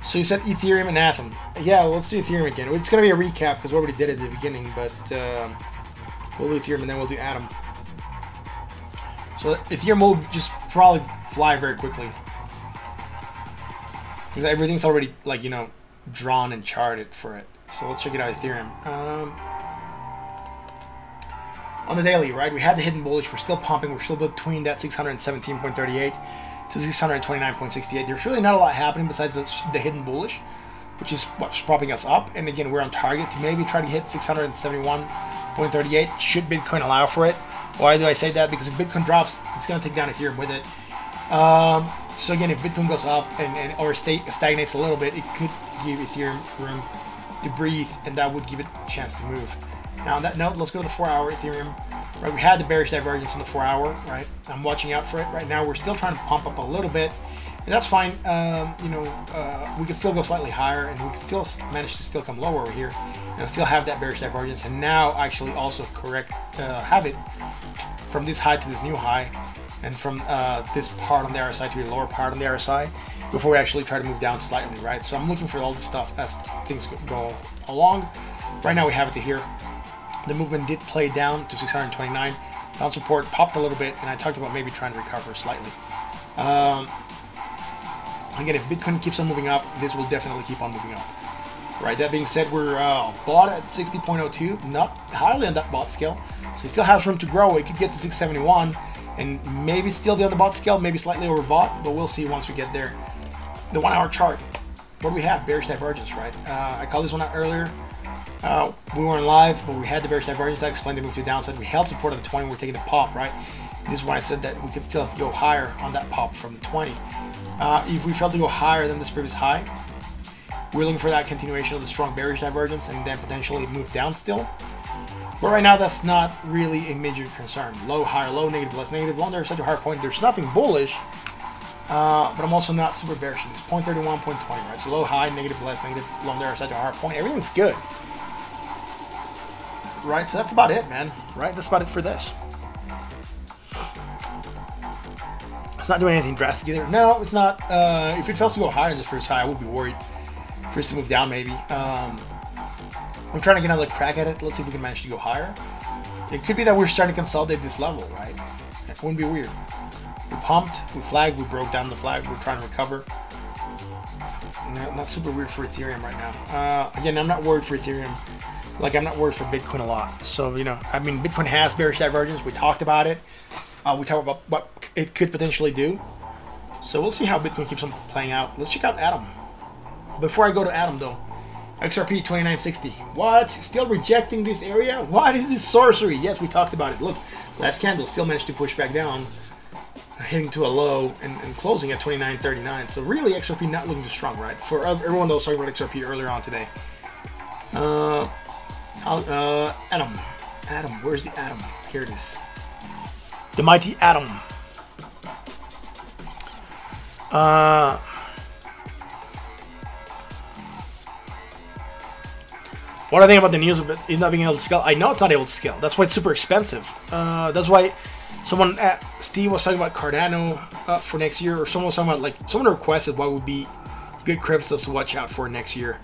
So you said Ethereum and Atom. Yeah, let's do Ethereum again. It's going to be a recap because we already did it at the beginning, but we'll do Ethereum and then we'll do Atom. So Ethereum will just probably fly very quickly. Because everything's already, like, you know, drawn and charted for it. So let's check it out, Ethereum. On the daily, right, we had the hidden bullish. We're still pumping. We're still between that 617.38 to 629.68. There's really not a lot happening besides the hidden bullish, which is what's propping us up. And again, we're on target to maybe try to hit 671.38. Should Bitcoin allow for it? Why do I say that? Because if Bitcoin drops, it's going to take down Ethereum with it. So again, if Bitcoin goes up or stagnates a little bit, it could give Ethereum room to breathe, and that would give it a chance to move. Now on that note, let's go to the 4-hour Ethereum. Right, we had the bearish divergence in the 4-hour. Right, I'm watching out for it. Right now, we're still trying to pump up a little bit, and that's fine. You know, we can still go slightly higher, and we can still manage to still come lower over here, and still have that bearish divergence, and now actually also have it from this high to this new high, and from this part on the RSI to the lower part on the RSI, before we actually try to move down slightly. Right, so I'm looking for all this stuff as things go along. Right now, we have it to here. The movement did play down to 629. Found support, popped a little bit, and I talked about maybe trying to recover slightly. Again, if Bitcoin keeps on moving up, this will definitely keep on moving up. Right, that being said, we're bought at 60.02, not highly on that bot scale. So it still has room to grow. It could get to 671 and maybe still be on the bot scale, maybe slightly overbought, but we'll see once we get there. The 1-hour chart. What do we have? Bearish divergence, right? I called this one out earlier. We weren't live, but we had the bearish divergence. I explained the move to the downside. We held support at the 20. We're taking the pop, right? This is why I said that we could still go higher on that pop from the 20. If we failed to go higher than this previous high, we're looking for that continuation of the strong bearish divergence and then potentially move down still. But right now, that's not really a major concern. Low, higher, low, negative, less negative, long there, such a higher point. There's nothing bullish, but I'm also not super bearish in this. 0.31, 0.20, right? So low, high, negative, less negative, long there, such a higher point. Everything's good. Right, so that's about it, man. Right, that's about it for this. It's not doing anything drastic either. No, it's not. If it fails to go higher than this first high, I would be worried for it to move down maybe. I'm trying to get another crack at it. Let's see if we can manage to go higher. It could be that we're starting to consolidate this level, right? It wouldn't be weird. We pumped, we flagged, we broke down the flag, we're trying to recover. Not super weird for Ethereum right now. Again, I'm not worried for Ethereum. Like, I'm not worried for Bitcoin a lot. So, you know, I mean, Bitcoin has bearish divergence. We talked about it. We talked about what it could potentially do. So we'll see how Bitcoin keeps on playing out. Let's check out Atom. Before I go to Atom, though, XRP 2960. What? Still rejecting this area? What is this sorcery? Yes, we talked about it. Look, last candle still managed to push back down, hitting to a low and closing at 29.39. So really, XRP not looking too strong, right? For everyone that was talking about XRP earlier on today. Atom. Where's the Atom? Here it is. The mighty Atom. What I think about the news of it not being able to scale? I know it's not able to scale. That's why it's super expensive. That's why Someone, Steve was talking about Cardano for next year, or someone was talking about, like, someone requested what would be good cryptos to watch out for next year.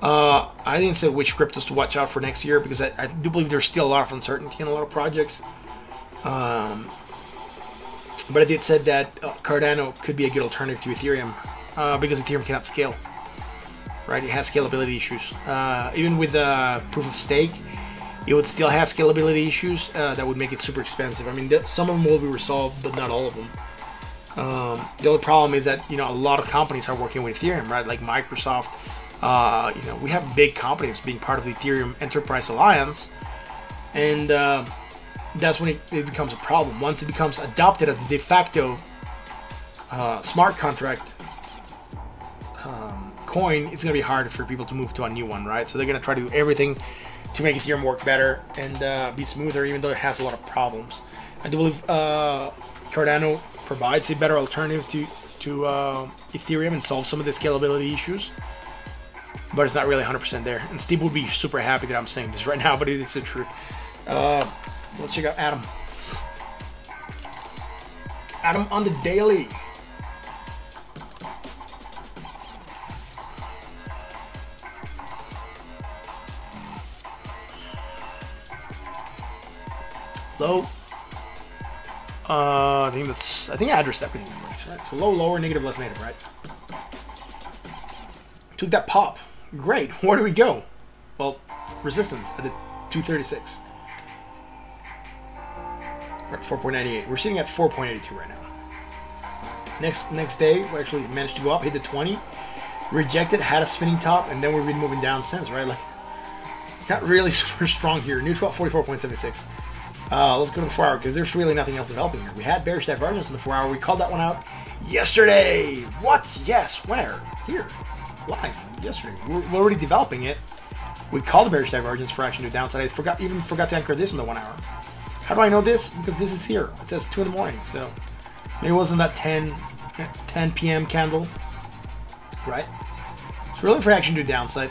I didn't say which cryptos to watch out for next year because I do believe there's still a lot of uncertainty in a lot of projects. But I did said that Cardano could be a good alternative to Ethereum because Ethereum cannot scale. Right, it has scalability issues. Even with proof of stake, it would still have scalability issues that would make it super expensive. I mean, some of them will be resolved, but not all of them. The only problem is that, you know, a lot of companies are working with Ethereum, right? Like Microsoft. You know, we have big companies being part of the Ethereum Enterprise Alliance, and that's when it becomes a problem. Once it becomes adopted as the de facto smart contract coin, it's going to be hard for people to move to a new one, right? So they're going to try to do everything to make Ethereum work better and be smoother, even though it has a lot of problems. I do believe Cardano provides a better alternative to Ethereum and solves some of the scalability issues, but it's not really 100% there. And Steve would be super happy that I'm saying this right now, but it is the truth. Let's check out Adam. Adam on the daily. Low. I think I addressed everything right. So low, lower, negative, less negative, right? Took that pop. Great. Where do we go? Well, resistance at the 236. We're at 4.98. We're sitting at 4.82 right now. Next day, we actually managed to go up, hit the 20, rejected, had a spinning top, and then we've been moving down since, right? Like, not really super strong here. Neutral 44.76. Let's go to the 4 hour because there's really nothing else developing here. We had bearish divergence in the 4 hour. We called that one out yesterday. What? Yes. Where? Here. Live. Yesterday. We're already developing it. We called the bearish divergence for action to downside. I even forgot to anchor this in the 1 hour. How do I know this? Because this is here. It says 2 in the morning. So maybe it wasn't that 10 p.m. candle. Right? So we're looking for action to downside.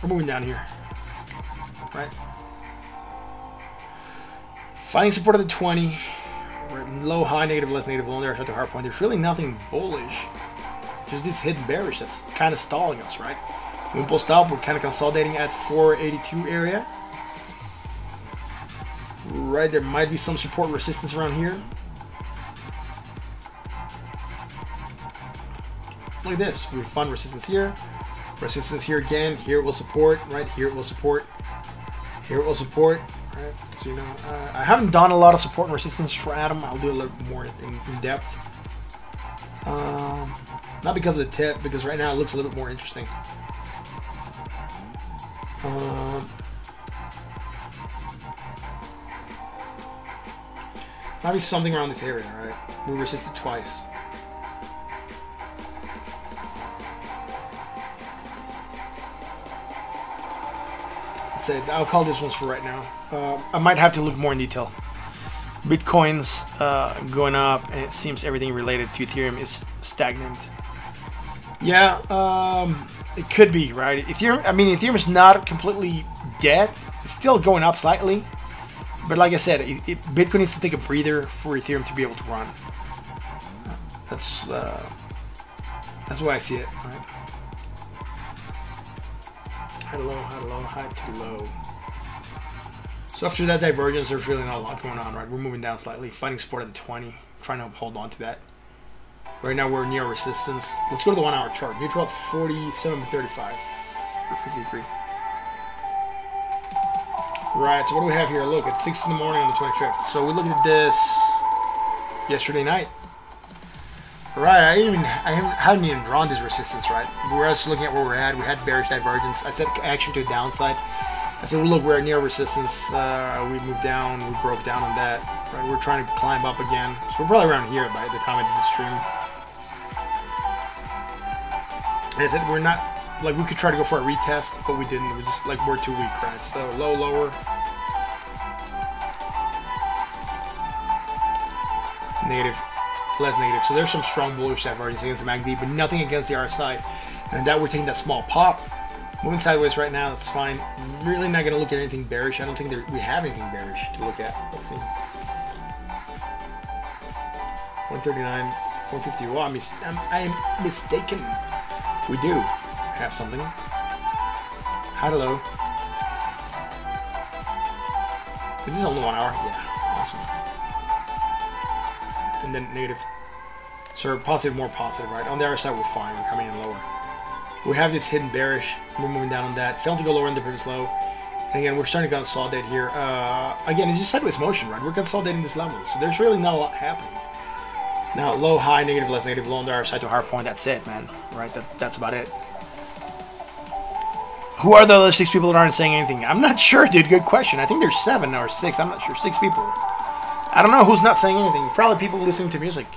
We're moving down here. Right? Finding support at the 20. We're at low, high, negative, less negative, low, there at the hard point. There's really nothing bullish. Just this hidden bearish that's kind of stalling us, right? When we post up, we're kind of consolidating at 482 area. Right, there might be some support resistance around here. Look at this. We found resistance here again. Here it will support, right? Here it will support. Here it will support. Right, so you know, I haven't done a lot of support and resistance for Adam. I'll do a little more in depth. Not because of the tip, because right now it looks a little bit more interesting. Might be something around this area, right? We resisted twice. I'll call this ones for right now. I might have to look more in detail. Bitcoin's going up, and it seems everything related to Ethereum is stagnant. Yeah, it could be, right? Ethereum is not completely dead. It's still going up slightly, but like I said, Bitcoin needs to take a breather for Ethereum to be able to run. That's the way I see it, right? High to low, high to low, high to low. So after that divergence, there's really not a lot going on, right? We're moving down slightly, finding support at the 20, trying to hold on to that. Right now we're near resistance. Let's go to the 1 hour chart. Neutral 47.35. 53. Right, so what do we have here? Look, it's 6 in the morning on the 25th. So we looked at this yesterday night. Right, I haven't even drawn this resistance, right? We were just looking at where we're at. We had bearish divergence. I set action to a downside. I said, well, look, we're near resistance. We moved down. We broke down on that. Right, we're trying to climb up again. So we're probably around here by the time I did the stream. And I said, we're not, like, we could try to go for a retest, but we didn't. We just, like, we're too weak, right? So low, lower. Negative. Less negative. So there's some strong bullish divergence against the MACD, but nothing against the RSI. And that we're taking that small pop. Moving sideways right now, that's fine. Really not going to look at anything bearish. I don't think we have anything bearish to look at. Let's see. 139, 150. Oh, I'm mistaken. We do have something. Hello. Is this only 1 hour? Yeah, awesome. And then negative. So positive, more positive, right? On the other side, we're fine. We're coming in lower. We have this hidden bearish. We're moving down on that. Failing to go lower in the previous low. And again, we're starting to consolidate here. Again, it's just sideways motion, right? We're consolidating this level, so there's really not a lot happening. Now, low, high, negative, less negative, low on the other side to a higher point. That's it, man. Right? That's about it. Who are the other 6 people that aren't saying anything? I'm not sure, dude. Good question. I think there's 7 or 6. I'm not sure. 6 people. I don't know who's not saying anything. Probably people listening to music.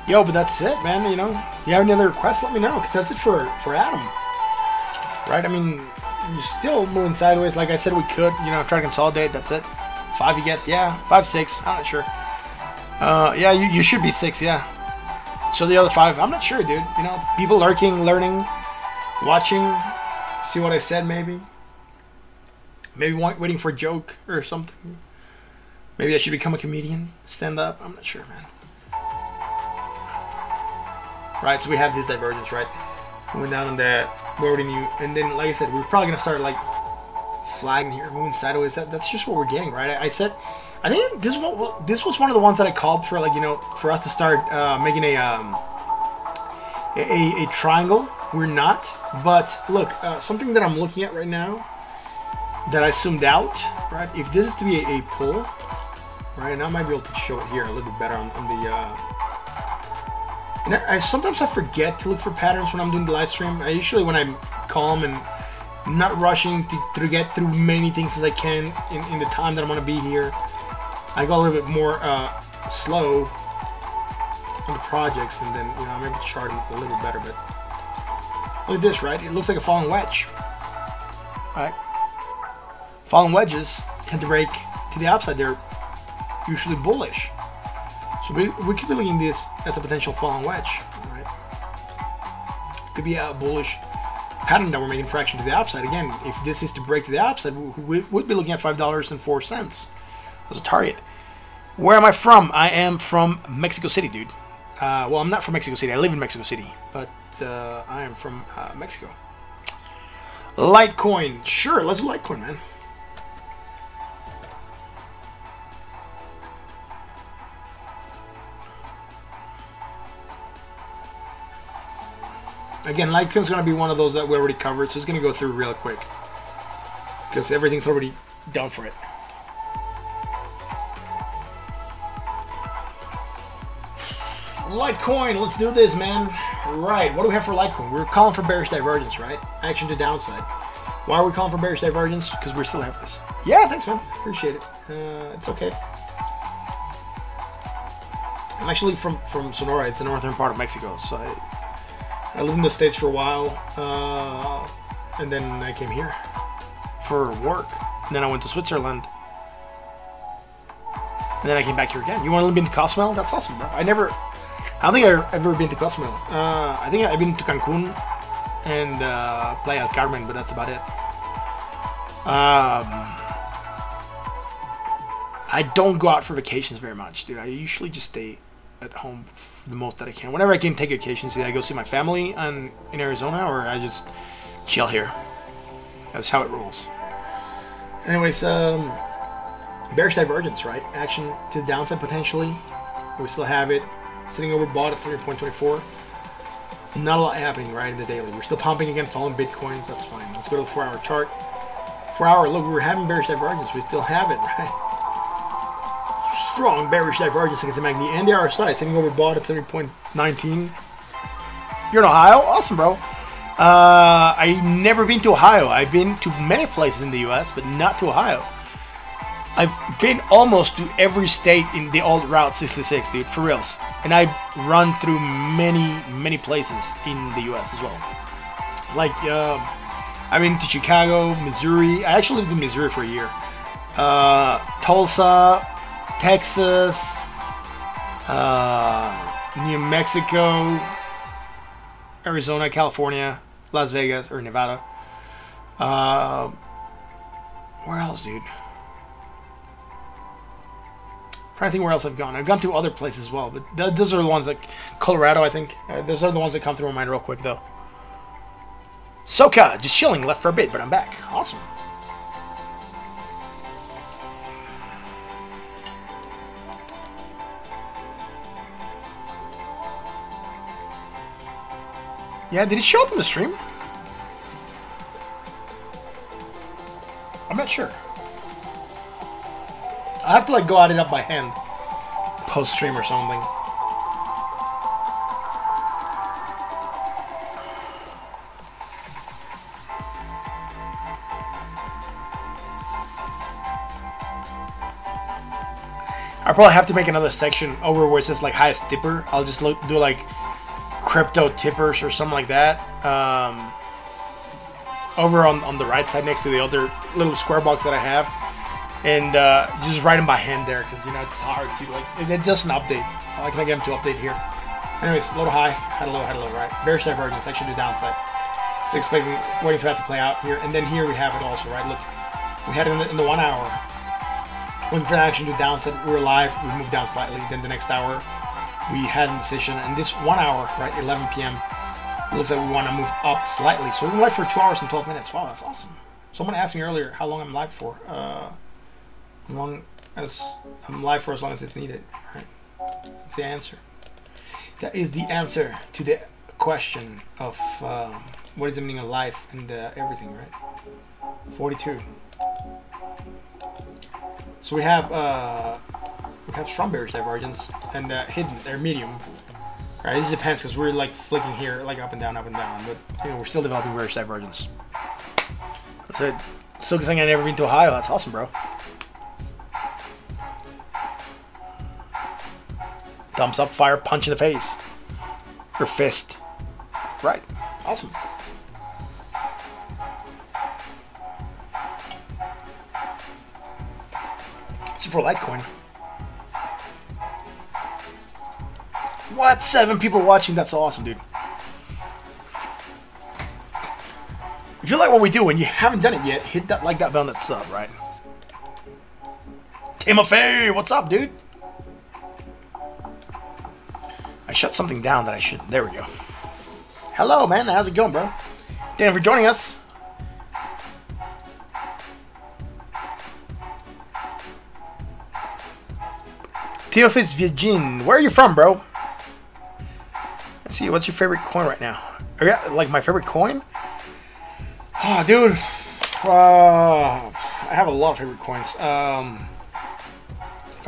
Yo, but that's it, man. You know, you have any other requests? Let me know, because that's it for Adam. Right? I mean, you're still moving sideways. Like I said, we could, you know, try to consolidate. That's it. 5, you guess? Yeah, 5, 6. I'm not sure. Yeah, you should be 6. Yeah. So the other 5, I'm not sure, dude. You know, people lurking, learning, watching, see what I said, maybe. Maybe waiting for a joke or something. Maybe I should become a comedian, stand up. I'm not sure, man. Right, so we have this divergence, right? Moving down on that, we already knew. And then, like I said, we're probably going to start, like, flagging here, moving sideways. That's just what we're getting, right? I said, I think this was one of the ones that I called for, like, you know, for us to start making a triangle. We're not. But, look, something that I'm looking at right now that I zoomed out, right? If this is to be a pull, right? And I might be able to show it here a little bit better on the... And sometimes I forget to look for patterns when I'm doing the live stream. I usually, when I'm calm and not rushing to get through many things as I can in the time that I'm going to be here, I go a little bit more slow on the projects, and then, you know, I'm able to chart it a little bit better. But look at this, right? It looks like a falling wedge. All right? Falling wedges tend to break to the upside. They're usually bullish. So we could be looking at this as a potential falling wedge, right? Could be a bullish pattern that we're making for action to the upside. Again, if this is to break to the upside, we would be looking at $5.04 as a target. Where am I from? I am from Mexico City, dude. Well, I'm not from Mexico City. I live in Mexico City, but I am from Mexico. Litecoin. Sure, let's do Litecoin, man. Again, Litecoin's going to be one of those that we already covered, so it's going to go through real quick, because everything's already done for it. Litecoin, let's do this, man. Right, what do we have for Litecoin? We're calling for bearish divergence, right? Action to downside. Why are we calling for bearish divergence? Because we still have this. Yeah, thanks, man. Appreciate it. It's okay. I'm actually from Sonora. It's the northern part of Mexico, so I lived in the States for a while, and then I came here for work. And then I went to Switzerland, and then I came back here again. You want to live in Cozumel? That's awesome, bro. I don't think I've ever been to Cozumel. I think I've been to Cancun and Playa del Carmen, but that's about it. I don't go out for vacations very much, dude. I usually just stay at home the most that I can. Whenever I can take vacations, either I go see my family in Arizona, or I just chill here. That's how it rolls. Anyways, bearish divergence, right? Action to the downside potentially. We still have it sitting overbought at 7.24. Not a lot happening, right, in the daily. We're still pumping again, following Bitcoins. That's fine. Let's go to the 4-hour chart. 4-hour, look, we were having bearish divergence. We still have it, right? Strong bearish divergence against the MACD and the RSI, sitting overbought at 70.19. You're in Ohio? Awesome, bro. I've never been to Ohio. I've been to many places in the U.S., but not to Ohio. I've been almost to every state in the old Route 66, dude, for reals. And I've run through many places in the U.S. as well. Like, I've been to Chicago, Missouri. I actually lived in Missouri for a year. Tulsa, Texas, New Mexico, Arizona, California, Las Vegas, or Nevada. Where else, dude? Trying to think where else I've gone. I've gone to other places as well, but those are the ones like Colorado, I think. Those are the ones that come through my mind real quick, though. Soka, just chilling, left for a bit, but I'm back. Awesome. Yeah, did it show up in the stream? I'm not sure. I have to like go add it up by hand, post stream or something. I probably have to make another section over where it says like highest tipper. I'll just do like crypto tippers or something like that. Over on the right side next to the other little square box that I have. And just write them by hand there, because you know it's hard to like. It doesn't update. I can get them to update here. Anyways, low to high, high to low, right. Bearish divergence, actually the downside. So expecting, waiting for that to play out here, and then here we have it also, right. Look, we had it in the 1 hour. Waiting for that action to downside. We were live. We moved down slightly. Then the next hour, we had an decision, and this 1 hour, right, 11 p.m. looks like we want to move up slightly. So we're live for 2 hours and 12 minutes. Wow, that's awesome. Someone asked me earlier how long I'm live for. I'm live for as long as it's needed. Right? That's the answer. That is the answer to the question of what is the meaning of life and everything, right? 42. So we have strong bearish divergence and hidden or medium. Right, this depends because we're like flicking here, like up and down, but you know we're still developing bearish divergence. That's it. Still saying I've never been to Ohio. That's awesome, bro. Thumbs up, fire, punch in the face. Or fist. Right. Awesome. This is for Litecoin. What? 7 people watching? That's awesome, dude. If you like what we do and you haven't done it yet, hit that like that button, that sub, right? Timothy, what's up, dude? I shut something down that I shouldn't. There we go. Hello, man. How's it going, bro? Thank you for joining us. Theophis Virgin, where are you from, bro? Let's see, what's your favorite coin right now? Oh, yeah, like my favorite coin? Oh, dude. I have a lot of favorite coins. If I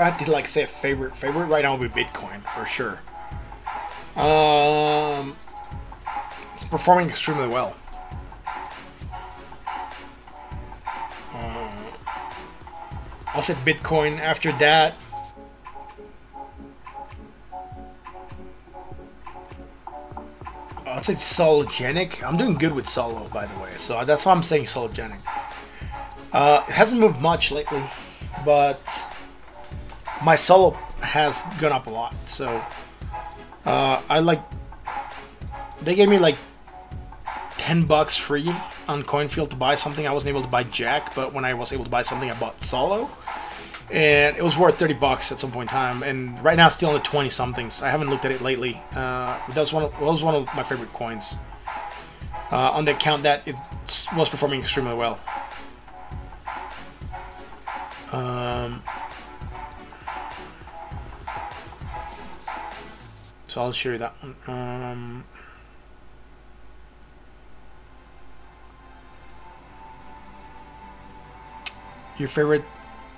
had to like say a favorite right now would be Bitcoin for sure. It's performing extremely well. I'll say Bitcoin. After that, I'll say Sologenic. I'm doing good with Solo, by the way, so that's why I'm saying Sologenic. It hasn't moved much lately, but my Solo has gone up a lot, so I like. They gave me like $10 free on CoinField to buy something. I wasn't able to buy Jack, but when I was able to buy something, I bought Solo, and it was worth $30 at some point in time. And right now, it's still in the 20 somethings. I haven't looked at it lately. That was one of my favorite coins. On the account that it was performing extremely well. So I'll show you that one. Your favorite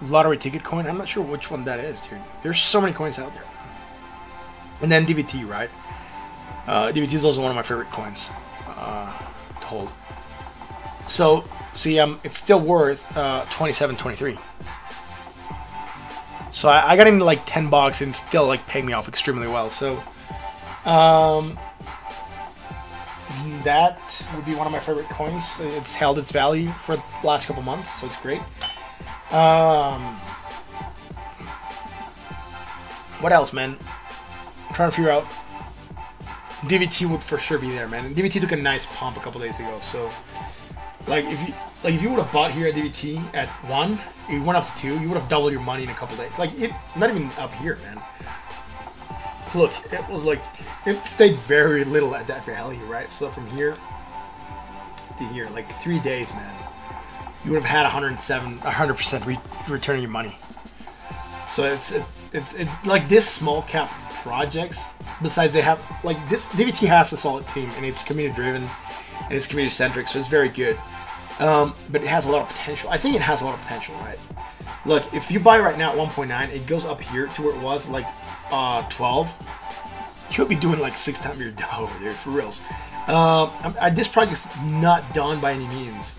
lottery ticket coin? I'm not sure which one that is, dude. There's so many coins out there. And then DVT, right? DVT is also one of my favorite coins to hold. So, see, it's still worth 27.23. So I got into like $10 and still like paying me off extremely well. So that would be one of my favorite coins. It's held its value for the last couple months, so it's great. What else, man? I'm trying to figure out. DVT would for sure be there, man. And DVT took a nice pump a couple days ago, so like if you would have bought here at DVT at 1, it went up to 2, you would have doubled your money in a couple days. Like it, not even up here, man. Look, it was like it stayed very little at that value, right? So from here to here, like 3 days, man, you would have had 100% returning your money. So it's like this small cap projects. Besides, they have like this. DVT has a solid team, and it's community driven, and it's community centric, so it's very good. But it has a lot of potential. I think it has a lot of potential, right? Look, if you buy right now at 1.9, it goes up here to where it was like 12. You'll be doing like 6 times your dough, dude, for reals. This project's not done by any means.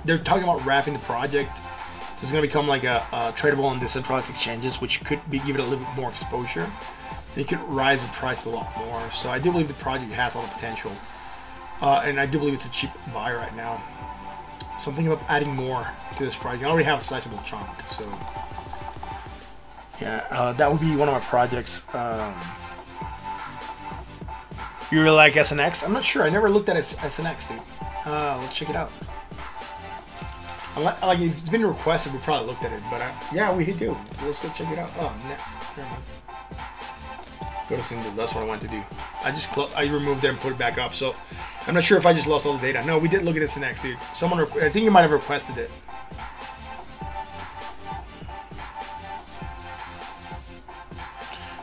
They're talking about wrapping the project. So it's going to become like a tradable on decentralized exchanges, which could give it a little bit more exposure. It could rise the price a lot more. So I do believe the project has a lot of potential. And I do believe it's a cheap buy right now. So I'm thinking about adding more to this project. I already have a sizable chunk, so yeah, that would be one of my projects. You really like SNX? I'm not sure. I never looked at SNX, dude. Let's check it out. Like if it's been requested, we probably looked at it, but yeah, we do. Let's go check it out. Oh, never mind. Go to single. That's what I wanted to do. I removed it and put it back up. So I'm not sure if I just lost all the data. No, we did look at this next, dude. Someone, I think you might have requested it.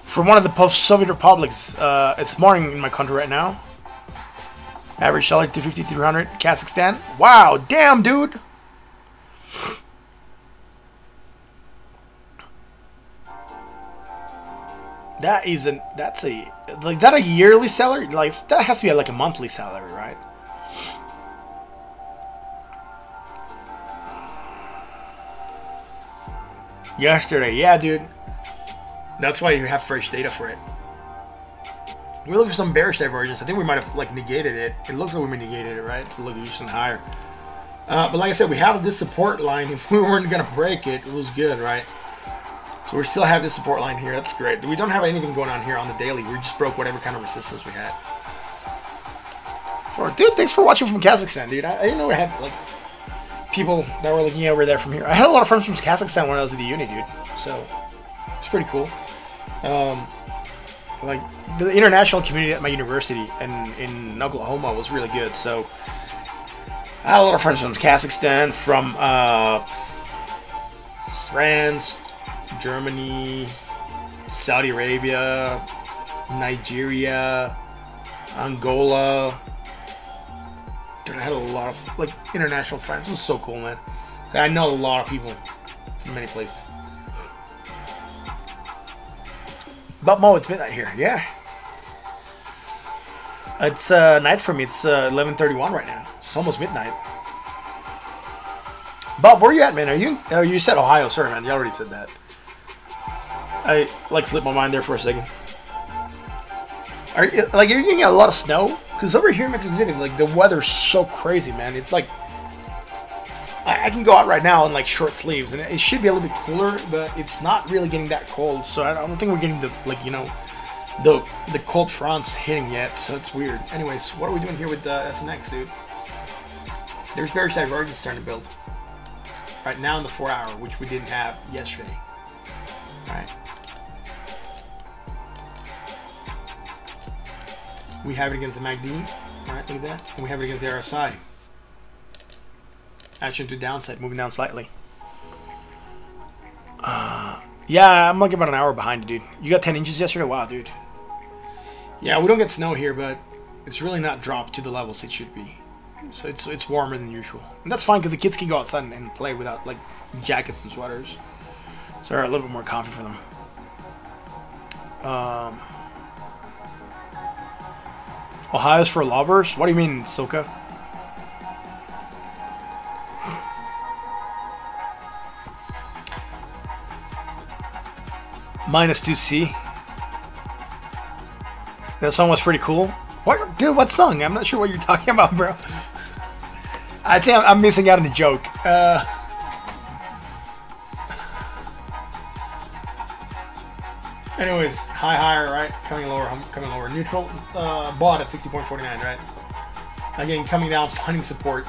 From one of the post-Soviet republics. It's morning in my country right now. Average dollar 250, 300. Kazakhstan. Wow, damn, dude. Is that a yearly salary? Like that has to be like a monthly salary, right? Yesterday, yeah, dude. That's why you have fresh data for it. We're looking for some bearish divergence. I think we might have like negated it. It looks like we negated it, right? So look, you're just higher. But like I said, we have this support line. If we weren't gonna break it, it was good, right? So we still have this support line here. That's great. We don't have anything going on here on the daily. We just broke whatever kind of resistance we had. Dude, thanks for watching from Kazakhstan, dude. I didn't know we had like people that were looking over there from here. I had a lot of friends from Kazakhstan when I was at the uni, dude. So it's pretty cool. Like the international community at my university and in Oklahoma was really good. So I had a lot of friends from Kazakhstan, from France, Germany, Saudi Arabia, Nigeria, Angola. Dude, I had a lot of like international friends. It was so cool, man. I know a lot of people from many places. But Mo, it's midnight here. Yeah, it's night for me. It's 11:31 right now. It's almost midnight. Bob, where are you at, man? Are you? Oh, you said Ohio. Sorry, man. You already said that. I like slipped my mind there for a second. Are you getting a lot of snow? Because over here in Mexico City, like the weather's so crazy, man. It's like I can go out right now in like short sleeves, and it should be a little bit cooler, but it's not really getting that cold. So I don't think we're getting the the cold fronts hitting yet. So it's weird. Anyways, what are we doing here with SNX, dude? There's bearish divergence starting to build right now in the 4 hour, which we didn't have yesterday. All right. We have it against the MACD. Alright, look at that. And we have it against the RSI. Action to downside, moving down slightly. Yeah, I'm like about an hour behind, dude. You got 10 inches yesterday? Wow, dude. Yeah, we don't get snow here, but it's really not dropped to the levels it should be. So it's warmer than usual. And that's fine, because the kids can go outside and play without, like, jackets and sweaters. So they're a little bit more comfy for them. Ohio's for lovers? What do you mean, Soka? -2C. That song was pretty cool. What, dude? What song? I'm not sure what you're talking about, bro. I think I'm missing out on the joke. Anyways, higher, right? Coming lower. Neutral, bought at 60.49, right? Again, coming down, finding support.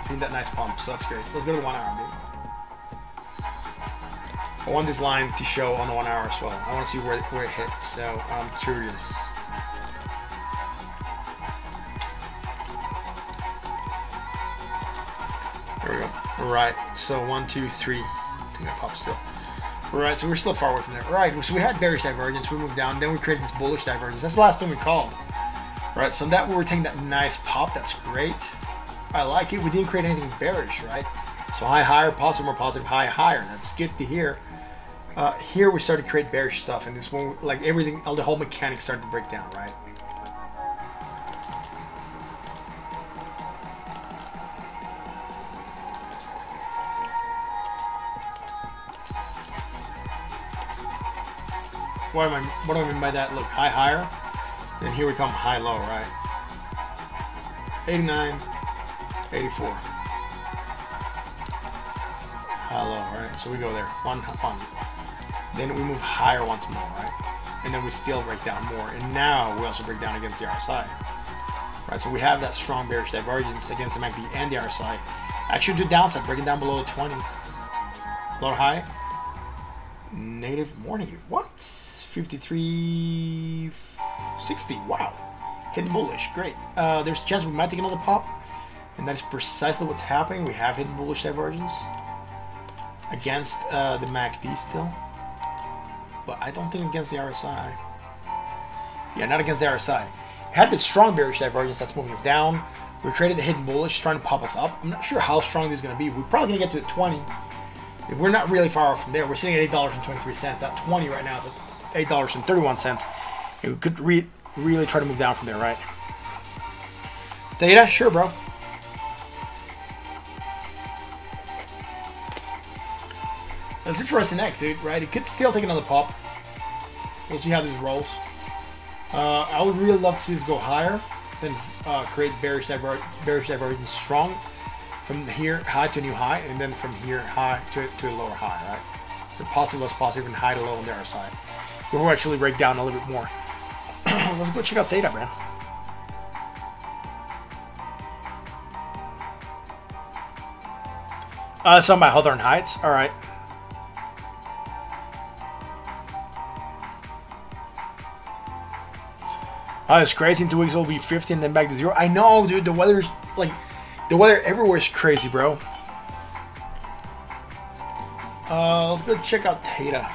Need that nice pump, so that's great. Let's go to the 1 hour, dude. I want this line to show on the 1 hour as well. I want to see where it hit, so I'm curious. There we go. Right, so 1, 2, 3. I think that pops still. Right, so we're still far away from there. Right, so we had bearish divergence, we moved down, then we created this bullish divergence. That's the last thing we called. Right, so that we were taking that nice pop, that's great. I like it. We didn't create anything bearish, right? So high, higher, positive, more positive, high, higher. That's good to hear. Here we started to create bearish stuff, and this one, like everything, the whole mechanics started to break down, right? What do I mean by that? Look, high, higher. Then here we come high, low, right? 89, 84. High, low, right? So we go there. One. Then we move higher once more, right? And then we still break down more. And now we also break down against the RSI. Right? So we have that strong bearish divergence against the MACD and the RSI. Actually, the downside, breaking down below the 20. Lower high. Negative, more negative. What? 53.60. Wow. Hidden bullish. Great. There's a chance we might take another pop. And that is precisely what's happening. We have hidden bullish divergence against the MACD still. But I don't think against the RSI. Yeah, not against the RSI. We had this strong bearish divergence that's moving us down. We created the hidden bullish trying to pop us up. I'm not sure how strong this is going to be. We're probably going to get to the 20. If we're not really far off from there, we're sitting at $8.23. That 20 right now is at $8.31. And we could really try to move down from there, right? Theta? Sure, bro. That's it for SNX, dude, right? It could still take another pop. We'll see how this rolls. I would really love to see this go higher, then create bearish divergence strong. From here, high to a new high, and then from here, high to a lower high, right? So positive, less positive, and high to low on the other side. We'll actually break down a little bit more. Let's go check out Theta, man. Something by Hawthorne Heights. All right. It's crazy. In 2 weeks, it'll be 50 and then back to 0. I know, dude. The weather's like... The weather everywhere is crazy, bro. Let's go check out Theta.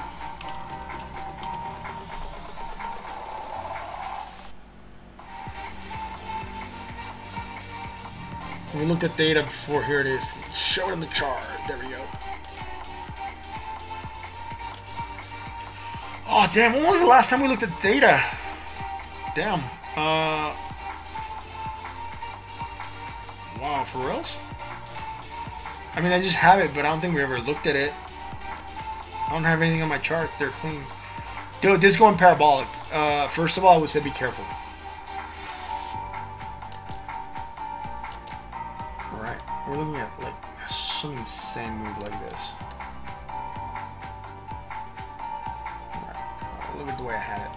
We looked at Theta before. Here it is. Show it on the chart. There we go. Oh, damn. When was the last time we looked at Theta? Damn. Wow, for reals? I mean, I just have it, but I don't think we ever looked at it. I don't have anything on my charts. They're clean. Dude, this is going parabolic. First of all, I would say be careful. Alright, we're looking at, like, some insane move like this. Alright, look at the way I had it.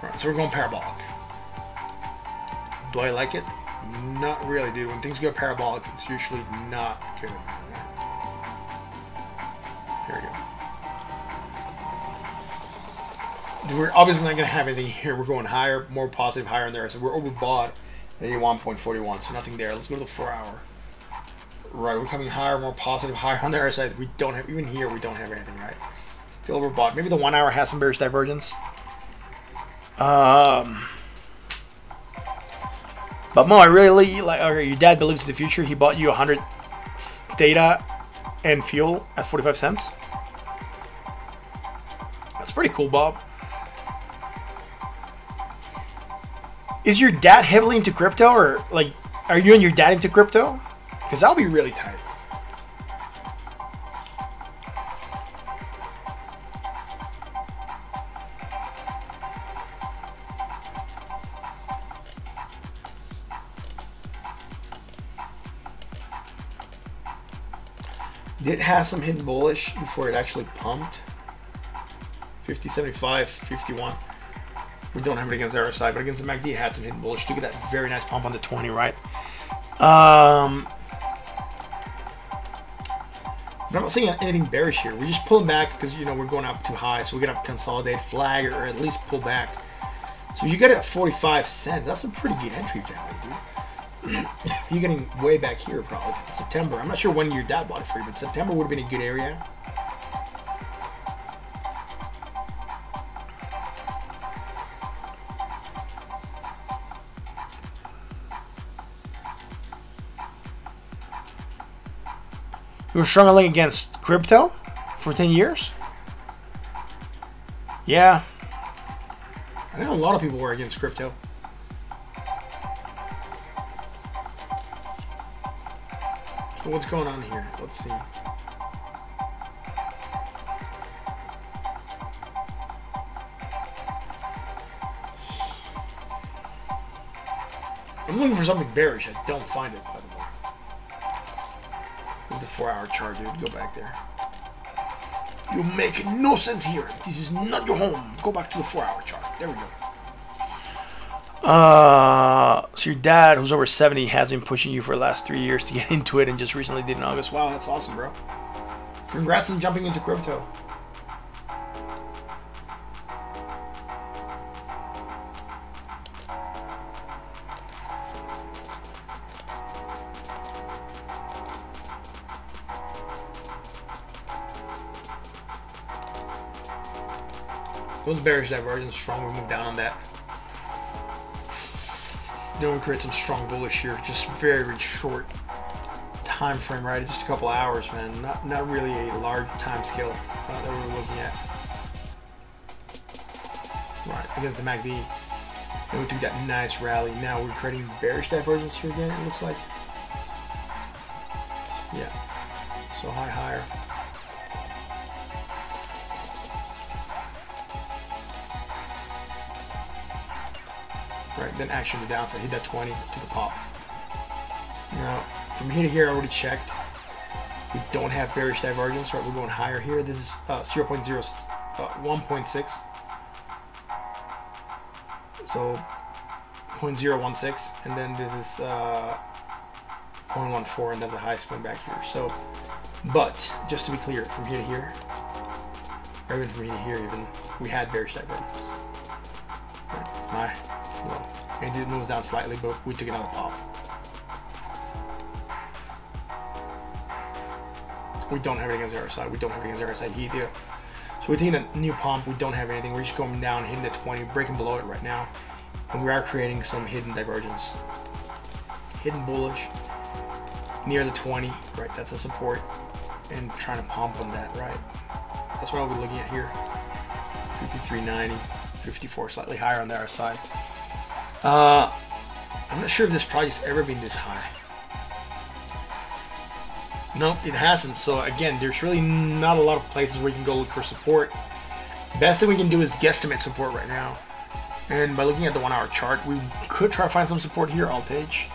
Alright, so we're going parabolic. Do I like it? Not really, dude. When things go parabolic, it's usually not good. Here we go. Dude, we're obviously not going to have anything here. We're going higher, more positive, higher in there. So we're overbought at 81.41, so nothing there. Let's go to the 4 hour. Right, we're coming higher, more positive, higher on the other side. We don't have, even here, we don't have anything, right? Still overbought. Maybe the 1 hour has some bearish divergence. But Mo, I really like. Okay, your dad believes in the future. He bought you 100 Theta and fuel at 45 cents. That's pretty cool, Bob. Is your dad heavily into crypto, or like, are you and your dad into crypto? Because that'll be really tight. Did have some hidden bullish before it actually pumped. 50, 75, 51. We don't have it against the RSI, but against the MACD, it had some hidden bullish. Look at that very nice pump on the 20, right? But I'm not saying anything bearish here. We're just pulling back because, you know, we're going up too high. So we're going to consolidate, flag, or at least pull back. So you get it at 45 cents. That's a pretty good entry value, dude. You're getting way back here probably. September. I'm not sure when your dad bought it for you, but September would have been a good area. You were struggling against crypto for 10 years? Yeah. I know a lot of people were against crypto. So what's going on here? Let's see. I'm looking for something bearish. I don't find it, by the way. There's the 4-hour chart, dude. Go back there. You make no sense here. This is not your home. Go back to the 4-hour chart. There we go. So your dad, who's over 70, has been pushing you for the last 3 years to get into it and just recently did in August. Wow, that's awesome, bro. Congrats on jumping into crypto. Those bearish divergence strong. We move down on that. Then we create some strong bullish here. Just very, very short time frame, right? Just a couple hours, man. Not really a large time scale that we're looking at. Right, against the MACD. Then we took that nice rally. Now we're creating bearish divergence here again, it looks like. Yeah. So higher. Right, then action to the downside, hit that 20 to the pop. Now, from here to here, I already checked. We don't have bearish divergence, right? We're going higher here. This is 1.6. So 0.016, and then this is 0.14, and that's the highest point back here. So, but just to be clear, from here to here, or even from here to here, even we had bearish divergence. Right. Slow. It did move down slightly, but we took another pop. We don't have it against the RSI. We don't have it against the RSI either. So we're taking a new pump. We don't have anything. We're just going down, hitting the 20, breaking below it right now. And we are creating some hidden divergence. Hidden bullish. Near the 20, right? That's a support. And trying to pump on that, right? That's what I'll be looking at here. 53.90, 54, slightly higher on the RSI. I'm not sure if this project's ever been this high. No, it hasn't. So again, there's really not a lot of places where you can go look for support. Best thing we can do is guesstimate support right now. And by looking at the 1-hour chart, we could try to find some support here. Alt-H.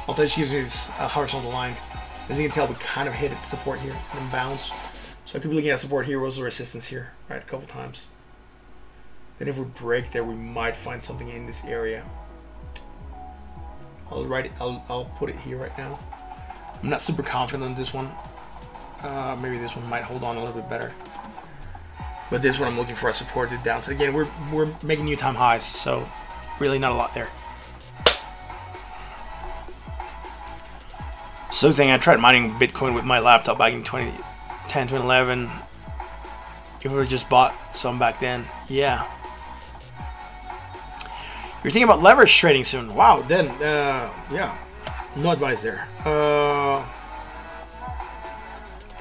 Alt-H gives me this horizontal line. As you can tell, we kind of hit support here and bounce. So I could be looking at support here. What's the resistance here? Right, a couple times. Then if we break there, we might find something in this area. I'll put it here right now. I'm not super confident on this one. Maybe this one might hold on a little bit better. But this one I'm looking for a support to downside. Again, we're making new time highs, so really not a lot there. So saying I tried mining Bitcoin with my laptop back in 2010, 2011. If we just bought some back then, yeah. You're thinking about leverage trading soon. Wow, then, yeah, no advice there.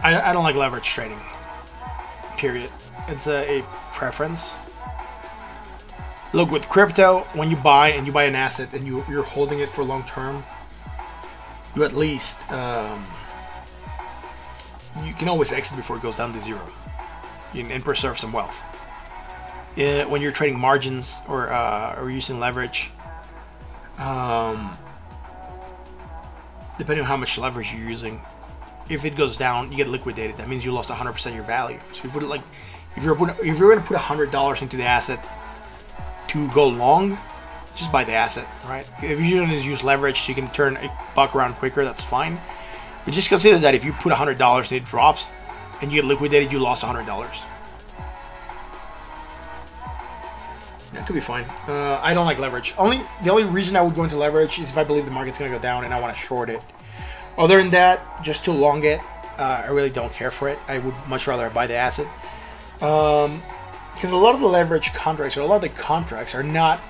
I don't like leverage trading, period. It's a preference. Look, with crypto, when you buy an asset and you're holding it for long term, you at least, you can always exit before it goes down to zero and preserve some wealth. When you're trading margins or using leverage, depending on how much leverage you're using, if it goes down, you get liquidated. That means you lost 100% of your value. So you put it like, if you're going to put $100 into the asset to go long, just buy the asset, right? If you're going to use leverage, so you can turn a buck around quicker. That's fine. But just consider that if you put $100 and it drops, and you get liquidated, you lost $100. That could be fine. I don't like leverage. The only reason I would go into leverage is if I believe the market's going to go down and I want to short it. Other than that, just to long it, I really don't care for it. I would much rather buy the asset. Because a lot of the leverage contracts, or a lot of the contracts, are not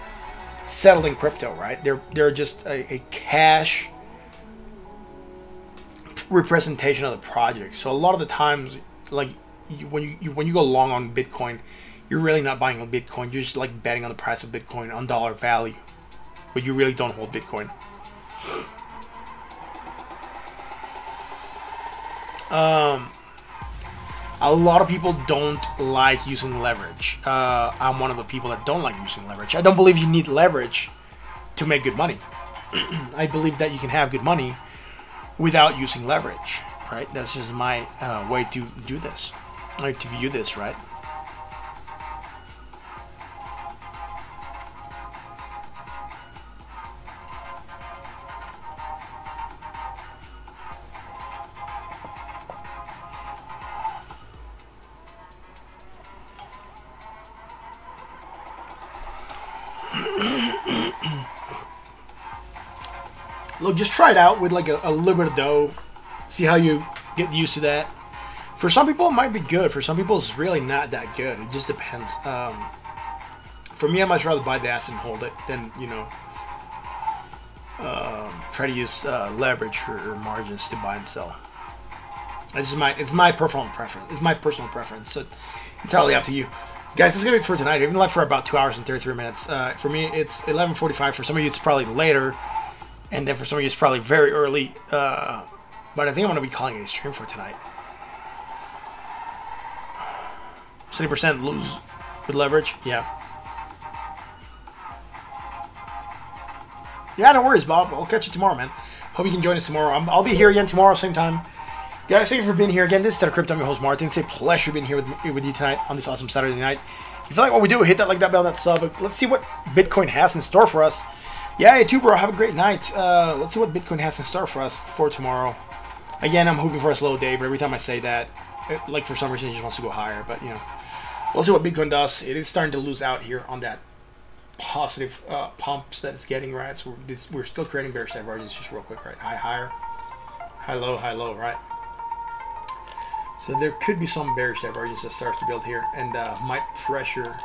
settled in crypto, right? They're just a cash representation of the project. So a lot of the times, like when you go long on Bitcoin, you're really not buying on Bitcoin. You're just like betting on the price of Bitcoin, on dollar value, but you really don't hold Bitcoin. A lot of people don't like using leverage. I'm one of the people that don't like using leverage. I don't believe you need leverage to make good money. I believe that you can have good money without using leverage, right? That's just my way to do this, like to view this, right? Look, just try it out with like a little bit of dough. See how you get used to that. For some people, it might be good. For some people, it's really not that good. It just depends. For me, I much rather buy the asset and hold it than, you know, try to use leverage or margins to buy and sell. It's my personal preference. It's my personal preference. So entirely up to you. Guys, this is going to be it for tonight. I've been live for about 2 hours and 33 minutes. For me, it's 11:45. For some of you, it's probably later. And then for some of you, it's probably very early. But I think I'm going to be calling it a stream for tonight. 70% lose with leverage. Yeah. Yeah, no worries, Bob. I'll catch you tomorrow, man. Hope you can join us tomorrow. I'll be here again tomorrow, same time. Guys, thank you for being here again. This is Ted Crypto. I'm your host, Martin. It's a pleasure being here with you tonight on this awesome Saturday night. If you like what we do, hit that like, that bell, that sub. Let's see what Bitcoin has in store for us. Yeah, you too, bro. Have a great night. Let's see what Bitcoin has in store for us for tomorrow. Again, I'm hoping for a slow day, but every time I say that, like for some reason, it just wants to go higher. But, you know, we'll see what Bitcoin does. It is starting to lose out here on that positive pumps that it's getting, right? So we're still creating bearish divergence, just real quick, right? High, higher, high, low, right? So there could be some bearish divergence that starts to build here and might pressure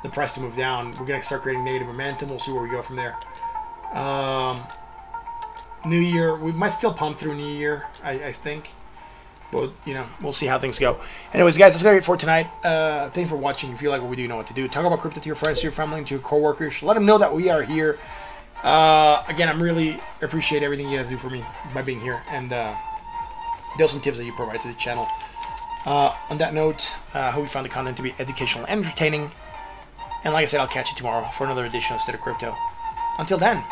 the price to move down. We're going to start creating negative momentum. We'll see where we go from there. New Year, we might still pump through New Year, I think. But, you know, we'll see how things go. Anyways, guys, that's going to be it for tonight. Thank you for watching. If you like what we do, you know what to do. Talk about crypto to your friends, to your family, and to your coworkers. Let them know that we are here. Again, I'm really appreciate everything you guys do for me by being here. And those are some tips that you provide to the channel. On that note, I hope you found the content to be educational and entertaining. And like I said, I'll catch you tomorrow for another edition of State of Crypto. Until then.